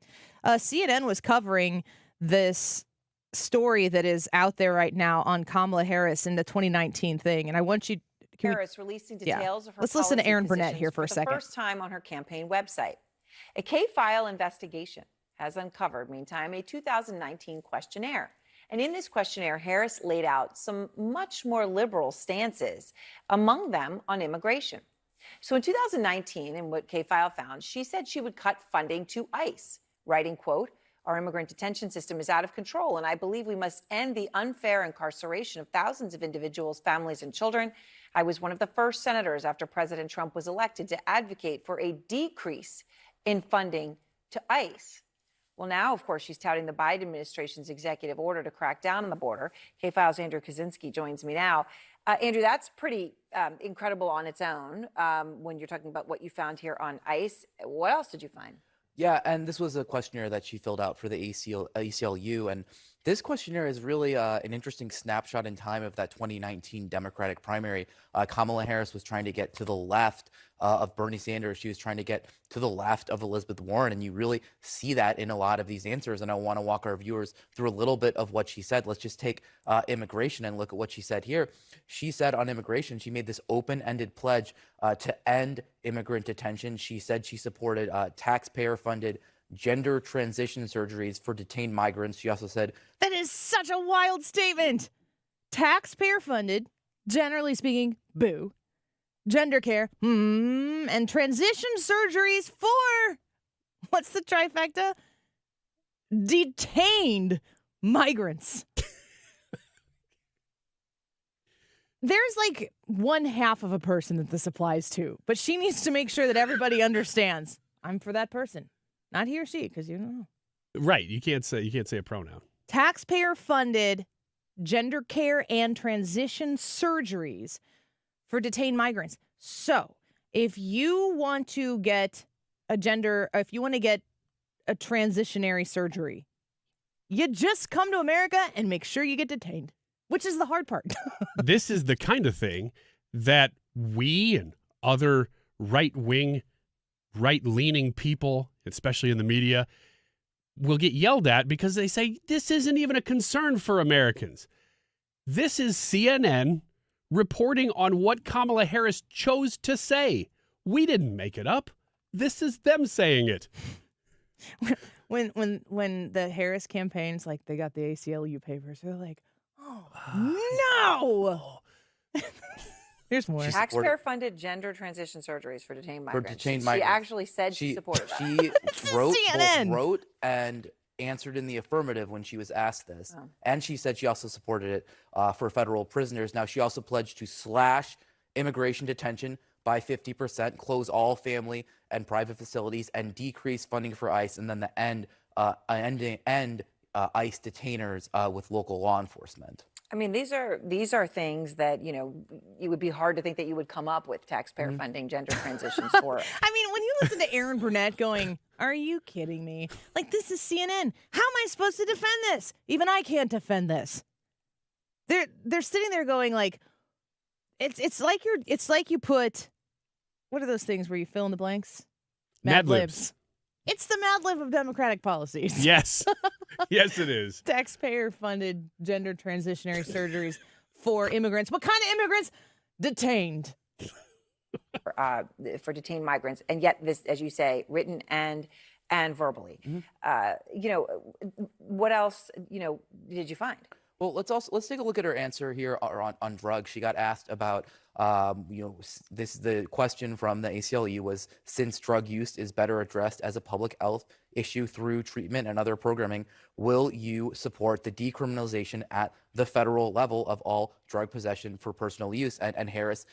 CNN was covering this story that is out there right now on Kamala Harris in the 2019 thing. And I want you... Harris releasing details of her Let's listen to Aaron Burnett here for a second. The first time on her campaign website. A K-file investigation has uncovered, meantime, a 2019 questionnaire. And in this questionnaire, Harris laid out some much more liberal stances, among them on immigration. So in 2019, in what K-file found, she said she would cut funding to ICE, writing, quote, our immigrant detention system is out of control, and I believe we must end the unfair incarceration of thousands of individuals, families, and children. I was one of the first senators after President Trump was elected to advocate for a decrease in funding to ICE. Well, now, of course, she's touting the Biden administration's executive order to crack down on the border. K-File's Andrew Kaczynski joins me now. Andrew, that's pretty incredible on its own when you're talking about what you found here on ICE. What else did you find? Yeah, and this was a questionnaire that she filled out for the ACLU, and this questionnaire is really an interesting snapshot in time of that 2019 Democratic primary. Kamala Harris was trying to get to the left of Bernie Sanders. She was trying to get to the left of Elizabeth Warren, and you really see that in a lot of these answers. And I want to walk our viewers through a little bit of what she said. Let's just take immigration and look at what she said here. She said on immigration, she made this open-ended pledge to end immigrant detention. She said she supported taxpayer-funded gender transition surgeries for detained migrants. She also said, that is such a wild statement. Taxpayer funded, generally speaking, boo. Gender care, and transition surgeries for, what's the trifecta? Detained migrants. There's like one half of a person that this applies to, but she needs to make sure that everybody understands. I'm for that person. Not he or she, because you don't know. Right. You can't say a pronoun. Taxpayer-funded gender care and transition surgeries for detained migrants. So, if you want to get a transitionary surgery, you just come to America and make sure you get detained, which is the hard part. This is the kind of thing that we and other right-leaning people, especially in the media, will get yelled at because they say this isn't even a concern for Americans. This is CNN reporting on what Kamala Harris chose to say. We didn't make it up. This is them saying it. When the Harris campaign's like they got the ACLU papers, they're like, oh no. Here's more. Taxpayer-funded gender transition surgeries for detained migrants. She migrants. actually said she supported that. She wrote and answered in the affirmative when she was asked this. Oh. And she said she also supported it for federal prisoners. Now, she also pledged to slash immigration detention by 50%, close all family and private facilities, and decrease funding for ICE, and then end ICE detainers with local law enforcement. I mean, these are things that, you know, it would be hard to think that you would come up with taxpayer funding gender transitions for. I mean, when you listen to Aaron Burnett going, are you kidding me? Like, this is CNN. How am I supposed to defend this? Even I can't defend this. They're sitting there going like, it's like you put, what are those things where you fill in the blanks? Mad Libs. It's the Mad Lib of Democratic policies. Yes. Yes, it is. Taxpayer-funded gender transitionary surgeries for immigrants. What kind of immigrants? Detained. For detained migrants. And yet this, as you say, written and verbally. You know, what else, you know, did you find? Well, let's take a look at her answer here on drugs. She got asked about, the question from the ACLU was, since drug use is better addressed as a public health issue through treatment and other programming, will you support the decriminalization at the federal level of all drug possession for personal use? And Harris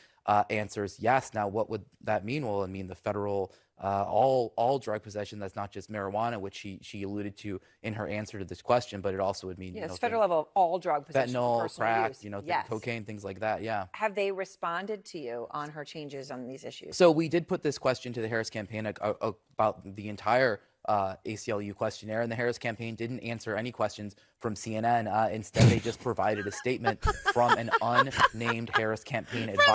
answers yes. Now, what would that mean? Well, it mean the federal all drug possession. That's not just marijuana, which she alluded to in her answer to this question, but it also would mean it's federal level of all drug possession, for fentanyl, personal crack, use. Cocaine, things like that. Yeah. Have they responded to you on her changes on these issues? So we did put this question to the Harris campaign about the entire ACLU questionnaire, and the Harris campaign didn't answer any questions from CNN. Instead, they just provided a statement from an unnamed Harris campaign advisor.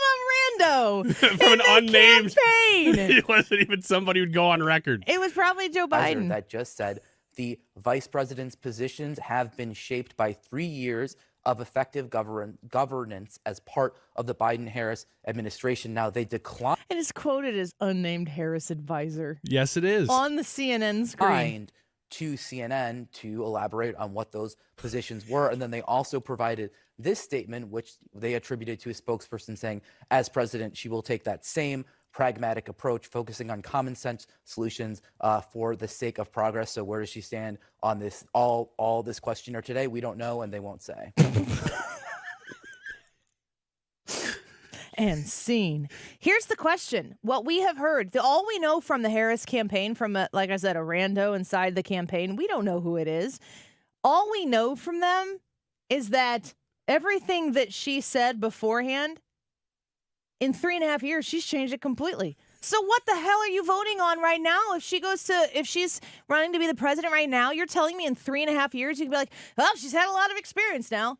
From an unnamed campaign. It wasn't even somebody who'd go on record. It was probably Joe Biden. That just said the vice president's positions have been shaped by 3 years of effective governance as part of the Biden-Harris administration. Now, they declined. It is quoted as unnamed Harris advisor. Yes, it is. On the CNN screen. To CNN to elaborate on what those positions were. And then they also provided this statement, which they attributed to a spokesperson saying, as president, she will take that same pragmatic approach, focusing on common sense solutions for the sake of progress. So where does she stand on this, all this questionnaire today? We don't know, and they won't say. And scene. Here's the question. What we have heard, all we know from the Harris campaign, from, like I said, a rando inside the campaign, we don't know who it is. All we know from them is that everything that she said beforehand, in 3.5 years, she's changed it completely. So what the hell are you voting on right now? If she's running to be the president right now, you're telling me in 3.5 years, you can be like, oh, she's had a lot of experience now.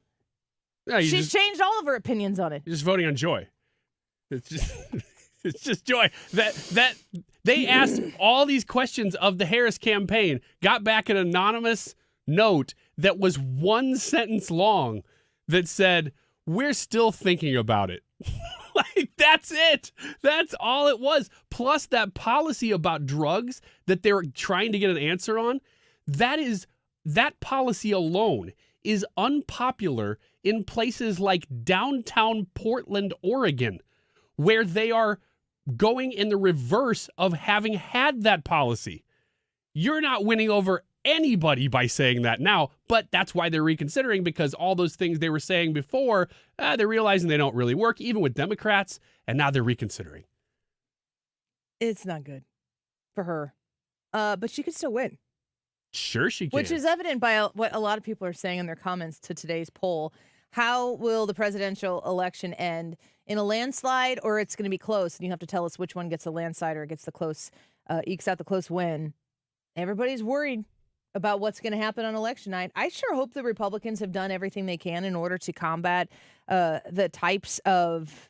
No, she's changed all of her opinions on it. You're just voting on joy. It's just joy that they asked all these questions of the Harris campaign, got back an anonymous note that was one sentence long that said, we're still thinking about it. Like, that's it. That's all it was. Plus that policy about drugs that they're trying to get an answer on, that policy alone is unpopular in places like downtown Portland, Oregon, where they are going in the reverse of having had that policy. You're not winning over anybody by saying that now, but that's why they're reconsidering, because all those things they were saying before, they're realizing they don't really work, even with Democrats, and now they're reconsidering. It's not good for her, but she could still win. Sure she can. Which is evident by what a lot of people are saying in their comments to today's poll. How will the presidential election end? In a landslide, or it's going to be close, and you have to tell us which one gets the landslide or gets the close, ekes out the close win. Everybody's worried about what's going to happen on election night. I sure hope the Republicans have done everything they can in order to combat the types of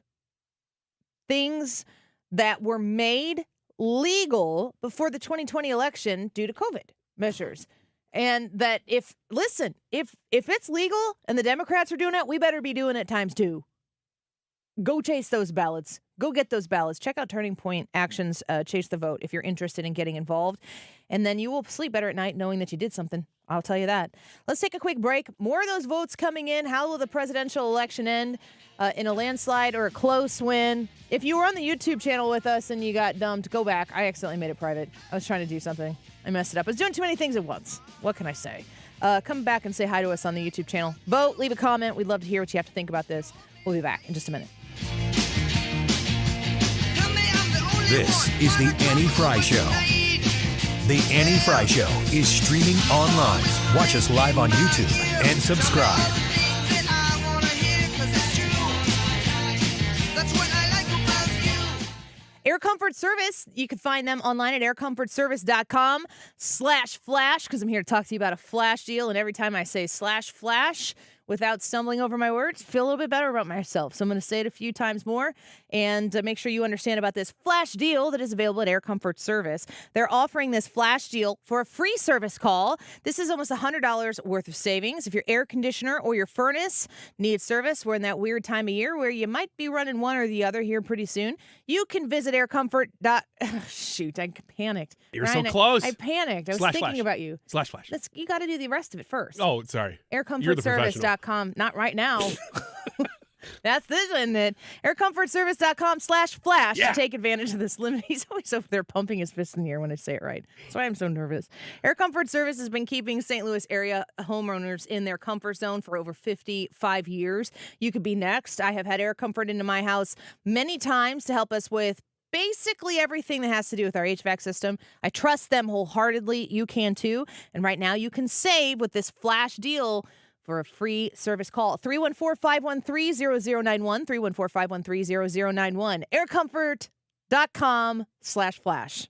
things that were made legal before the 2020 election due to COVID measures. And that if it's legal and the Democrats are doing it, we better be doing it times 2. Go chase those ballots. Go get those ballots. Check out Turning Point Actions, Chase the Vote, if you're interested in getting involved. And then you will sleep better at night knowing that you did something. I'll tell you that. Let's take a quick break. More of those votes coming in. How will the presidential election end? In a landslide or a close win? If you were on the YouTube channel with us and you got dumped, go back. I accidentally made it private. I was trying to do something. I messed it up. I was doing too many things at once. What can I say? Come back and say hi to us on the YouTube channel. Vote, leave a comment. We'd love to hear what you have to think about this. We'll be back in just a minute. This is The Annie Fry Show. The Annie Fry Show is streaming online. Watch us live on YouTube and subscribe. Comfort Service, you can find them online at aircomfortservice.com/flash, because I'm here to talk to you about a flash deal. And every time I say /flash without stumbling over my words, feel a little bit better about myself. So I'm going to say it a few times more and make sure you understand about this flash deal that is available at Air Comfort Service. They're offering this flash deal for a free service call. This is almost $100 worth of savings. If your air conditioner or your furnace needs service, we're in that weird time of year where you might be running one or the other here pretty soon. You can visit aircomfort. Shoot, I panicked. You're Ryan, so close. I panicked. I was thinking about you. /flash. You got to do the rest of it first. Oh, sorry. Aircomfortservice.com. Not right now. That's this one. Aircomfortservice.com/flash to take advantage of this limit. He's always over there pumping his fist in the air when I say it right. That's why I'm so nervous. Air Comfort Service has been keeping St. Louis area homeowners in their comfort zone for over 55 years. You could be next. I have had Air Comfort into my house many times to help us with basically everything that has to do with our HVAC system. I trust them wholeheartedly. You can too. And right now you can save with this flash deal for a free service call. 314-513-0091, 314-513-0091, aircomfort.com/flash.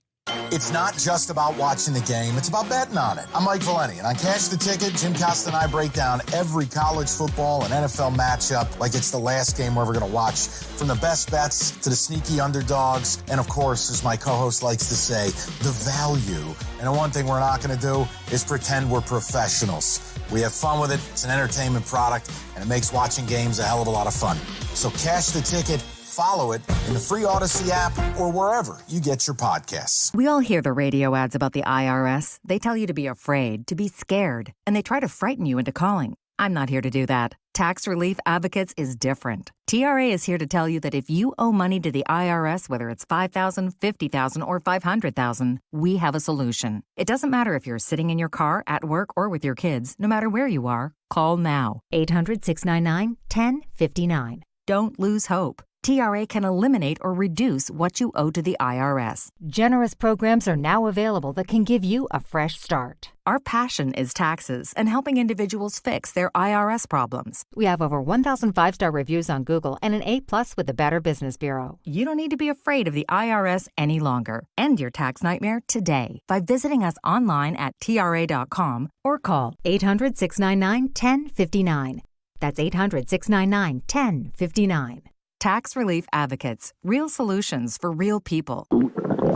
It's not just about watching the game, it's about betting on it. I'm Mike Valeni, and on Cash the Ticket, Jim Costa and I break down every college football and NFL matchup like it's the last game we're ever going to watch. From the best bets to the sneaky underdogs, and of course, as my co-host likes to say, the value. And the one thing we're not going to do is pretend we're professionals. We have fun with it, it's an entertainment product, and it makes watching games a hell of a lot of fun. So Cash the Ticket, follow it in the free Odyssey app or wherever you get your podcasts. We all hear the radio ads about the IRS. They tell you to be afraid, to be scared, and they try to frighten you into calling. I'm not here to do that. Tax Relief Advocates is different. TRA is here to tell you that if you owe money to the IRS, whether it's $5,000, $50,000, or $500,000, we have a solution. It doesn't matter if you're sitting in your car, at work, or with your kids. No matter where you are, call now. 800-699-1059. Don't lose hope. TRA can eliminate or reduce what you owe to the IRS. Generous programs are now available that can give you a fresh start. Our passion is taxes and helping individuals fix their IRS problems. We have over 1,000 5-star reviews on Google and an A+ with the Better Business Bureau. You don't need to be afraid of the IRS any longer. End your tax nightmare today by visiting us online at TRA.com or call 800-699-1059. That's 800-699-1059. Tax Relief Advocates. Real solutions for real people.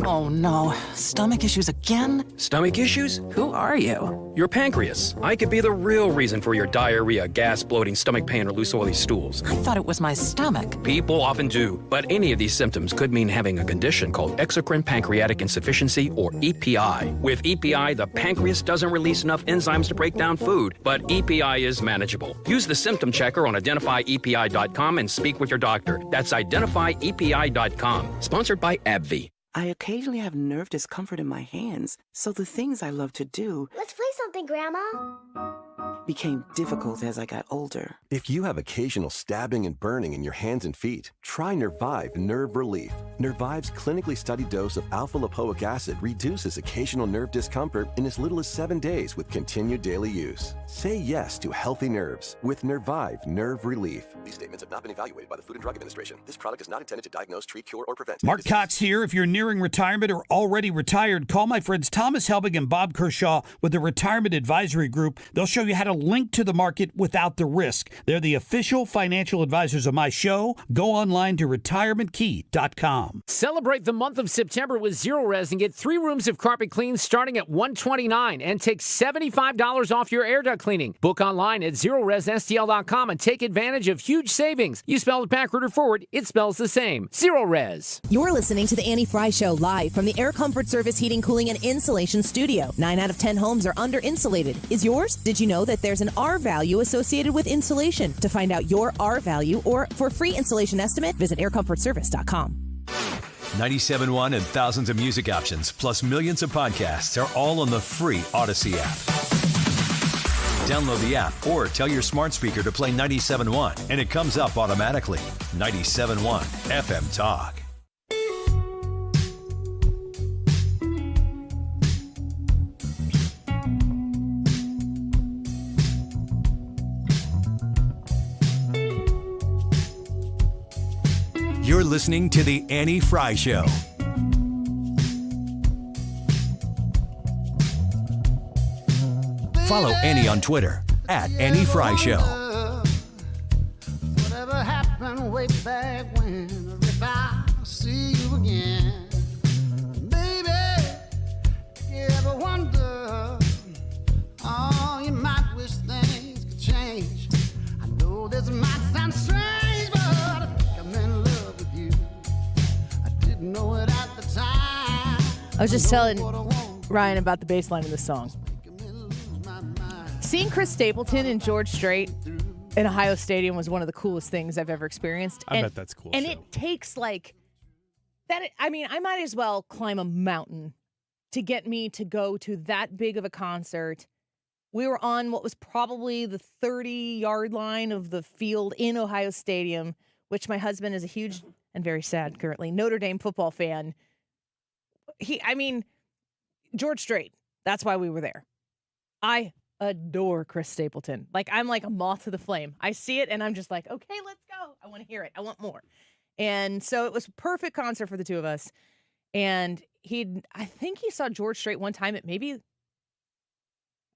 Oh no, stomach issues again? Stomach issues? Who are you? Your pancreas. I could be the real reason for your diarrhea, gas, bloating, stomach pain, or loose oily stools. I thought it was my stomach. People often do, but any of these symptoms could mean having a condition called exocrine pancreatic insufficiency, or EPI. With EPI, the pancreas doesn't release enough enzymes to break down food, but EPI is manageable. Use the symptom checker on identifyepi.com and speak with your doctor. That's identifyepi.com. Sponsored by AbbVie. I occasionally have nerve discomfort in my hands, so the things I love to do... Let's play something, Grandma. ...became difficult as I got older. If you have occasional stabbing and burning in your hands and feet, try Nervive Nerve Relief. Nervive's clinically studied dose of alpha-lipoic acid reduces occasional nerve discomfort in as little as 7 days with continued daily use. Say yes to healthy nerves with Nervive Nerve Relief. These statements have not been evaluated by the Food and Drug Administration. This product is not intended to diagnose, treat, cure, or prevent. Mark Cox here. If you're nearing retirement or already retired, call my friends Thomas Helbig and Bob Kershaw with the Retirement Advisory Group. They'll show you how to link to the market without the risk. They're the official financial advisors of my show. Go online to retirementkey.com. Celebrate the month of September with Zero Res and get 3 rooms of carpet clean starting at $129 and take $75 off your air duct cleaning. Book online at ZeroResSTL.com and take advantage of huge savings. You spell it backward or forward, it spells the same. Zero Res. You're listening to the Annie Fry Show live from the Air Comfort Service Heating, Cooling, and Insulation Studio. 9 out of 10 homes are under-insulated. Is yours? Did you know that there's an R value associated with insulation? To find out your R value or for a free insulation estimate, visit aircomfortservice.com. 97.1 and thousands of music options, plus millions of podcasts are all on the free Odyssey app. Download the app or tell your smart speaker to play 97.1 and it comes up automatically. 97.1 FM Talk. You're listening to The Annie Fry Show. Follow Annie on Twitter @AnnieFryShow. Whatever happened way back when, if I see you again, baby, if you ever wonder, oh, you might wish things could change. I know this might sound strange, but I think I'm in love with you. I didn't know it at the time. I was just telling Ryan about the bass line of this song. Seeing Chris Stapleton and George Strait in Ohio Stadium was one of the coolest things I've ever experienced. I bet that's cool. And it takes like that. I mean, I might as well climb a mountain to get me to go to that big of a concert. We were on what was probably the 30-yard line of the field in Ohio Stadium, which my husband is a huge and very sad currently Notre Dame football fan. George Strait. That's why we were there. I adore Chris Stapleton. Like, I'm like a moth to the flame. I see it and I'm just like, okay, let's go. I want to hear it. I want more. And so it was a perfect concert for the two of us. And I think he saw George Strait one time at maybe, am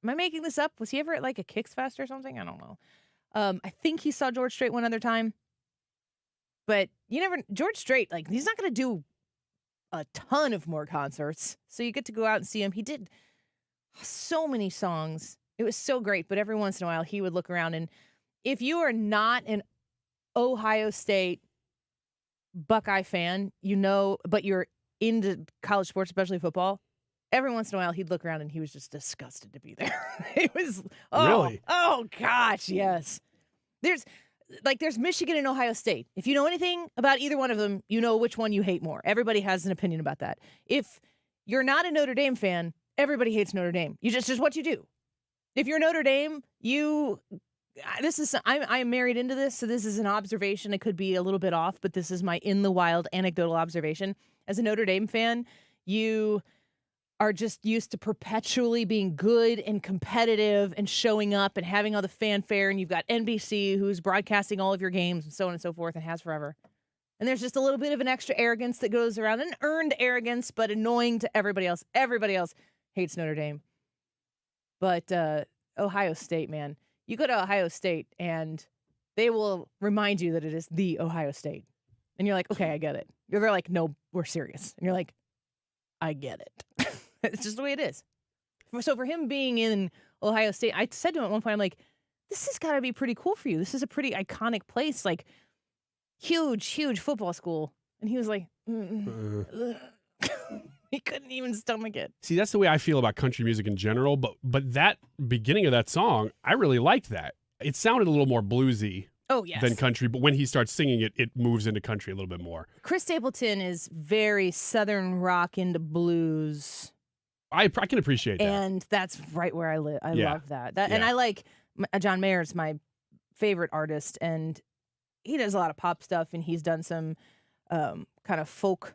I making this up? Was he ever at like a Kicks Fest or something? I don't know. I think he saw George Strait one other time. But George Strait, like, he's not going to do a ton of more concerts. So you get to go out and see him. He did so many songs. It was so great, but every once in a while he would look around, and if you are not an Ohio State Buckeye fan, but you're into college sports, especially football, every once in a while he'd look around and he was just disgusted to be there. It was, really? Oh gosh, yes. There's Michigan and Ohio State. If you know anything about either one of them, you know which one you hate more. Everybody has an opinion about that. If you're not a Notre Dame fan, everybody hates Notre Dame. It's just what you do. If you're Notre Dame, I am married into this, so this is an observation. It could be a little bit off, but this is my in the wild anecdotal observation. As a Notre Dame fan, you are just used to perpetually being good and competitive and showing up and having all the fanfare, and you've got NBC who's broadcasting all of your games and so on and so forth and has forever. And there's just a little bit of an extra arrogance that goes around, an earned arrogance, but annoying to everybody else. Everybody else hates Notre Dame. But Ohio State, man, you go to Ohio State and they will remind you that it is the Ohio State. And you're like, okay, I get it. They're like, no, we're serious. And you're like, I get it. It's just the way it is. So for him being in Ohio State, I said to him at one point, I'm like, this has got to be pretty cool for you. This is a pretty iconic place, like huge, huge football school. And he was like, he couldn't even stomach it. See, that's the way I feel about country music in general, but that beginning of that song, I really liked that. It sounded a little more bluesy than country, but when he starts singing it, it moves into country a little bit more. Chris Stapleton is very Southern rock into blues. I can appreciate that. And that's right where I live. I love that. And I like John Mayer's my favorite artist, and he does a lot of pop stuff, and he's done some kind of folk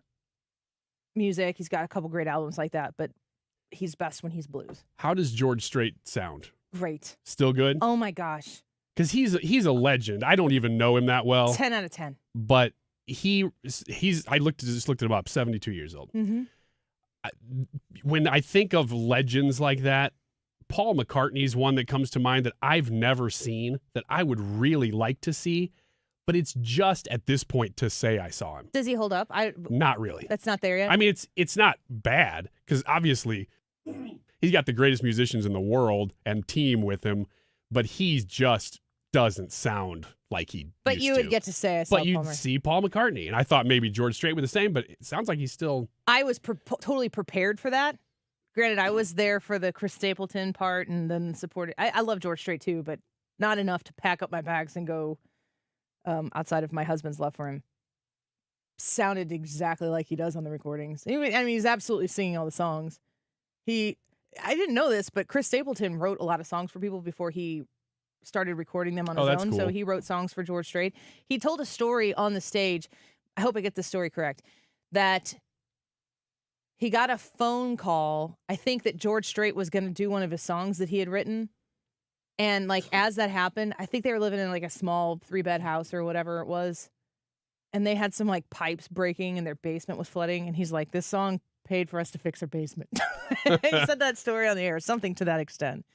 music. He's got a couple great albums like that, but he's best when he's blues. How does George Strait sound? Great. Still good? Oh my gosh. Because he's a legend. I don't even know him that well. 10 out of 10. But he's I just looked him up, 72 years old. Mm-hmm. When I think of legends like that, Paul McCartney's one that comes to mind that I've never seen, that I would really like to see, but it's just at this point to say I saw him. Does he hold up? Not really. That's not there yet? I mean, it's not bad, because obviously he's got the greatest musicians in the world and team with him, but he just doesn't sound like he But used you would to. get to say I saw But you'd Palmer. see Paul McCartney, and I thought maybe George Strait were the same, but it sounds like he's still... I was totally prepared for that. Granted, I was there for the Chris Stapleton part and then supported. I love George Strait too, but not enough to pack up my bags and go outside of my husband's love for him. Sounded exactly like he does on the recordings. I mean, he's absolutely singing all the songs. I didn't know this, but Chris Stapleton wrote a lot of songs for people before he started recording them on his own. Cool. So he wrote songs for George Strait. He told a story on the stage. I hope I get this story correct. That he got a phone call. I think that George Strait was going to do one of his songs that he had written. And like, as that happened, I think they were living in like a small 3-bed house or whatever it was. And they had some like pipes breaking and their basement was flooding. And he's like, this song paid for us to fix our basement. He said that story on the air, something to that extent.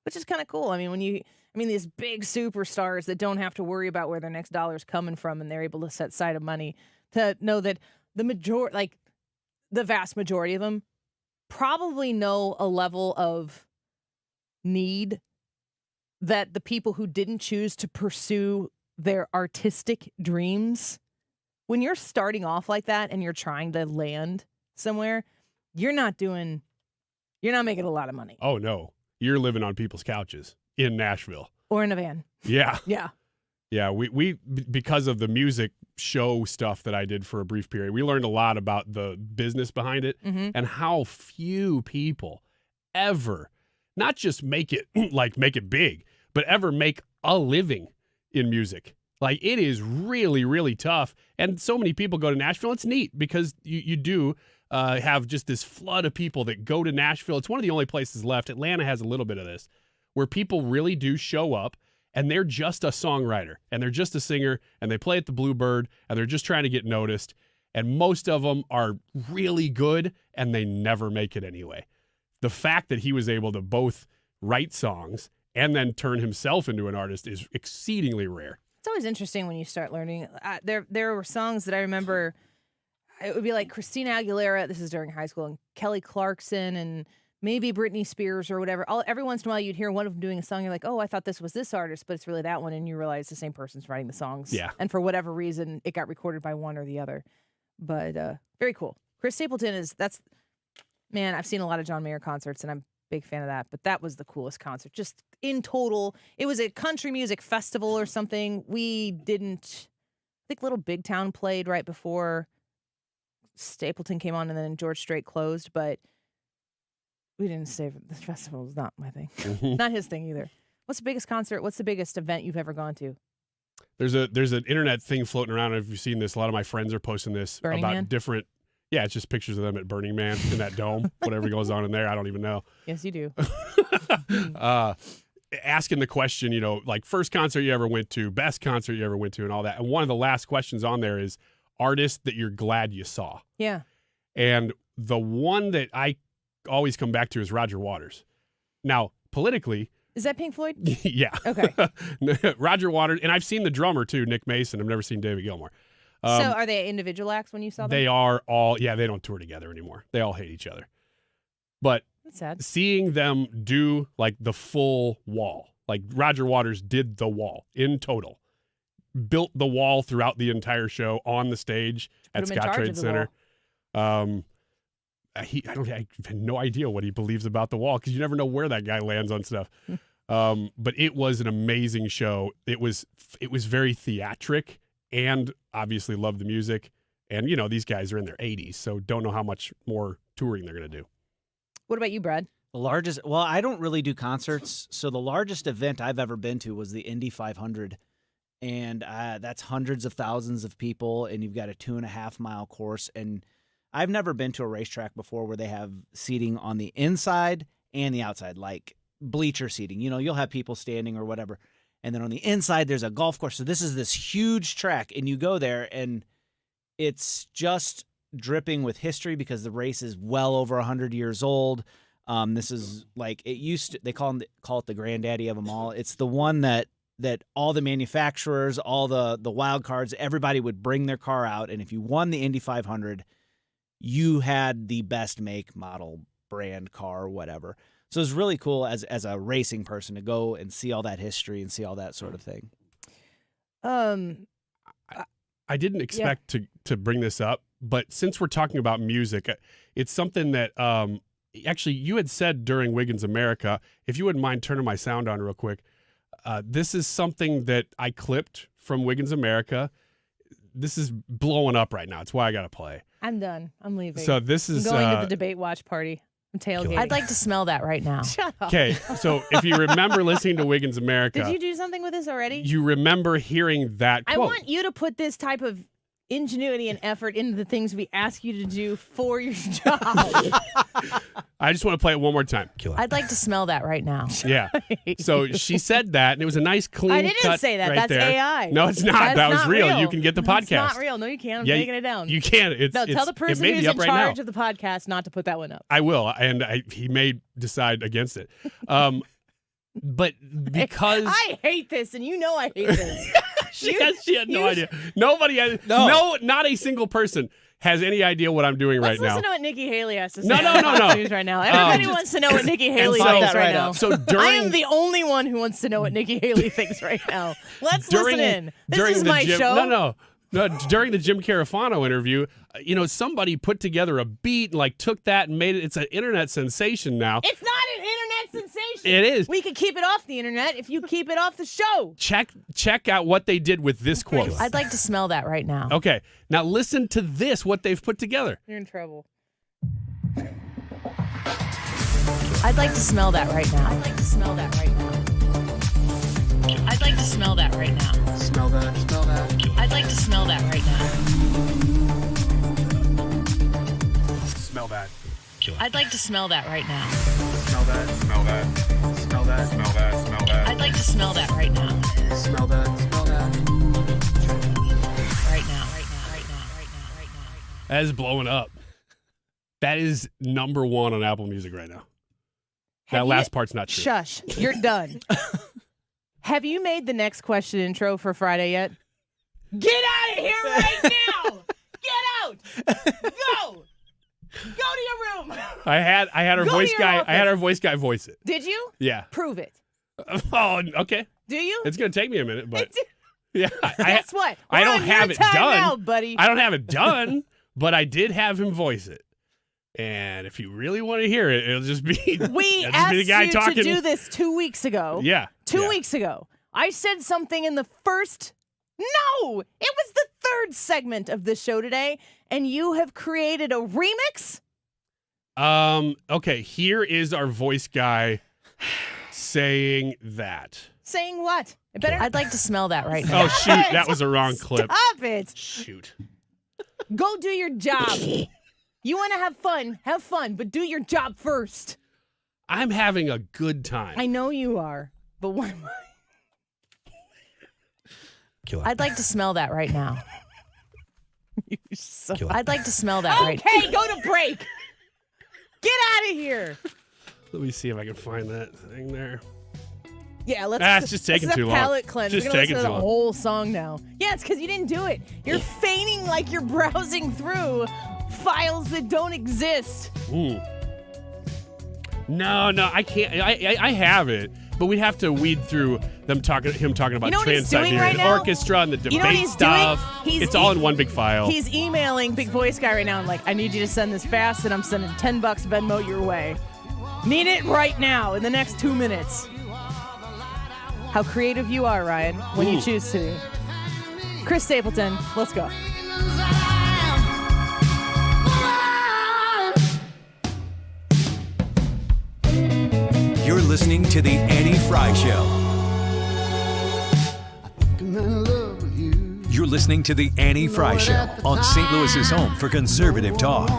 which is kind of cool. I mean, these big superstars that don't have to worry about where their next dollar's coming from, and they're able to set aside of money to know that the vast majority of them probably know a level of need that the people who didn't choose to pursue their artistic dreams, when you're starting off like that and you're trying to land somewhere, you're not making a lot of money. Oh, no. You're living on people's couches in Nashville. Or in a van. Yeah. Yeah. Yeah, we because of the music show stuff that I did for a brief period, we learned a lot about the business behind it and how few people ever, not just make it big, but ever make a living in music. Like, it is really, really tough. And so many people go to Nashville. It's neat because you do have just this flood of people that go to Nashville. It's one of the only places left. Atlanta has a little bit of this, where people really do show up and they're just a songwriter and they're just a singer and they play at the Bluebird and they're just trying to get noticed. And most of them are really good and they never make it anyway. The fact that he was able to both write songs and then turn himself into an artist is exceedingly rare. It's always interesting when you start learning. There were songs that I remember. It would be like Christina Aguilera. This is during high school, and Kelly Clarkson, and maybe Britney Spears or whatever. Every once in a while, you'd hear one of them doing a song. You're like, oh, I thought this was this artist, but it's really that one. And you realize the same person's writing the songs. Yeah. And for whatever reason, it got recorded by one or the other. But very cool. Chris Stapleton man, I've seen a lot of John Mayer concerts, and I'm a big fan of that. But that was the coolest concert. Just in total, it was a country music festival or something. I think Little Big Town played right before Stapleton came on, and then George Strait closed, but we didn't stay. The festival was not my thing. Not his thing either. What's the biggest concert? What's the biggest event you've ever gone to? There's an internet thing floating around. If you've seen this, a lot of my friends are posting this Burning about Man? different. Yeah, it's just pictures of them at Burning Man in that dome. Whatever goes on in there, I don't even know. Yes, you do. Asking the question, like first concert you ever went to, best concert you ever went to, and all that. And one of the last questions on there is artist that you're glad you saw. Yeah. And the one that I always come back to is Roger Waters. Now, politically, is that Pink Floyd? Yeah. Okay. Roger Waters, and I've seen the drummer too, Nick Mason. I've never seen David Gilmour. So are they individual acts when you saw them? They are all, they don't tour together anymore. They all hate each other. But that's sad. Seeing them do like the full wall, like Roger Waters did the wall in total, built the wall throughout the entire show on the stage at Scott Trade Center. I have no idea what he believes about the wall because you never know where that guy lands on stuff. But it was an amazing show. It was very theatric, and obviously loved the music. And these guys are in their 80s, so don't know how much more touring they're going to do. What about you, Brad? The largest. Well, I don't really do concerts, so the largest event I've ever been to was the Indy 500. And that's hundreds of thousands of people, and you've got a 2.5 mile course. And I've never been to a racetrack before where they have seating on the inside and the outside, like bleacher seating. You'll have people standing or whatever. And then on the inside, there's a golf course. So this is this huge track, and you go there, and it's just dripping with history because the race is well over 100 years old. This is like it used to. They call it the granddaddy of them all. It's the one that all the manufacturers, all the wild cards, everybody would bring their car out, and if you won the Indy 500, you had the best make, model, brand car, whatever. So it's really cool as a racing person to go and see all that history and see all that sort of thing. I didn't expect to bring this up, but since we're talking about music, it's something that actually you had said during Wiggins America. If you wouldn't mind turning my sound on real quick. This is something that I clipped from Wiggins America. This is blowing up right now. It's why I got to play. I'm done. I'm leaving. So this is I'm going to the debate watch party. I'm tailgating. I'd like to smell that right now. Shut up. Okay, so if you remember listening to Wiggins America. Did you do something with this already? You remember hearing that quote. I want you to put this type of ingenuity and effort into the things we ask you to do for your job. I just want to play it one more time. I'd like to smell that right now. Yeah. So she said that, and it was a nice clean cut. I didn't say that. Right That's there. AI. No, it's not. That was not real. You can get the podcast. It's not real. No, you can't. I'm taking it down. You can't. Tell the person who's in charge of the podcast not to put that one up. I will, and he may decide against it. But because I hate this, and you know I hate this. she had no idea. Nobody has not a single person has any idea what I'm doing right now. Let's listen to what Nikki Haley has to say. No. News right now. Everybody wants to know what Nikki Haley thinks right now. So I am the only one who wants to know what Nikki Haley thinks right now. Let's listen in. This is my show. No. During the Jim Carafano interview, somebody put together a beat, like took that and made it. It's an internet sensation now. It's not an internet sensation. It is. We could keep it off the internet if you keep it off the show. Check out what they did with this quote. I'd like to smell that right now. Okay, now listen to this. What they've put together. You're in trouble. I'd like to smell that right now. I'd like to smell that right now. I'd like to smell that right now. Smell that, smell that. I'd like to smell that right now. Smell that. I'd like to smell that right now. Smell that, smell that. Smell that, smell that, smell that. I'd like to smell that right now. Smell that, smell that. Right now, right now, right now, right now, right now. That is blowing up. That is number 1 on Apple Music right now. That last part's not true. Shush. You're done. Have you made the next question intro for Friday yet? Get out of here right now! Get out! Go! Go to your room! I had our Go voice to your guy. office. I had our voice guy voice it. Did you? Yeah. Prove it. Oh, okay. Do you? It's gonna take me a minute, but yeah. Guess what? I don't have it done, now, buddy. I don't have it done, but I did have him voice it. And if you really want to hear it, it'll just be We it'll just asked be the guy you talking. to do this 2 weeks ago. Yeah. 2 weeks ago. I said something in the first. No, it was the third segment of this show today, and you have created a remix. Okay, here is our voice guy saying that. Saying what? I'd like to smell that right now. Oh, shoot. That was a wrong clip. Stop it. Shoot. Go do your job. You want to have fun, but do your job first. I'm having a good time. I know you are, but what am I? I'd like to smell that right now. I'd like to smell that right now. Okay, go to break. Get out of here. Let me see if I can find that thing there. Yeah, let's. It's just taking too long. Palate cleanse. Just We're gonna taking listen to too the long. whole song now. Yeah, it's because you didn't do it. You're feigning like you're browsing through files that don't exist. Ooh. No, I can't. I have it, but we have to weed through him talking about Trans-Siberian right now? Orchestra and the debate You know what he's stuff. doing? It's all in one big file. He's emailing Big Voice Guy right now and like, I need you to send this fast, and I'm sending $10 Venmo your way. Need it right now in the next 2 minutes. How creative you are, Ryan, when you choose to. Chris Stapleton, let's go. You're listening to The Annie Fry Show. You're listening to The Annie Fry Show on St. Louis's home for conservative talk.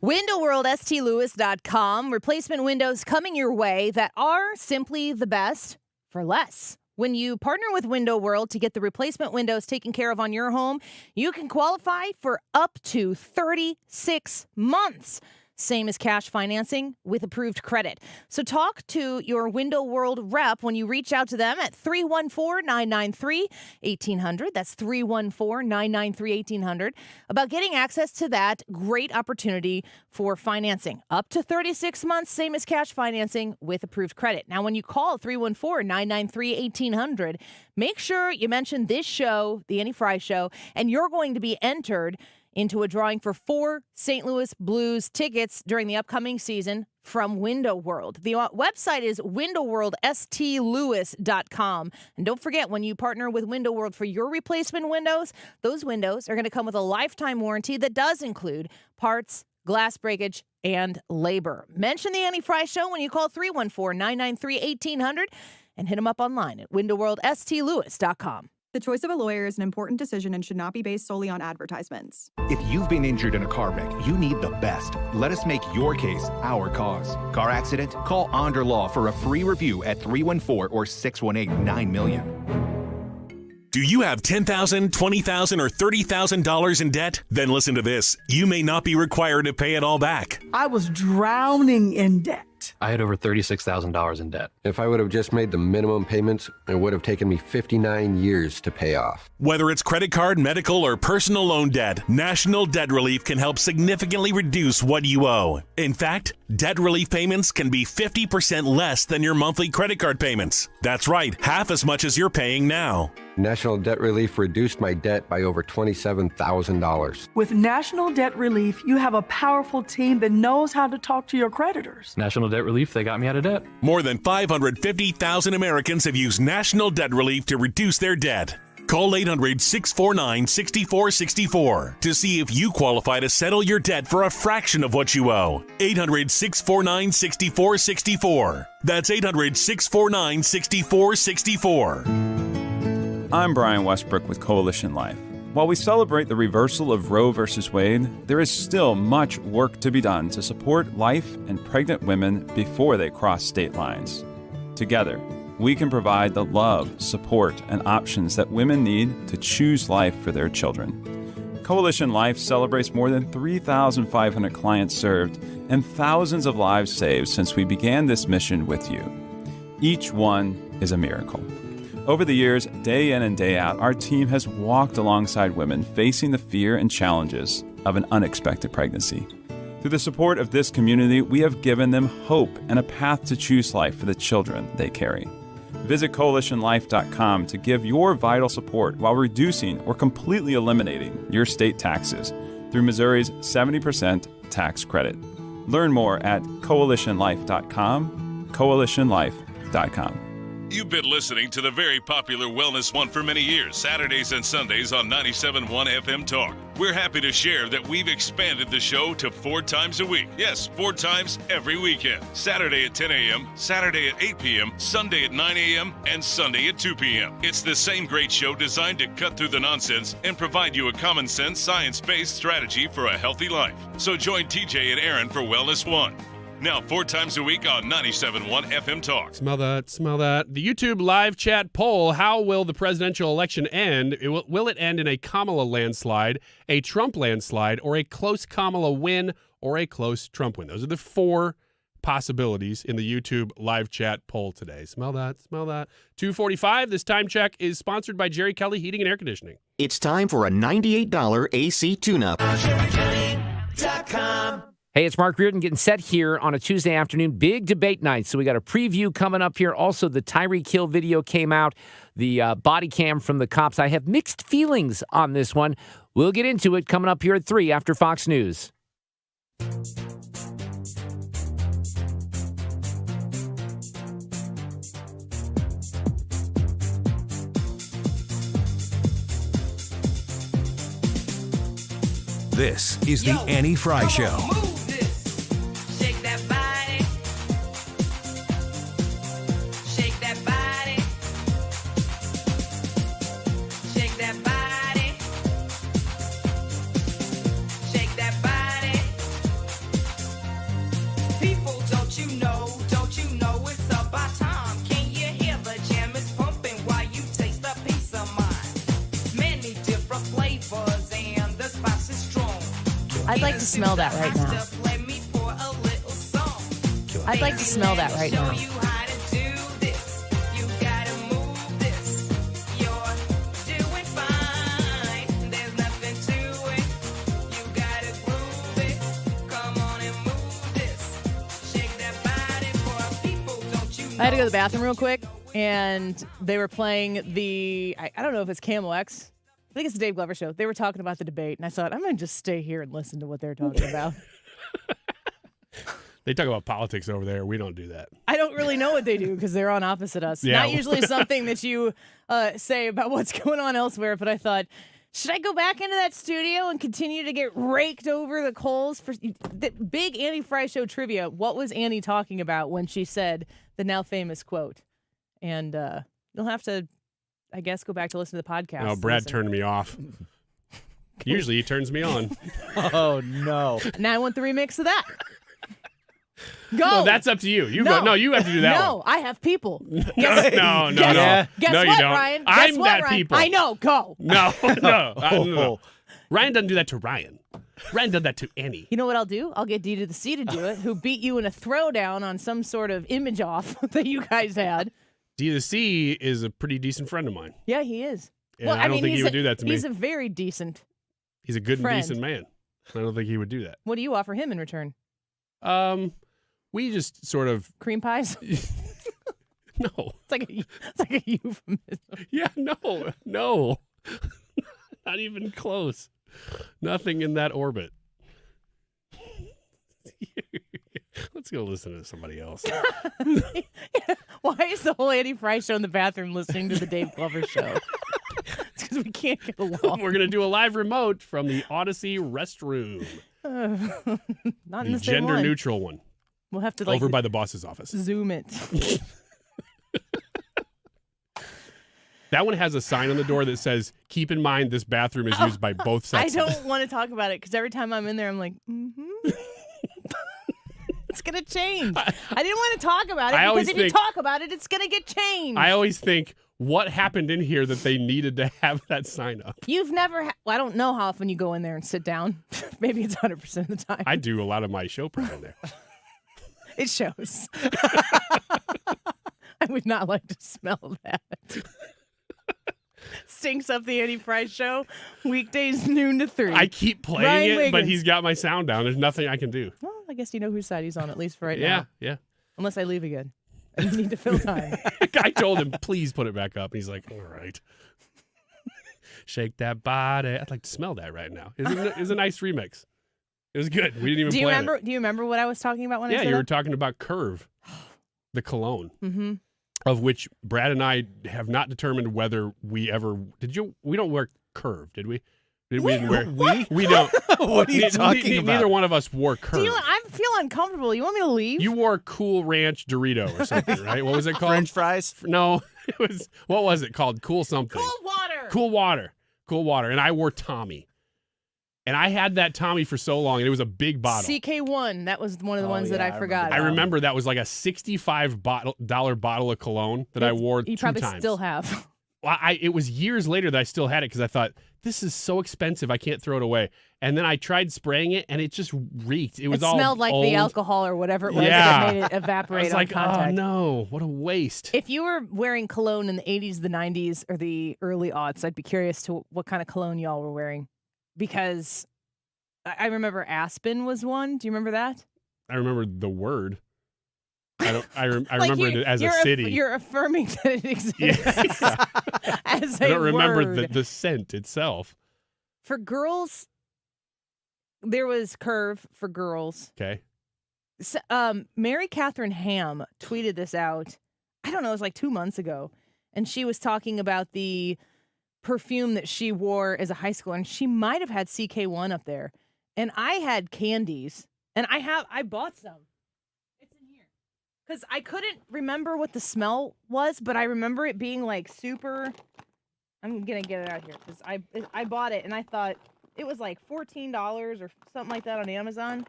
WindowWorldSTLewis.com. Replacement windows coming your way that are simply the best for less. When you partner with Window World to get the replacement windows taken care of on your home, you can qualify for up to 36 months. Same as cash financing with approved credit. So talk to your Window World rep when you reach out to them at 314-993-1800. That's 314-993-1800 about getting access to that great opportunity for financing. Up to 36 months, same as cash financing with approved credit. Now, when you call 314-993-1800, make sure you mention this show, The Annie Fry Show, and you're going to be entered into a drawing for 4 St. Louis Blues tickets during the upcoming season from Window World. The website is windowworldstlewis.com. And don't forget, when you partner with Window World for your replacement windows, those windows are going to come with a lifetime warranty that does include parts, glass breakage, and labor. Mention the Annie Fry Show when you call 314-993-1800 and hit them up online at windowworldstlewis.com. The choice of a lawyer is an important decision and should not be based solely on advertisements. If you've been injured in a car wreck, you need the best. Let us make your case our cause. Car accident? Call Onder Law for a free review at 314 or 618-9000000. Do you have $10,000, $20,000, or $30,000 in debt? Then listen to this. You may not be required to pay it all back. I was drowning in debt. I had over $36,000 in debt. If I would have just made the minimum payments, it would have taken me 59 years to pay off. Whether it's credit card, medical, or personal loan debt, National Debt Relief can help significantly reduce what you owe. In fact, debt relief payments can be 50% less than your monthly credit card payments. That's right, half as much as you're paying now. National Debt Relief reduced my debt by over $27,000. With National Debt Relief, you have a powerful team that knows how to talk to your creditors. National Debt Relief, they got me out of debt. More than 550,000 Americans have used National Debt Relief to reduce their debt. Call 800-649-6464 to see if you qualify to settle your debt for a fraction of what you owe. 800-649-6464. That's 800-649-6464. I'm Brian Westbrook with Coalition Life. While we celebrate the reversal of Roe v. Wade, there is still much work to be done to support life and pregnant women before they cross state lines. Together, we can provide the love, support, and options that women need to choose life for their children. Coalition Life celebrates more than 3,500 clients served and thousands of lives saved since we began this mission with you. Each one is a miracle. Over the years, day in and day out, our team has walked alongside women facing the fear and challenges of an unexpected pregnancy. Through the support of this community, we have given them hope and a path to choose life for the children they carry. Visit coalitionlife.com to give your vital support while reducing or completely eliminating your state taxes through Missouri's 70% tax credit. Learn more at coalitionlife.com, coalitionlife.com. You've been listening to the very popular Wellness One for many years, Saturdays and Sundays on 97.1 FM Talk. We're happy to share that we've expanded the show to 4 times a week. Yes, 4 times every weekend. Saturday at 10 a.m., Saturday at 8 p.m., Sunday at 9 a.m., and Sunday at 2 p.m. It's the same great show designed to cut through the nonsense and provide you a common sense, science-based strategy for a healthy life. So join TJ and Aaron for Wellness One. Now 4 times a week on 97.1 FM Talk. Smell that, smell that. The YouTube live chat poll, how will the presidential election end? Will it end in a Kamala landslide, a Trump landslide, or a close Kamala win, or a close Trump win? Those are the 4 possibilities in the YouTube live chat poll today. Smell that, smell that. 2:45, this time check is sponsored by Jerry Kelly Heating and Air Conditioning. It's time for a $98 AC tune-up. Hey, it's Mark Reardon getting set here on a Tuesday afternoon. Big debate night. So we got a preview coming up here. Also, the Tyreek Hill video came out, the body cam from the cops. I have mixed feelings on this one. We'll get into it coming up here at 3 after Fox News. This is the Annie Fry Show. I'd like to smell that right now. I'd like to smell that right now. I had to go to the bathroom real quick, and they were playing I don't know if it's Camel X. I think it's the Dave Glover show. They were talking about the debate, and I thought, I'm going to just stay here and listen to what they're talking about. They talk about politics over there. We don't do that. I don't really know what they do because they're on opposite us. Yeah. Not usually something that you say about what's going on elsewhere, but I thought, should I go back into that studio and continue to get raked over the coals? For the big Annie Fry Show trivia, what was Annie talking about when she said the now famous quote? And you'll have to I guess, go back to listen to the podcast. No, Brad turned me off. Usually he turns me on. Oh, no. Now I want the remix of that. Go. No, that's up to you. You go. No, you have to do that No, one. I have people. No. Guess No. what, you don't. Ryan? I'm Guess what, that Ryan? people. I know. Go. No. Ryan doesn't do that to Ryan. Ryan does that to Annie. You know what I'll do? I'll get D to the C to do it, who beat you in a throwdown on some sort of image off that you guys had. D to C is a pretty decent friend of mine. Yeah, he is. And I don't think he would do that to me. He's a very decent. He's a good friend. and decent man. I don't think he would do that. What do you offer him in return? We just sort of Cream pies? no. It's like a euphemism. Yeah, no. Not even close. Nothing in that orbit. Let's go listen to somebody else. Why is the whole Andy Fry show in the bathroom listening to the Dave Glover show? It's because we can't get along. We're going to do a live remote from the Odyssey restroom. Not in the same gender one. neutral one. We'll have to over by the boss's office. Zoom it. That one has a sign on the door that says, "Keep in mind this bathroom is used by both I sexes." don't want to talk about it because every time I'm in there, I'm like, it's going to change. I didn't want to talk about it because if you talk about it, it's going to get changed. I always think, what happened in here that they needed to have that sign up? You've never well, I don't know how often you go in there and sit down. Maybe it's 100% of the time. I do a lot of my show prep in there. It shows. I would not like to smell that. Stinks up the Andy Fry show, weekdays noon to 3. I keep playing Ryan it, but Wiggins. he's got my sound down. There's nothing I can do. Well, I guess you know whose side he's on, at least for right now. Yeah. Unless I leave again. And you need to fill time. I told him, please put it back up. And he's like, all right. Shake that body. I'd like to smell that right now. It was a nice remix. It was good. We didn't even plan it. Do you remember what I was talking about when I said you were that? talking about Curve, the cologne, Mm-hmm. of which Brad and I have not determined whether we ever we don't wear Curve, did we? We didn't wear. We don't. What are you talking about? Neither one of us wore Curve. Do you know what? I feel uncomfortable. You want me to leave? You wore Cool Ranch Dorito or something, right? What was it called? French fries? No, it was. What was it called? Cool something. Cool water. And I wore Tommy. And I had that Tommy for so long, and it was a big bottle. CK1. That was one of the ones that I forgot. I remember that was like a $65 bottle of cologne that I wore You 2 probably times. still have. Well, it was years later that I still had it because I thought, this is so expensive, I can't throw it away. And then I tried spraying it, and it just reeked. It was all smelled like old. the alcohol or whatever it was Yeah. that made it evaporate I was on like, contact. oh no, what a waste. If you were wearing cologne in the 80s, the 90s, or the early aughts, I'd be curious to what kind of cologne y'all were wearing. Because I remember Aspen was one. Do you remember that? I remember the word. I Like remember it as a city. You're affirming that it exists Yeah. as a I don't remember word. the scent itself. For girls, there was Curve for girls. Okay. So, Mary Catherine Ham tweeted this out. I don't know, it was like 2 months ago. And she was talking about the perfume that she wore as a high schooler. And she might have had CK1 up there. And I had Candies. And I bought some. It's in here. Because I couldn't remember what the smell was, but I remember it being like super. I'm going to get it out here. Because I bought it and I thought it was like $14 or something like that on Amazon.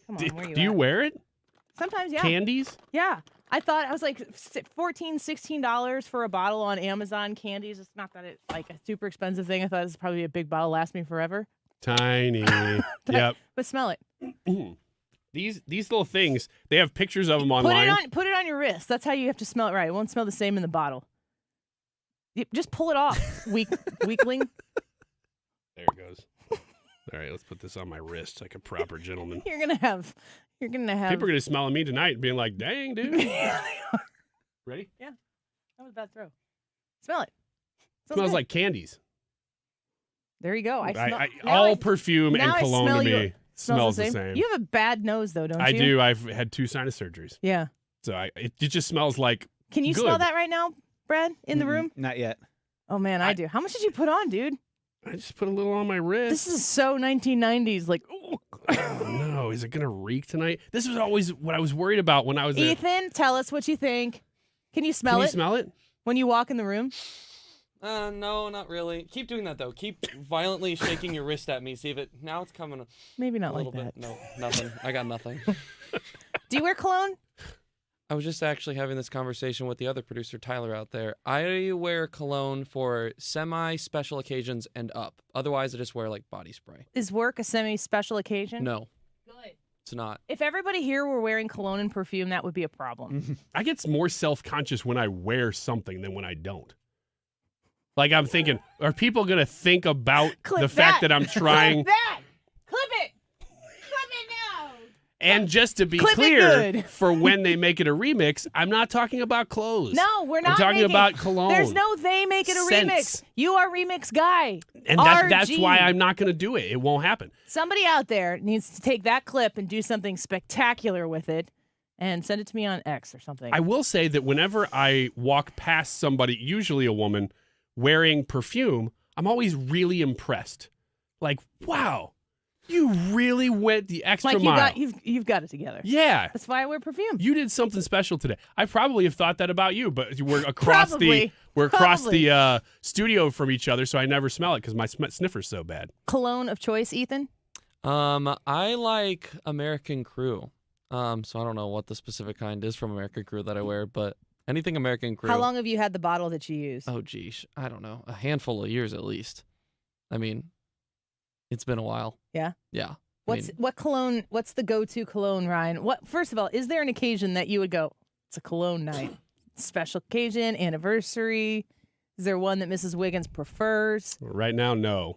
Come on, where you Do you at? wear it? Sometimes, yeah. Candies? Yeah. I was like $14, $16 for a bottle on Amazon. Candies. It's not that it's like a super expensive thing. I thought this would probably be a big bottle, last me forever. Tiny. Yep. But smell it. These little things, they have pictures of them online. Put it on your wrist. That's how you have to smell it right. It won't smell the same in the bottle. Just pull it off, weakling. There it goes. All right, let's put this on my wrist like a proper gentleman. You're gonna have. People are going to smell at me tonight and being like, dang, dude. Ready? Yeah. That was a bad throw. Smell it. Smells good. like candies. There you go. All perfume and now I cologne smell to you. me smells the same. You have a bad nose, though, don't you? I do. I've had 2 sinus surgeries. Yeah. So it just smells like Can you good. smell that right now, Brad, in the room? Not yet. Oh, man, I do. How much did you put on, dude? I just put a little on my wrist. This is so 1990s. Like, ooh. Oh, no. Is it going to reek tonight? This was always what I was worried about when I was there. Ethan, tell us what you think. Can you smell Can it? you smell it? When you walk in the room? No, not really. Keep doing that, though. Keep violently shaking your wrist at me. See if it... Now it's coming Maybe not a like little that. bit. No, nothing. I got nothing. Do you wear cologne? I was just actually having this conversation with the other producer, Tyler, out there. I wear cologne for semi-special occasions and up. Otherwise, I just wear, like, body spray. Is work a semi-special occasion? No. Good. It's not. If everybody here were wearing cologne and perfume, that would be a problem. I get more self-conscious when I wear something than when I don't. Like, I'm thinking, are people going to think about the fact that I'm trying? Clip that! Clip it! Clip it now! And just to be Clip it clear, good. for when they make it a remix, I'm not talking about clothes. No, we're not I'm talking about cologne. There's no they make it a Scents. remix. You are remix guy. And that's RG. why I'm not going to do it. It won't happen. Somebody out there needs to take that clip and do something spectacular with it and send it to me on X or something. I will say that whenever I walk past somebody, usually a woman, wearing perfume, I'm always really impressed. Like, wow, you really went the extra mile. You've got it together. Yeah. That's why I wear perfume. You did something special today. I probably have thought that about you, but we're across Probably. the studio from each other, so I never smell it because my sniffer's so bad. Cologne of choice, Ethan? I like American Crew. So I don't know what the specific kind is from American Crew that I wear, but anything American Crew. How long have you had the bottle that you use? Oh, geez. I don't know. A handful of years at least. I mean, it's been a while. Yeah? Yeah. What cologne, what's the go-to cologne, Ryan? First of all, is there an occasion that you would go, it's a cologne night? Special occasion, anniversary? Is there one that Mrs. Wiggins prefers? Right now, no.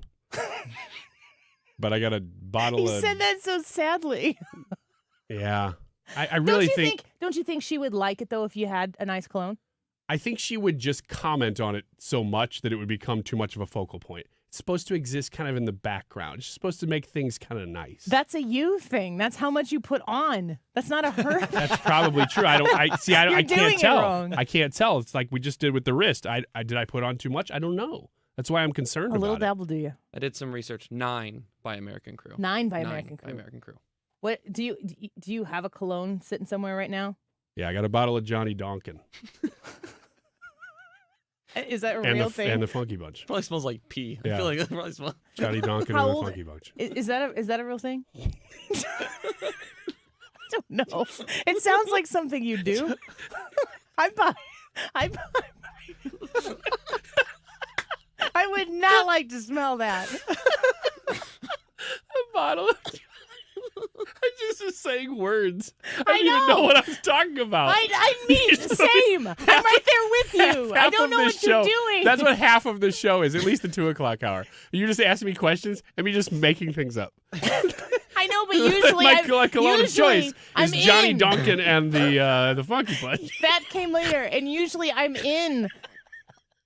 But I got a bottle He of... said that so sadly. Yeah. I really Don't you think she would like it, though, if you had a nice cologne? I think she would just comment on it so much that it would become too much of a focal point. It's supposed to exist kind of in the background. It's supposed to make things kind of nice. That's a you thing. That's how much you put on. That's not a her. That's probably true. I You're can't doing tell. it wrong. I can't tell. It's like we just did with the wrist. Did I put on too much? I don't know. That's why I'm concerned about it. A little dabble, do you? I did some research. 9 by American Crew. 9 by 9 American Crew. by American Crew. What do you have a cologne sitting somewhere right now? Yeah, I got a bottle of Johnny Donkin. Is that a real thing? And the Funky Bunch. Probably smells like pee. Yeah. I feel like that probably smells. Johnny Donkin and the Funky Bunch. Is that a real thing? I don't know. It sounds like something you do. I would not like to smell that. A bottle of... I just was saying words. I didn't even know what I was talking about. I mean, same. I'm right there with you. I don't know what you're doing. That's what half of the show is, at least the 2 o'clock hour. You just ask me questions and me just making things up. I know, but usually my cologne of choice is Johnny in. Donkin and the Funky Bunch. That came later, and usually I'm in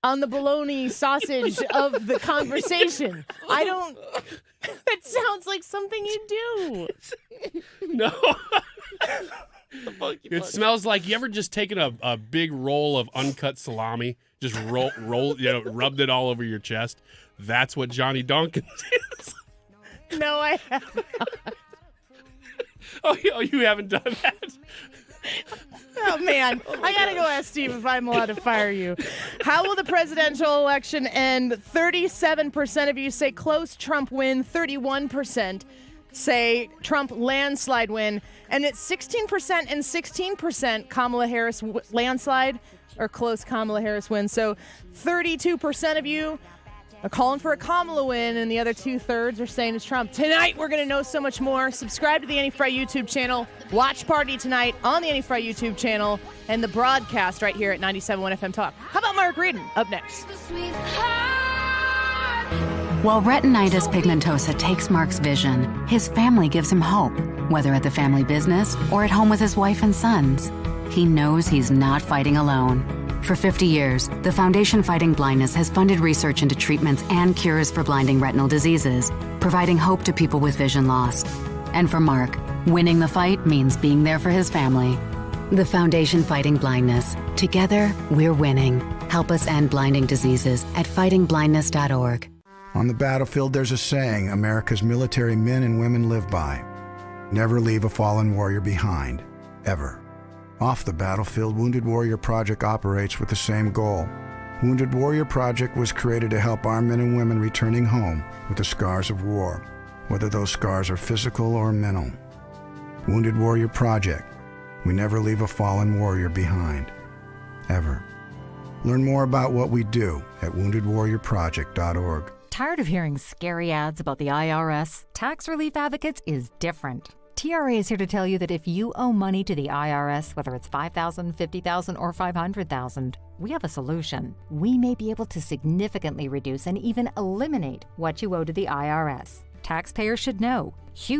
on the bologna sausage of the conversation. I don't... That sounds like something you do. No. It smells like you ever just taken a big roll of uncut salami, just rubbed it all over your chest. That's what Johnny Donkin is. No, I haven't. Oh, you haven't done that? Oh, man. I got to go ask Steve if I'm allowed to fire you. How will the presidential election end? 37% of you say close Trump win. 31% say Trump landslide win. And it's 16% and 16% Kamala Harris landslide or close Kamala Harris win. So 32% of you are calling for a Kamala win, and the other 2/3 are saying it's Trump. Tonight, we're going to know so much more. Subscribe to the Annie Fry YouTube channel. Watch Party tonight on the Annie Fry YouTube channel and the broadcast right here at 97.1 FM Talk. How about Mark Reedon up next? While retinitis pigmentosa takes Mark's vision, his family gives him hope, whether at the family business or at home with his wife and sons. He knows he's not fighting alone. For 50 years, the Foundation Fighting Blindness has funded research into treatments and cures for blinding retinal diseases, providing hope to people with vision loss. And for Mark, winning the fight means being there for his family. The Foundation Fighting Blindness. Together, we're winning. Help us end blinding diseases at fightingblindness.org. On the battlefield, there's a saying America's military men and women live by. Never leave a fallen warrior behind, ever. Off the battlefield, Wounded Warrior Project operates with the same goal, Wounded Warrior Project was created to help our men and women returning home with the scars of war, whether those scars are physical or mental. Wounded Warrior Project. We never leave a fallen warrior behind. Ever. Learn more about what we do at woundedwarriorproject.org. Tired of hearing scary ads about the IRS? Tax Relief Advocates is different. TRA is here to tell you that if you owe money to the IRS, whether it's $5,000, $50,000, or $500,000, we have a solution. We may be able to significantly reduce and even eliminate what you owe to the IRS. Taxpayers should know. Huge